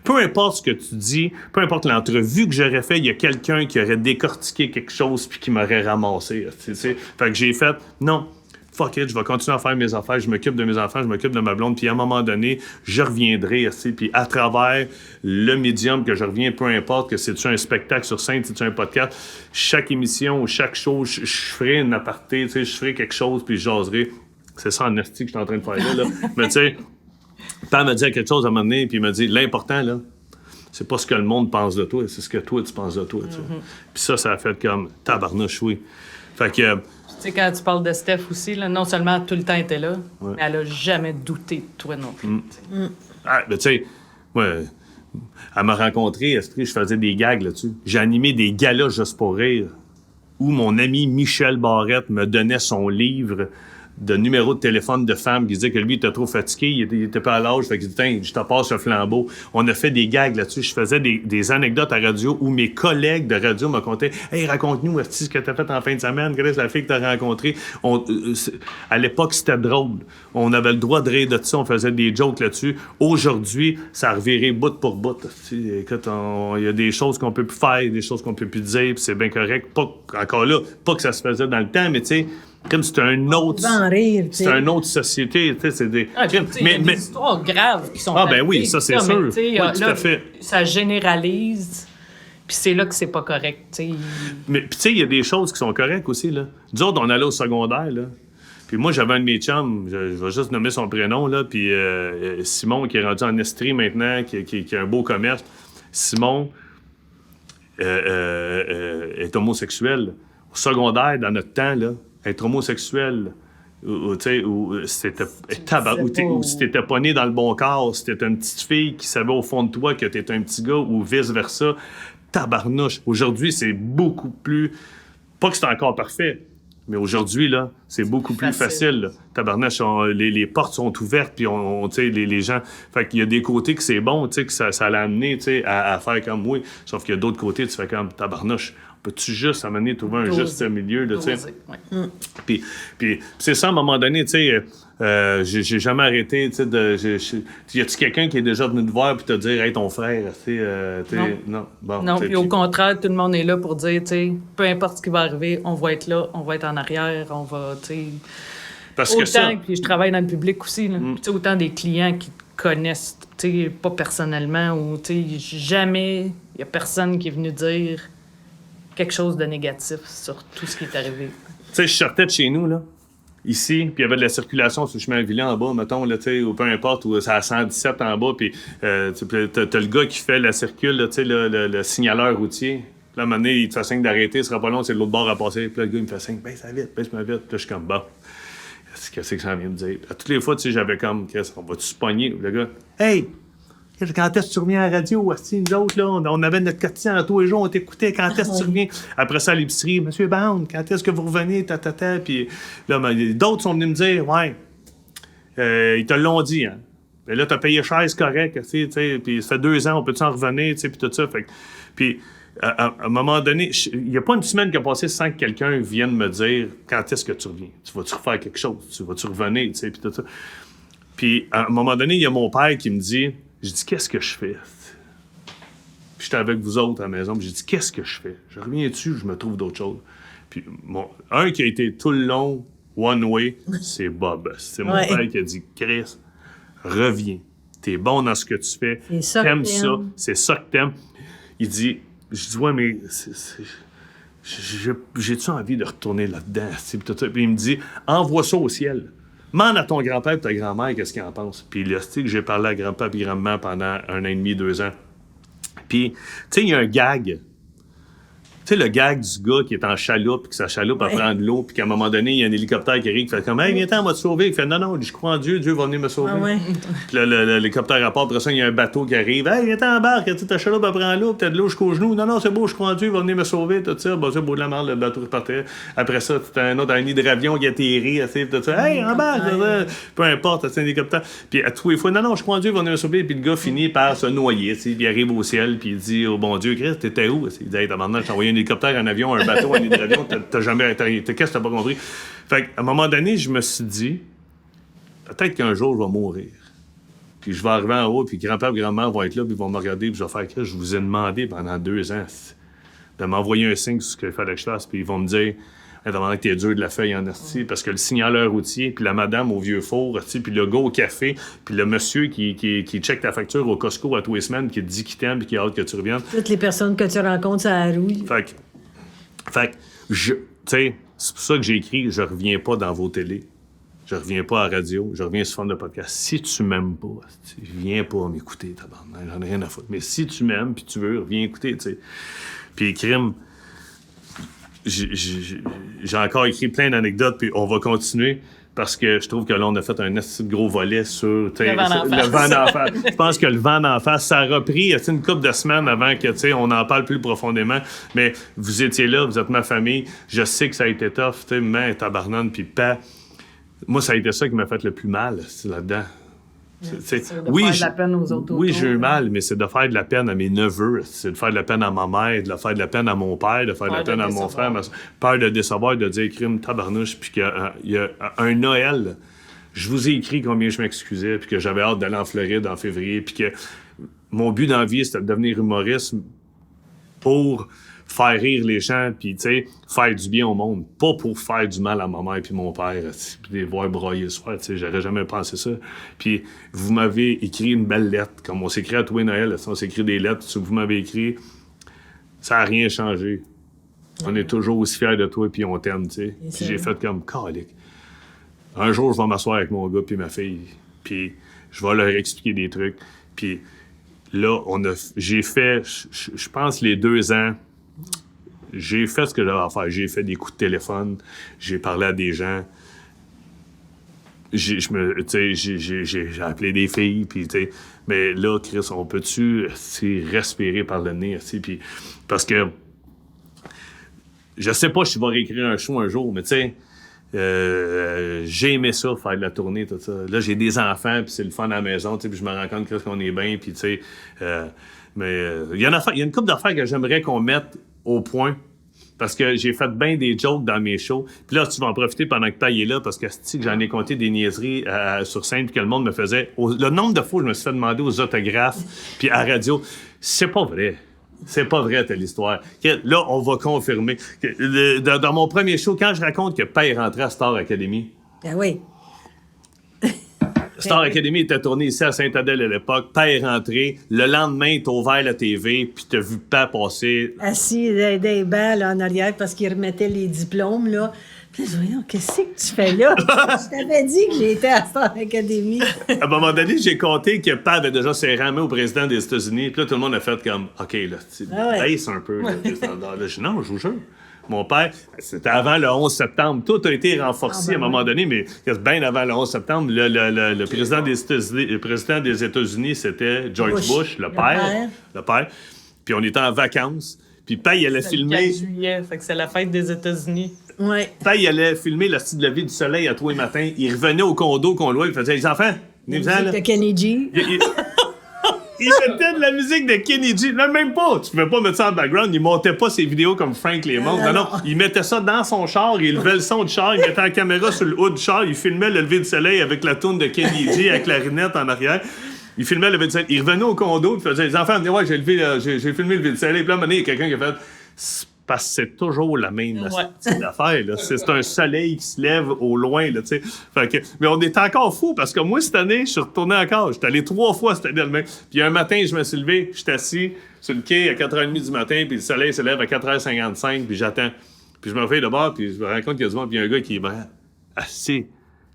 Peu importe ce que tu dis, peu importe l'entrevue que j'aurais fait, il y a quelqu'un qui aurait décortiqué quelque chose puis qui m'aurait ramassé. Fait que j'ai fait, non. Fuck it, je vais continuer à faire mes affaires, je m'occupe de mes enfants, je m'occupe de ma blonde, puis à un moment donné, je reviendrai, puis à travers le médium que je reviens, peu importe que c'est-tu un spectacle sur scène, c'est-tu un podcast, chaque émission ou chaque show, je ferai une aparté, je ferai quelque chose, puis je jaserai. C'est ça en esti que je suis en train de faire là. Mais tu sais, Pam m'a dit quelque chose à un moment donné, puis il m'a dit, l'important, là, c'est pas ce que le monde pense de toi, c'est ce que toi, tu penses de toi. Puis ça a fait comme tabarnouche, oui. Fait que... Tu sais, quand tu parles de Steph aussi, là, non seulement tout le temps était là, mais elle a jamais douté de toi non plus. Ah, ben tu sais, moi, elle m'a rencontré, je faisais des gags là-dessus. J'ai animé des galas juste pour rire, où mon ami Michel Barrette me donnait son livre de numéros de téléphone de femmes qui disaient que lui, il était trop fatigué, il était pas à l'âge, fait qu'il dit, tiens, je te passe le flambeau. On a fait des gags là-dessus. Je faisais des anecdotes à radio où mes collègues de radio me contaient, hey, raconte-nous, ce que t'as fait en fin de semaine, quelle est la fille que t'as rencontrée. À l'époque, c'était drôle. On avait le droit de rire de ça, on faisait des jokes là-dessus. Aujourd'hui, ça a reviré bout pour bout. Écoute, il y a des choses qu'on peut plus faire, des choses qu'on peut plus dire, puis c'est bien correct. Encore là, pas que ça se faisait dans le temps, mais tu sais, comme c'est un autre, c'est une autre société, tu sais, c'est des. Il y a des histoires graves qui sont. Ah ben oui, ça c'est sûr. Oui, tout à fait. Ça généralise, puis c'est là que c'est pas correct, tu sais. Mais puis tu sais, il y a des choses qui sont correctes aussi là. Nous autres, on allait au secondaire là. Puis moi, j'avais un de mes chums, je vais juste nommer son prénom là, puis Simon qui est rendu en Estrie maintenant, qui a un beau commerce. Simon est homosexuel. Au secondaire, dans notre temps là. Être homosexuel, ou si t'étais pas né dans le bon corps, si t'étais une petite fille qui savait au fond de toi que t'étais un petit gars, ou vice-versa, tabarnouche. Aujourd'hui, c'est beaucoup plus... Pas que c'est encore parfait, mais aujourd'hui, là, c'est beaucoup plus facile. Là. Tabarnouche, les portes sont ouvertes, puis les gens... Fait qu'il y a des côtés que c'est bon, que ça l'a amené à faire comme oui, sauf qu'il y a d'autres côtés, tu fais comme tabarnouche. Peux-tu juste amener trouver un juste milieu, là, tu sais? Puis c'est ça, à un moment donné, tu sais, j'ai jamais arrêté, tu sais, y a-tu quelqu'un qui est déjà venu te voir puis te dire, hey, ton frère, tu sais, non. Bon, non, puis au contraire, tout le monde est là pour dire, tu sais, peu importe ce qui va arriver, on va être là, on va être en arrière, on va, tu sais... Parce que ça... Puis je travaille dans le public aussi, là. Tu sais, autant des clients qui te connaissent, tu sais, pas personnellement, ou, tu sais, jamais, il y a personne qui est venu dire... quelque chose de négatif sur tout ce qui est arrivé. Tu sais, je sortais de chez nous, là, ici, puis il y avait de la circulation sur le chemin Villain en bas, mettons, là, tu sais, ou peu importe, ou c'est à 117 en bas, puis t'as le gars qui fait la circule, tu sais, le signaleur routier. Là, à un moment donné, il te fait signe d'arrêter, ce sera pas long, c'est de l'autre bord à passer. Puis là, le gars, il me fait signe, baisse-moi vite. Puis là, je suis comme, bon, qu'est-ce que ça vient de dire? À toutes les fois, tu sais, j'avais comme, on va-tu se pogner? Le gars, hey! Quand est-ce que tu reviens à la radio? Nous autres, là, on avait notre quotidien tous les jours, on t'écoutait. Quand est-ce que tu reviens? Après ça, à l'épicerie, Monsieur Bound, quand est-ce que vous revenez? Puis là, d'autres sont venus me dire, ouais, ils te l'ont dit, hein. Mais là, t'as payé cher, c'est correct, tu sais, puis ça fait 2 ans, on peut-tu en revenir, tu sais, puis tout ça. Puis à un moment donné, il n'y a pas une semaine qui a passé sans que quelqu'un vienne me dire, quand est-ce que tu reviens? Tu vas-tu refaire quelque chose? Tu vas-tu revenir, tu sais, puis tout ça. Puis à un moment donné, il y a mon père qui me dit, j'ai dit, qu'est-ce que je fais? Puis j'étais avec vous autres à la maison, puis j'ai dit, qu'est-ce que je fais? Je reviens dessus, je me trouve d'autres choses. Puis un qui a été tout le long, one way, c'est Bob. C'est mon père qui a dit, Chris, reviens. T'es bon dans ce que tu fais. T'aimes ça. C'est ça que t'aimes. Il dit, je dis, ouais, mais j'ai-tu envie de retourner là-dedans? Puis il me dit, envoie ça au ciel. Demande à ton grand-père et ta grand-mère qu'est-ce qu'ils en pensent. Puis là, que j'ai parlé à grand-père et grand-maman pendant 1 an et demi, 2 ans. Puis, tu sais, il y a un gag. Tu sais, le gag du gars qui est en chaloupe, que sa chaloupe va prendre l'eau, puis qu'à un moment donné, il y a un hélicoptère qui arrive, qui fait comme, hey, viens-t'en, on va te sauver. Il fait, non, je crois en Dieu, Dieu va venir me sauver. Puis là, l'hélicoptère rapporte, après ça, il y a un bateau qui arrive, hey, viens-t'en, embarque, ta chaloupe, elle prend l'eau, puis t'as de l'eau jusqu'aux genoux. Non, c'est beau, je crois en Dieu, il va venir me sauver, tout ça. Bon, c'est beau de la merde, le bateau repartait. Après ça, t'as un autre, un hydravion qui atterrit, tout ça, hey, embarque, peu importe, c'est un hélicoptère. Puis à tous les fois, non, je crois en Dieu, il va venir me sauver. Puis le gars finit par se noyer, puis il arrive au ciel, puis il dit, oh bon Dieu, Christ, t'étais où? Il dit, hey, maintenant, je t'ai envoyé un hélicoptère, un avion, un bateau, un hydravion, t'as jamais... Qu'est-ce que t'as pas compris? Fait qu'à un moment donné, je me suis dit, peut-être qu'un jour, je vais mourir. Puis je vais arriver en haut, puis grand-père et grand-mère vont être là, puis ils vont me regarder, puis je vais faire que je vous ai demandé pendant 2 ans de m'envoyer un signe sur ce qu'il fallait que je fasse, puis ils vont me dire, que t'es dur de la feuille en asti, parce que le signaleur routier, puis la madame au vieux four, puis le gars au café, puis le monsieur qui check ta facture au Costco à tous les semaines, qui te dit qu'il t'aime, puis qui a hâte que tu reviennes. Toutes les personnes que tu rencontres à la rouille. Fait que, tu sais, c'est pour ça que j'ai écrit « Je reviens pas dans vos télés. Je reviens pas à la radio. Je reviens sur forme de podcast. Si tu m'aimes pas, viens pas m'écouter, tabarnak. J'en ai rien à foutre. Mais si tu m'aimes puis tu veux, viens écouter, tu sais. » Puis, crime, j'ai encore écrit plein d'anecdotes, puis on va continuer. Parce que je trouve que là, on a fait un assez gros volet sur le vent d'en face. Je pense que le vent d'en face, ça a repris une couple de semaines avant que on en parle plus profondément. Mais vous étiez là, vous êtes ma famille. Je sais que ça a été tough, mais tabarnane, puis pas. Moi, ça a été ça qui m'a fait le plus mal, là-dedans. C'est de faire de la peine aux autres Oui, autour, j'ai eu mal, mais c'est de faire de la peine à mes neveux, c'est de faire de la peine à ma mère, de faire de la peine à mon père, de faire de la peine à mon frère, peur de décevoir, de dire crime tabarnouche, puis qu'il y a un Noël, je vous ai écrit combien je m'excusais, puis que j'avais hâte d'aller en Floride en février, puis que mon but dans la vie, c'était de devenir humoriste pour faire rire les gens, puis, tu sais, faire du bien au monde. Pas pour faire du mal à ma mère puis mon père, puis les voir broyer le soir, tu sais, j'aurais jamais pensé ça. Puis, vous m'avez écrit une belle lettre, comme on s'écrit à tous les Noël, on s'écrit des lettres, vous m'avez écrit, ça n'a rien changé. On est toujours aussi fiers de toi, puis on t'aime, tu sais. Puis j'ai fait comme, calique. Un jour, je vais m'asseoir avec mon gars puis ma fille, puis je vais leur expliquer des trucs. Puis là, j'ai fait, je pense, les 2 ans, j'ai fait ce que j'avais à faire. J'ai fait des coups de téléphone, j'ai parlé à des gens, j'ai appelé des filles, puis mais là, Chris, on peut-tu respirer par le nez, puis parce que je sais pas si je vais réécrire un show un jour, mais tu sais, j'ai aimé ça, faire de la tournée, tout ça. Là, j'ai des enfants, puis c'est le fun à la maison, puis je me rends compte qu'on est bien, puis tu sais, mais il y a une couple d'affaires que j'aimerais qu'on mette au point, parce que j'ai fait bien des jokes dans mes shows. Puis là, tu vas en profiter pendant que Paille est là, parce que j'en ai compté des niaiseries sur scène, puis que le monde me faisait... Le nombre de fois où je me suis fait demander aux autographes, puis à la radio, c'est pas vrai. C'est pas vrai, telle histoire. Là, on va confirmer. Dans mon premier show, quand je raconte que Paille est rentré à Star Academy... Ben oui. Star Academy était tourné ici à Saint-Adèle à l'époque. Père est rentré. Le lendemain, t'as ouvert la TV, puis t'as vu Père passer. Assis dans des bancs là, en arrière parce qu'il remettait les diplômes, là. Puis je voyons, qu'est-ce que tu fais là? Je t'avais dit que j'étais à Star Academy. À un moment donné, j'ai compté que Père avait déjà serré la main au président des États-Unis. Puis là, tout le monde a fait comme, OK, là, tu baisses un peu le standard. Là, je dis, non, je vous jure. Mon père, c'était avant le 11 septembre. Tout a été renforcé à un moment donné, mais bien avant le 11 septembre, le président des États-Unis, c'était George Bush, le père. Puis on était en vacances. Puis Père, il allait filmer... C'est le 4 juillet, fait que c'est la fête des États-Unis. Ouais. Père, il allait filmer la style de vie du soleil à tous les matins. Il revenait au condo qu'on louait, il faisait « Les enfants, venez-vous-en, là. » de Kenny G. Il mettait de la musique de Kenny G. Non, même pas. Tu pouvais pas mettre ça en background. Il montait pas ses vidéos comme Frank les montre. Non. Il mettait ça dans son char. Il levait le son du char. Il mettait la caméra sur le haut du char. Il filmait le lever du soleil avec la toune de Kenny G avec la clarinette en arrière. Il filmait le lever du soleil. Il revenait au condo. Il faisait « Les enfants, venez voir, j'ai filmé le lever du soleil. » Puis là, à un moment donné, il y a quelqu'un qui a fait... Parce que c'est toujours la même affaire. Là. C'est un soleil qui se lève au loin. Là, mais on est encore fous parce que moi, cette année, je suis retourné encore. J'étais allé 3 fois cette année. Puis un matin, je me suis levé, j'étais assis sur le quai à 4h30 du matin, puis le soleil se lève à 4h55, puis j'attends. Puis je me fais de bord, puis je me rends compte qu'il y a du monde, puis il y a un gars qui est assis.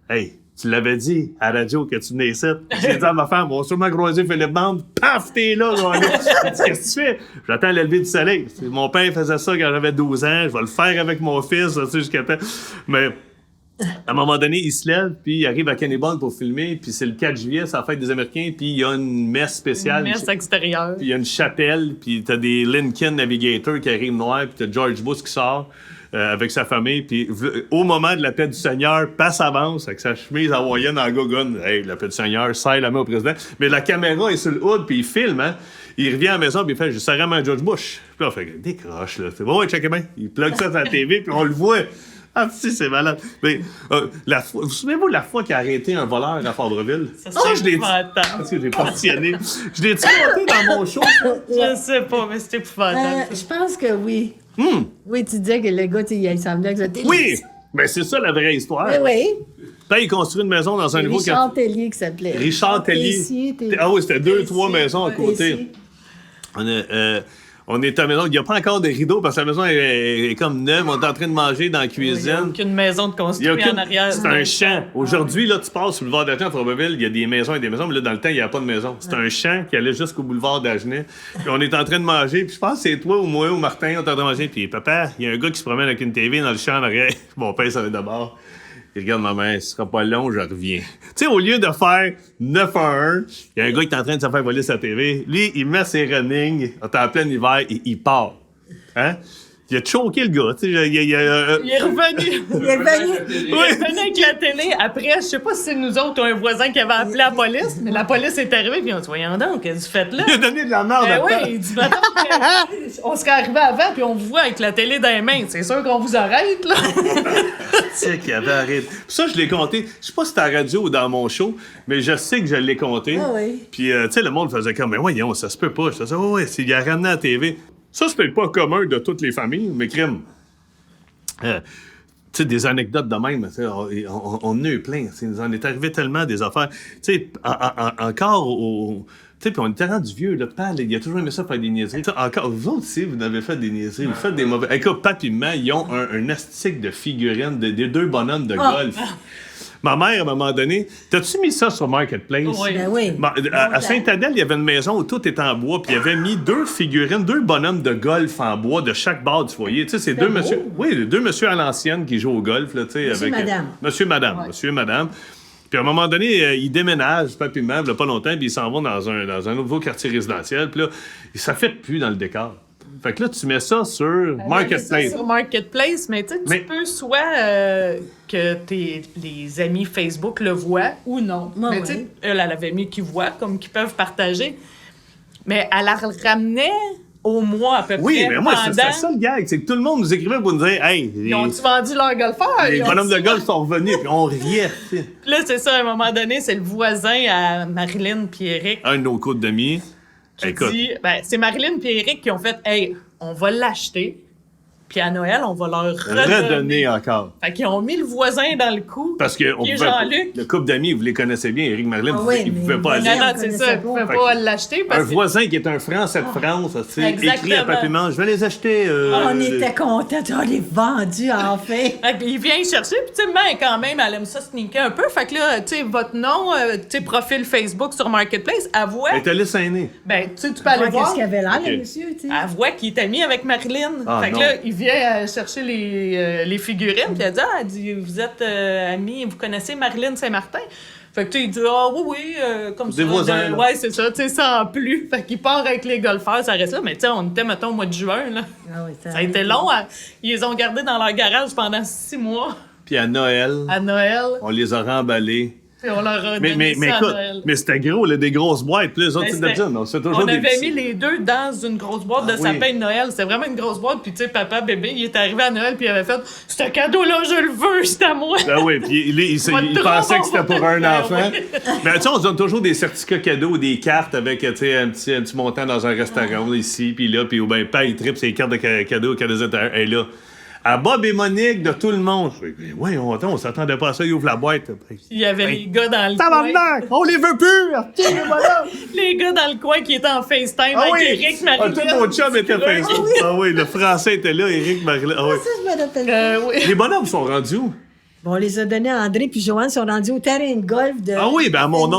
Hey, tu l'avais dit à la radio que tu venais ici. J'ai dit à ma femme, on va sûrement croiser Philippe Bande. Paf, t'es là, Ronnie. Qu'est-ce que tu fais? J'attends le lever du soleil. Mon père faisait ça quand j'avais 12 ans. Je vais le faire avec mon fils, tu sais, jusqu'à temps. Mais à un moment donné, il se lève, puis il arrive à Kennebunk pour filmer, puis c'est le 4 juillet, c'est la fête des Américains, puis il y a une messe spéciale. Une messe extérieure. Puis il y a une chapelle, puis t'as des Lincoln Navigator qui arrivent noirs, puis t'as George Bush qui sort. Avec sa famille, puis au moment de la paix du Seigneur, passe avance avec sa chemise hawaïenne en gogoune. Hey, la paix du Seigneur, serre la main au président. Mais la caméra est sur le hood, puis il filme, hein. Il revient à la maison, puis il fait « Je serais à George Bush. » Puis là, on fait « Décroche, là. » Ouais, checkez bien. Il plug ça sur la TV, puis on le voit. Ah, si, c'est malade. Mais, vous souvenez-vous de la fois qu'il a arrêté un voleur à Fabreville? Je l'ai dit. Parce que j'ai passionné. Je l'ai-tu monté dans mon show? Je sais pas, mais c'était épouvantable. Je pense que oui. Oui, tu disais que le gars, il semblait que c'était... Oui! Mais c'est ça la vraie histoire. Oui. Là, il construit une maison dans un nouveau quartier. Richard Tellier qui s'appelait. Richard Tellier. Ah oui, c'était 2-3 maisons à côté. On est à la maison. Il n'y a pas encore de rideaux parce que la maison est comme neuve. On est en train de manger dans la cuisine. Il n'y a aucune maison de construire en arrière. C'est un champ. Aujourd'hui, là, tu passes sur le boulevard d'Agenais à Fabreville, il y a des maisons et des maisons, mais là, dans le temps, il n'y avait pas de maison. C'est un champ qui allait jusqu'au boulevard d'Agenais. Puis on est en train de manger. Puis je pense que c'est toi ou moi ou Martin, on est en train de manger. Puis papa, il y a un gars qui se promène avec une TV dans le champ en arrière. Mon père, ça va d'abord. Il regarde ma mère, ce sera pas long, je reviens. Tu sais, au lieu de faire 9 à 1, il y a un gars qui est en train de se faire voler sa TV. Lui, il met ses running, on est en plein hiver, et il part. Hein? Il a choqué le gars, tu sais. Il est revenu. Il est venu. Il est revenu avec la télé. Après, je sais pas si c'est nous autres ou un voisin qui avait appelé la police, mais la police est arrivée et on dit voyons donc, qu'est-ce que vous faites là? Il a donné de la merde Ben à oui, il dit maintenant, on serait arrivé avant puis on vous voit avec la télé dans les mains. C'est sûr qu'on vous arrête, là. C'est qu'il avait arrêté. Puis ça, je l'ai compté. Je sais pas si c'était à la radio ou dans mon show, mais je sais que je l'ai compté. Ah oui. Puis, tu sais, le monde faisait comme, mais voyons, ça se peut pas. Je disais, ouais, il a ramené à la TV. Ça, c'est peut-être pas commun de toutes les familles, mais crime. Tu sais, des anecdotes de même, on en a eu plein. Il nous en est arrivé tellement des affaires. Tu sais, encore au. Tu sais, puis on était rendu vieux, là, Pal, il a toujours aimé ça faire des niaiseries. T'sais, encore, vous autres aussi, vous avez fait des niaiseries, vous faites des mauvais. Écoute, Papi et Maman, ils ont un astique de figurines, des deux bonhommes de golf. Ma mère, à un moment donné, t'as-tu mis ça sur Marketplace? Oui. Ben oui. À Saint-Adèle, il y avait une maison où tout était en bois, puis il avait mis deux figurines, deux bonhommes de golf en bois de chaque bord du foyer. Tu sais, c'est deux messieurs. Oui, deux messieurs à l'ancienne qui jouent au golf, là, tu sais. Monsieur, madame. Monsieur et madame. Puis à un moment donné, ils déménagent, Papi et Maman, il y a pas longtemps, puis ils s'en vont dans un nouveau quartier résidentiel, puis là, ça fait plus dans le décor. Fait que là, tu mets ça sur Marketplace. Sur Marketplace, mais tu sais, tu peux soit que les amis Facebook le voient ou non. Ouais, mais tu sais, elle avait mis qu'ils voient, comme qu'ils peuvent partager. Mais elle la ramenait au mois à peu Oui, près. mais moi, pendant... c'est ça le gag, c'est que tout le monde nous écrivait pour nous dire, hey, Ils ont-tu vendu leur golfeur? les bonhommes de golf sont revenus, puis on riait. Puis là, c'est ça, à un moment donné, c'est le voisin à Marilyn puis Eric. Un de nos coups d'amis. Écoute. Dit, c'est Marilyn puis Eric qui ont fait, hey, on va l'acheter. Puis à Noël, on va leur Redonner encore. Fait qu'ils ont mis le voisin dans le coup. Parce que on Puis pouvait, Jean-Luc. le couple d'amis, vous les connaissez bien, Éric Marlin, Ah oui, ils mais pouvaient pas voisin, aller. Non, on c'est connaissait ça, ils pas. pouvaient Fait pas que l'acheter Un parce que... voisin qui est un Français de France, tu sais, écrit à Exactement. Papi Mange, je vais les acheter. On était contents, on les vendu enfin. Fait qu'il vient chercher, puis tu sais, maman, quand même, elle aime ça sneaker un peu. Fait que là, tu sais, votre nom, tu sais, profil Facebook sur Marketplace, elle voit... Elle est allée s'ainer. Ben, tu sais, tu peux aller voir. Qu'est-ce qu'il avait l'air, Ok. le monsieur, tu sais. Elle voit qu'il est ami avec Marilyn. Ah, fait que non. là, il vient chercher les figurines, puis elle dit, vous êtes amis, vous connaissez Marilyn Saint-Martin? Fait que tu sais, il dit, oui, comme Des ça. voisins, là. Ouais, c'est ça, tu sais, sans plus. Fait qu'il part avec les golfeurs, ça reste là. Mais tu sais, on était, mettons, au mois de juin, là. Ah oui, Ça a été long. Ils les ont gardés dans leur garage pendant 6 mois Puis à Noël, à Noël. on les a remballés. Puis on leur a Mais donné ça à écoute, Noël. mais c'était gros, là, des grosses boîtes. Puis les autres, Ben, c'est d'habitude, on se fait toujours On des avait petits. mis les deux dans une grosse boîte de oui. sapin de Noël. C'était vraiment une grosse boîte. Puis, tu sais, papa, bébé, il est arrivé à Noël, puis il avait fait ce cadeau-là, je le veux, c'est à moi. Ben oui, puis il Pas de pensait drôle. que c'était pour un Ben enfant. oui. Mais tu sais, on se donne toujours des certificats cadeaux, des cartes avec, tu sais, un petit montant dans un restaurant, ici, puis là, puis ou ben, pas, il tripe ses cartes de cadeaux, cadeaux intérieurs. Et là, à Bob et Monique, de tout le monde. Je fais, ouais, on s'attendait pas à ça, il ouvre la boîte. Il y avait les gars dans le coin. Tabarnak! On les veut plus! Les gars dans le coin qui étaient en FaceTime Ah avec oui! Eric, Marilyn. Tout mon chum était Facebook. Ah oui, le français était là, Éric, Marilyn. Ah oui. Ça, je me rappelle. Oui. Les bonhommes sont rendus où? Bon, on les a donnés à André puis Joanne, sont rendus au terrain de golf de... Ah oui, ben à mon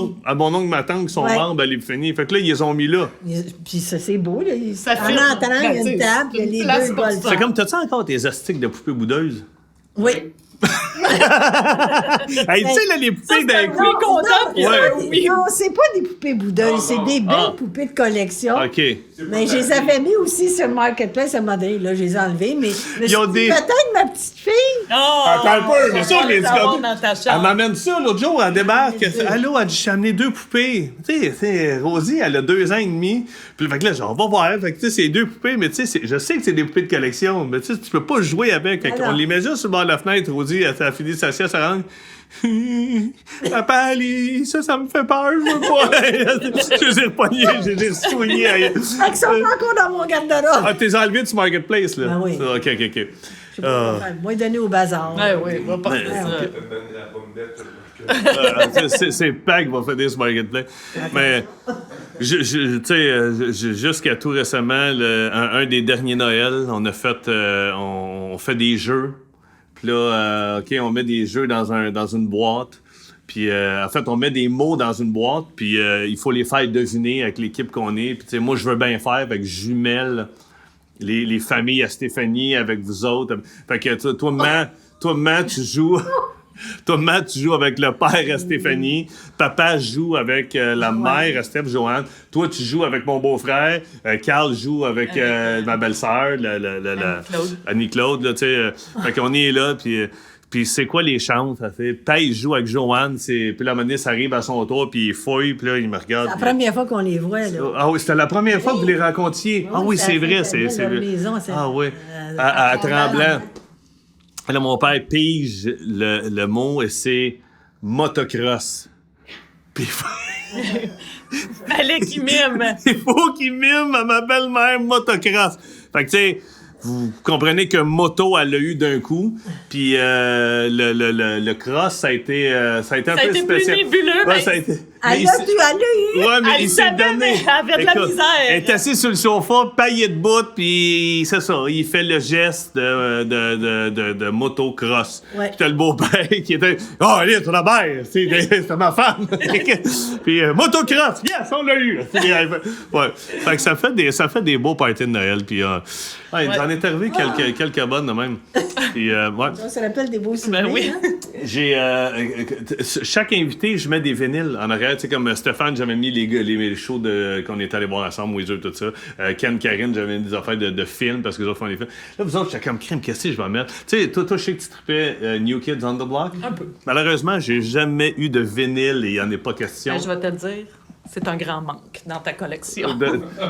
oncle, ma tante, qui sont Ouais. membres à l'Épiphanie. Fait que là, ils les ont mis là. Puis ça, c'est beau, là. Ça En filme. entrant, il y a Ben, une tu sais, table, il y a une les place deux pour golfs. ça. C'est comme, t'as-tu encore tes astiques de poupées boudeuses? Oui. Hey, tu sais, là, les poupées d'un Oui, coup. content, puis Ouais. oui. Non, c'est pas des poupées boudeuses, c'est des belles Ah. poupées de collection. OK. Mais je les avais mis aussi sur le Marketplace à un moment donné. Là, je les ai enlevés, mais je me Ils ont suis dit, des- peut-être ma petite fille. Oh, Attends un peu, mais ça, je l'ai dit savoir comme... dans ta Elle chambre. m'amène ça l'autre jour, elle débarque. Les deux. Allô, elle dit, j'ai amené 2 poupées. Tu sais, Rosie, elle a 2 ans et demi. Puis fait que là, genre, on va voir. Fait que tu sais, c'est 2 poupées, mais tu sais, je sais que c'est des poupées de collection. Mais tu sais, tu peux pas jouer avec. Fait qu'on Alors. les met juste sur le bord de la fenêtre. Rosie, elle a fini sa sieste, elle rentre. Papa, Ali, ça me fait peur, je veux pas. Je les ai repognés, je les ai soignés. Fait qu'ils sont encore dans mon garde-robe. Ah, t'es enlevé du Marketplace, là? Ben oui. Ça, OK. Je sais pas quoi faire. Moi, donner au bazar. Ouais, oui, va pas faire ça. C'est Pag qui va faire des Marketplace. Mais, tu sais, jusqu'à tout récemment, un des derniers Noël, on a fait, on fait des jeux. Puis là, OK, on met des jeux dans une boîte. Puis, en fait, on met des mots dans une boîte. Puis, il faut les faire deviner avec l'équipe qu'on est. Puis, tu sais, moi, je veux bien faire avec jumelles les familles à Stéphanie avec vous autres. Fait que toi, maman, tu joues... Toi, Matt, tu joues avec le père à Stéphanie. Papa joue avec la mère, Steph Joanne. Toi, tu joues avec mon beau-frère. Carl joue avec ma belle-sœur, Annie-Claude. Là, tu sais, fait qu'on est là, puis c'est quoi les chances? Taille joue avec Joanne, puis la monnaie, ça arrive à son tour, puis il fouille, puis là, il me regarde. C'est la première fois qu'on les voit, là. Ah oui, c'était la première fois que vous les rencontriez. Ah oui, c'est vrai, c'est leur vrai. maison, Ah oui, à Tremblant. Là, mon père pige le mot et c'est motocross. Puis Fallait qu'il mime. il faut qu'il mime à ma belle-mère motocross. Fait que, tu sais, vous comprenez que moto, elle l'a eu d'un coup, puis le cross, ça a été un peu spécial. plus nébuleux, mais ça a été... Elle l'a eu. Ouais, mais Elle il s'est savait, donné. mais elle avait de la Écoute, misère. Elle est assise sur le sofa, paillée de bout, puis c'est ça, il fait le geste de motocross. Ouais. Puis t'as le beau-père qui était « Oh, allez, c'est la mère! C'est ma femme! » Puis motocross! Yes, on l'a eu! Ouais. Fait que ça fait des beaux parties de Noël, puis j'en ai arrivé quelques bonnes de même. Puis, ouais. Ça se rappelle des beaux souvenirs. Ben oui. Hein? J'ai chaque invité, je mets des vinyles en arrière. Tu sais, comme Stéphane, j'avais mis les shows qu'on est allé voir ensemble, Wizard, tout ça. Ken, Karine, j'avais mis des affaires de films parce que les autres font des films. Là, vous autres, j'étais comme crème, qu'est-ce que je vais mettre? Tu sais, toi, je sais que tu trippais New Kids on the Block. Un peu. Malheureusement, j'ai jamais eu de vinyle et il n'y en a pas question. Ben, je vais te le dire, c'est un grand manque dans ta collection.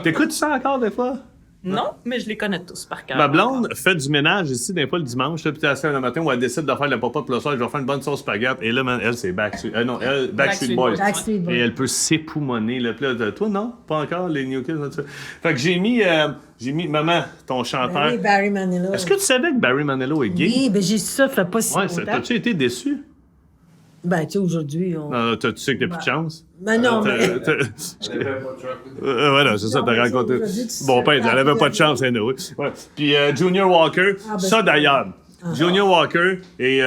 T'écoutes ça encore des fois? Non, mais je les connais tous par cœur. Ma blonde fait du ménage ici, des fois le dimanche, là, puis t'es assis le matin où elle décide de faire le pop-up le soir, je vais faire une bonne sauce spaghetti. Et là, man, elle, c'est Backstreet Boys. Backstreet Boys. Et elle peut s'époumoner. Là. Puis là, toi, non? Pas encore, les New Kids, ça. Fait que j'ai mis, maman, ton chanteur. Ben oui, Barry Manilow. Est-ce que tu savais que Barry Manilow est gay? Oui, ben j'ai su ça, fait pas si Ouais, longtemps. t'as-tu été déçu? Ben, tu sais, aujourd'hui, on... Non, tu sais que t'as plus de chance? Ben non, mais... Elle avait pas de choix. Voilà, c'est ça, Non, t'as mais raconté. aujourd'hui, tu Bon, sais, père, elle avait pas de chance, hein, oui. Ouais. Puis Junior Walker, ben, ça d'ailleurs. Junior Walker, et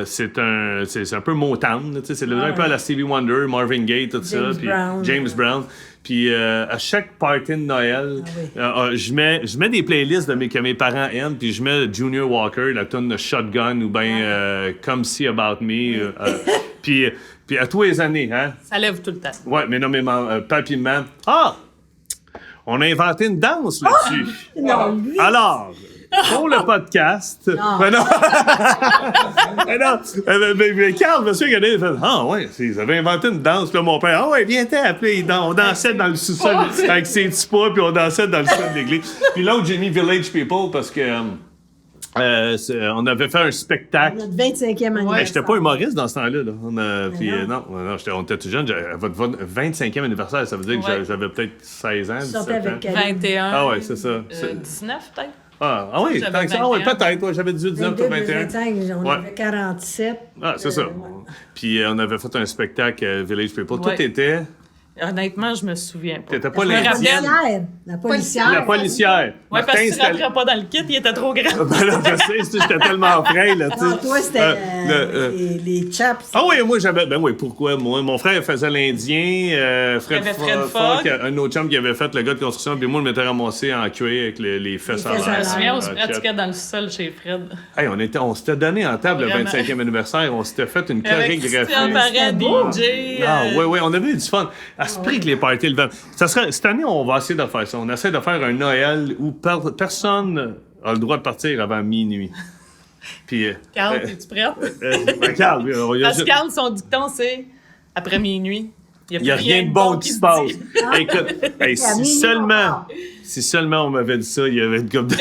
c'est un peu Motown, tu sais, c'est un peu à la Stevie Wonder, Marvin Gaye, tout ça. James Puis Brown. James Brown. Puis à chaque party de Noël, je mets des playlists que mes parents aiment, puis je mets Junior Walker, la tune de Shotgun, ou bien Come See About Me. Puis à tous les années, hein? Ça lève tout le temps. Ouais, mais non, mais papy, maman. Ah! On a inventé une danse là-dessus. Non, lui... Alors, pour le podcast. Ben non. Ben non. Mais Carl, monsieur Gadet, il fait ah, ouais, ils avaient inventé une danse. Là, mon père, ah, ouais, viens t'en appeler. On dansait dans le sous-sol avec ses petits pas, puis on dansait dans le sol de l'église. Puis l'autre, j'ai mis Village People parce que. On avait fait un spectacle. Notre 25e anniversaire. Mais j'étais pas humoriste dans ce temps-là. Là. Puis, non, on était tout jeune. Votre 25e anniversaire, ça veut dire que j'avais peut-être 16 ans, Je 17 sortais ans. avec 21. Ah ouais, c'est ça. 19 peut-être? Ah oui, J'avais tant que ça. Ah ouais, 21. peut-être. Ouais, j'avais 18, 19, toi 21. 25, on Ouais. avait 47. Ah, c'est ça. ouais. Puis on avait fait un spectacle Village People. Toi, Ouais. t'étais Honnêtement, je me souviens pas. T'étais pas Je me l'indienne. rappelle. La policière. la policière. Ouais, parce que tu c'était- rentrais pas dans le kit, il était trop grand. Ben là, je sais, j'étais tellement frais, là, tu sais. Non, toi, c'était les chaps. Ah oui, moi j'avais. Ben oui, pourquoi? Moi, mon frère faisait l'Indien, Fred Il y avait Fred Fogg, Fogg. un autre chum qui avait fait le gars de construction, puis moi, je m'étais ramassé en cuir avec les fesses en fesses l'air. en Je me souviens, on se Ah, pratiquait dans le sol chez Fred. Hey, on s'était donné en table Vraiment. le 25e anniversaire, on s'était fait une Avec chorégraphie. Christian Parent, DJ. Ah, oui, on avait eu du fun. À ce prix que les parties le vendent. Cette année, on va essayer de faire ça. On essaie de faire un Noël où personne a le droit de partir avant minuit. Puis. Carl, es-tu prête? Ben, Carl, Parce que Carl, son dicton, c'est après minuit. il n'y a rien de bon qui se passe. Écoute, hey, À minuit, si seulement on m'avait dit ça, il y avait une couple de.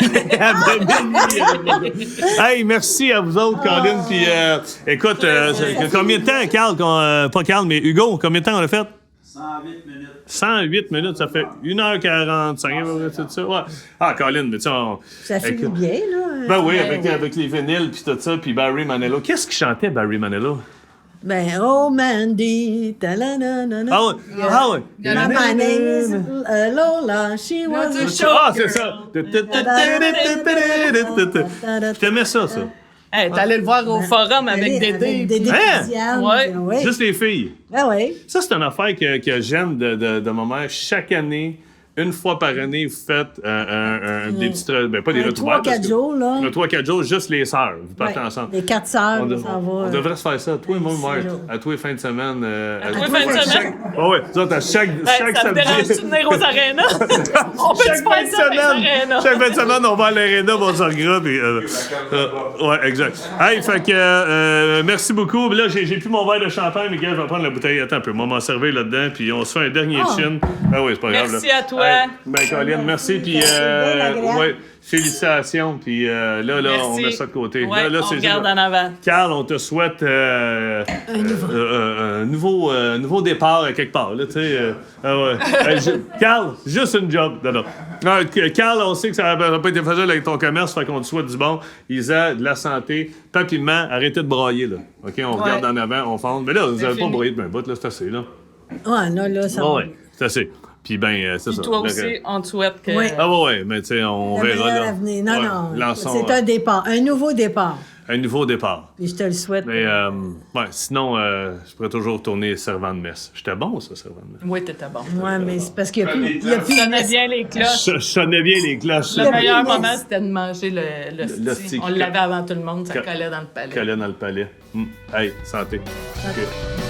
Hey, merci à vous autres, Colin. Puis, écoute, combien de temps, Carl, pas Carl, mais Hugo, combien de temps on a fait? 108 minutes. 108 minutes, ça fait 1h45, c'est ça? Ouais. Ah, Colin, mais tu sais, Ça finit écoute, bien, là. Ben oui, avec les vinyles, puis tout ça, puis Barry Manilow. Qu'est-ce qu'il chantait, Barry Manilow? Ben, oh, Mandy, ta-la-la-la-la. Ah ouais, ah ouais. My name is Lola, she was a show. Ah, c'est ça. T'aimais ça. Hey, t'allais le voir au forum avec Dédé. Dédé Hein? Diane. Ouais. Ben oui. Juste les filles. Ben oui. Ça, c'est une affaire que j'aime de ma mère. Chaque année, une fois par année, vous faites des petites... Ben, pas des retrouvailles. 3-4 jours, là. 3-4 jours, juste les sœurs. Vous partez Ouais, ensemble. les 4 sœurs, On, ça va. on devrait se faire ça, toi et moi, 26 Marc, jours. à tous les fins de semaine. À tous les fins de semaine? Oui, nous autres, à chaque Ça me samedi. dérange-tu de venir aux arénas? On peut-tu Chaque fin faire de ça avec semaine, l'aréna? chaque fin de semaine, on va à l'aréna, on se regroupe. Ouais, exact. Hey, fait que merci beaucoup. Là, j'ai plus mon verre de champagne, mais gars, je vais prendre la bouteille. Attends un peu, on va m'en servir là-dedans, puis on se fait un dernier chin. Ah oui, c'est pas grave. Merci là. à toi. Hey, ben, Colin, merci, puis agréable. ouais, félicitations, puis là, Merci. on met ça de côté. Ouais, là, on regarde en avant. Carl, on te souhaite un nouveau départ à quelque part. Là, tu sais, Carl, juste une job. Non. Carl, on sait que ça n'a pas été facile avec ton commerce, fait qu'on te souhaite du bon. Isa, de la santé. Papillement, arrêtez de brailler. Là. OK, on regarde en avant, on fonde. Mais là, vous n'avez pas fini. braillé de un bout, là, c'est assez. Là. Ouais, là, ça va. Ouais, c'est assez. Puis ben, c'est ça. Toi aussi, on te souhaite que... Oui. Ah ouais, mais tu sais, on Le verra meilleur là. avenir. Non, Ouais, non. lançons, C'est un départ, un nouveau départ. un nouveau départ. Puis je te le souhaite. Mais ouais, sinon, je pourrais toujours tourner servant de messe. J'étais bon, ça, servant de messe. Oui, t'étais bon. Ouais, mais c'est parce qu'il n'y a plus. Il y a plus Tu sonnais bien les cloches. Je sonnais bien les cloches. Le a meilleur plus de moment, messe. c'était de manger le l'hostie. hostie. On l'avait avant tout le monde, ça Que- collait dans le palais. Collait dans le palais. Hey, santé. OK.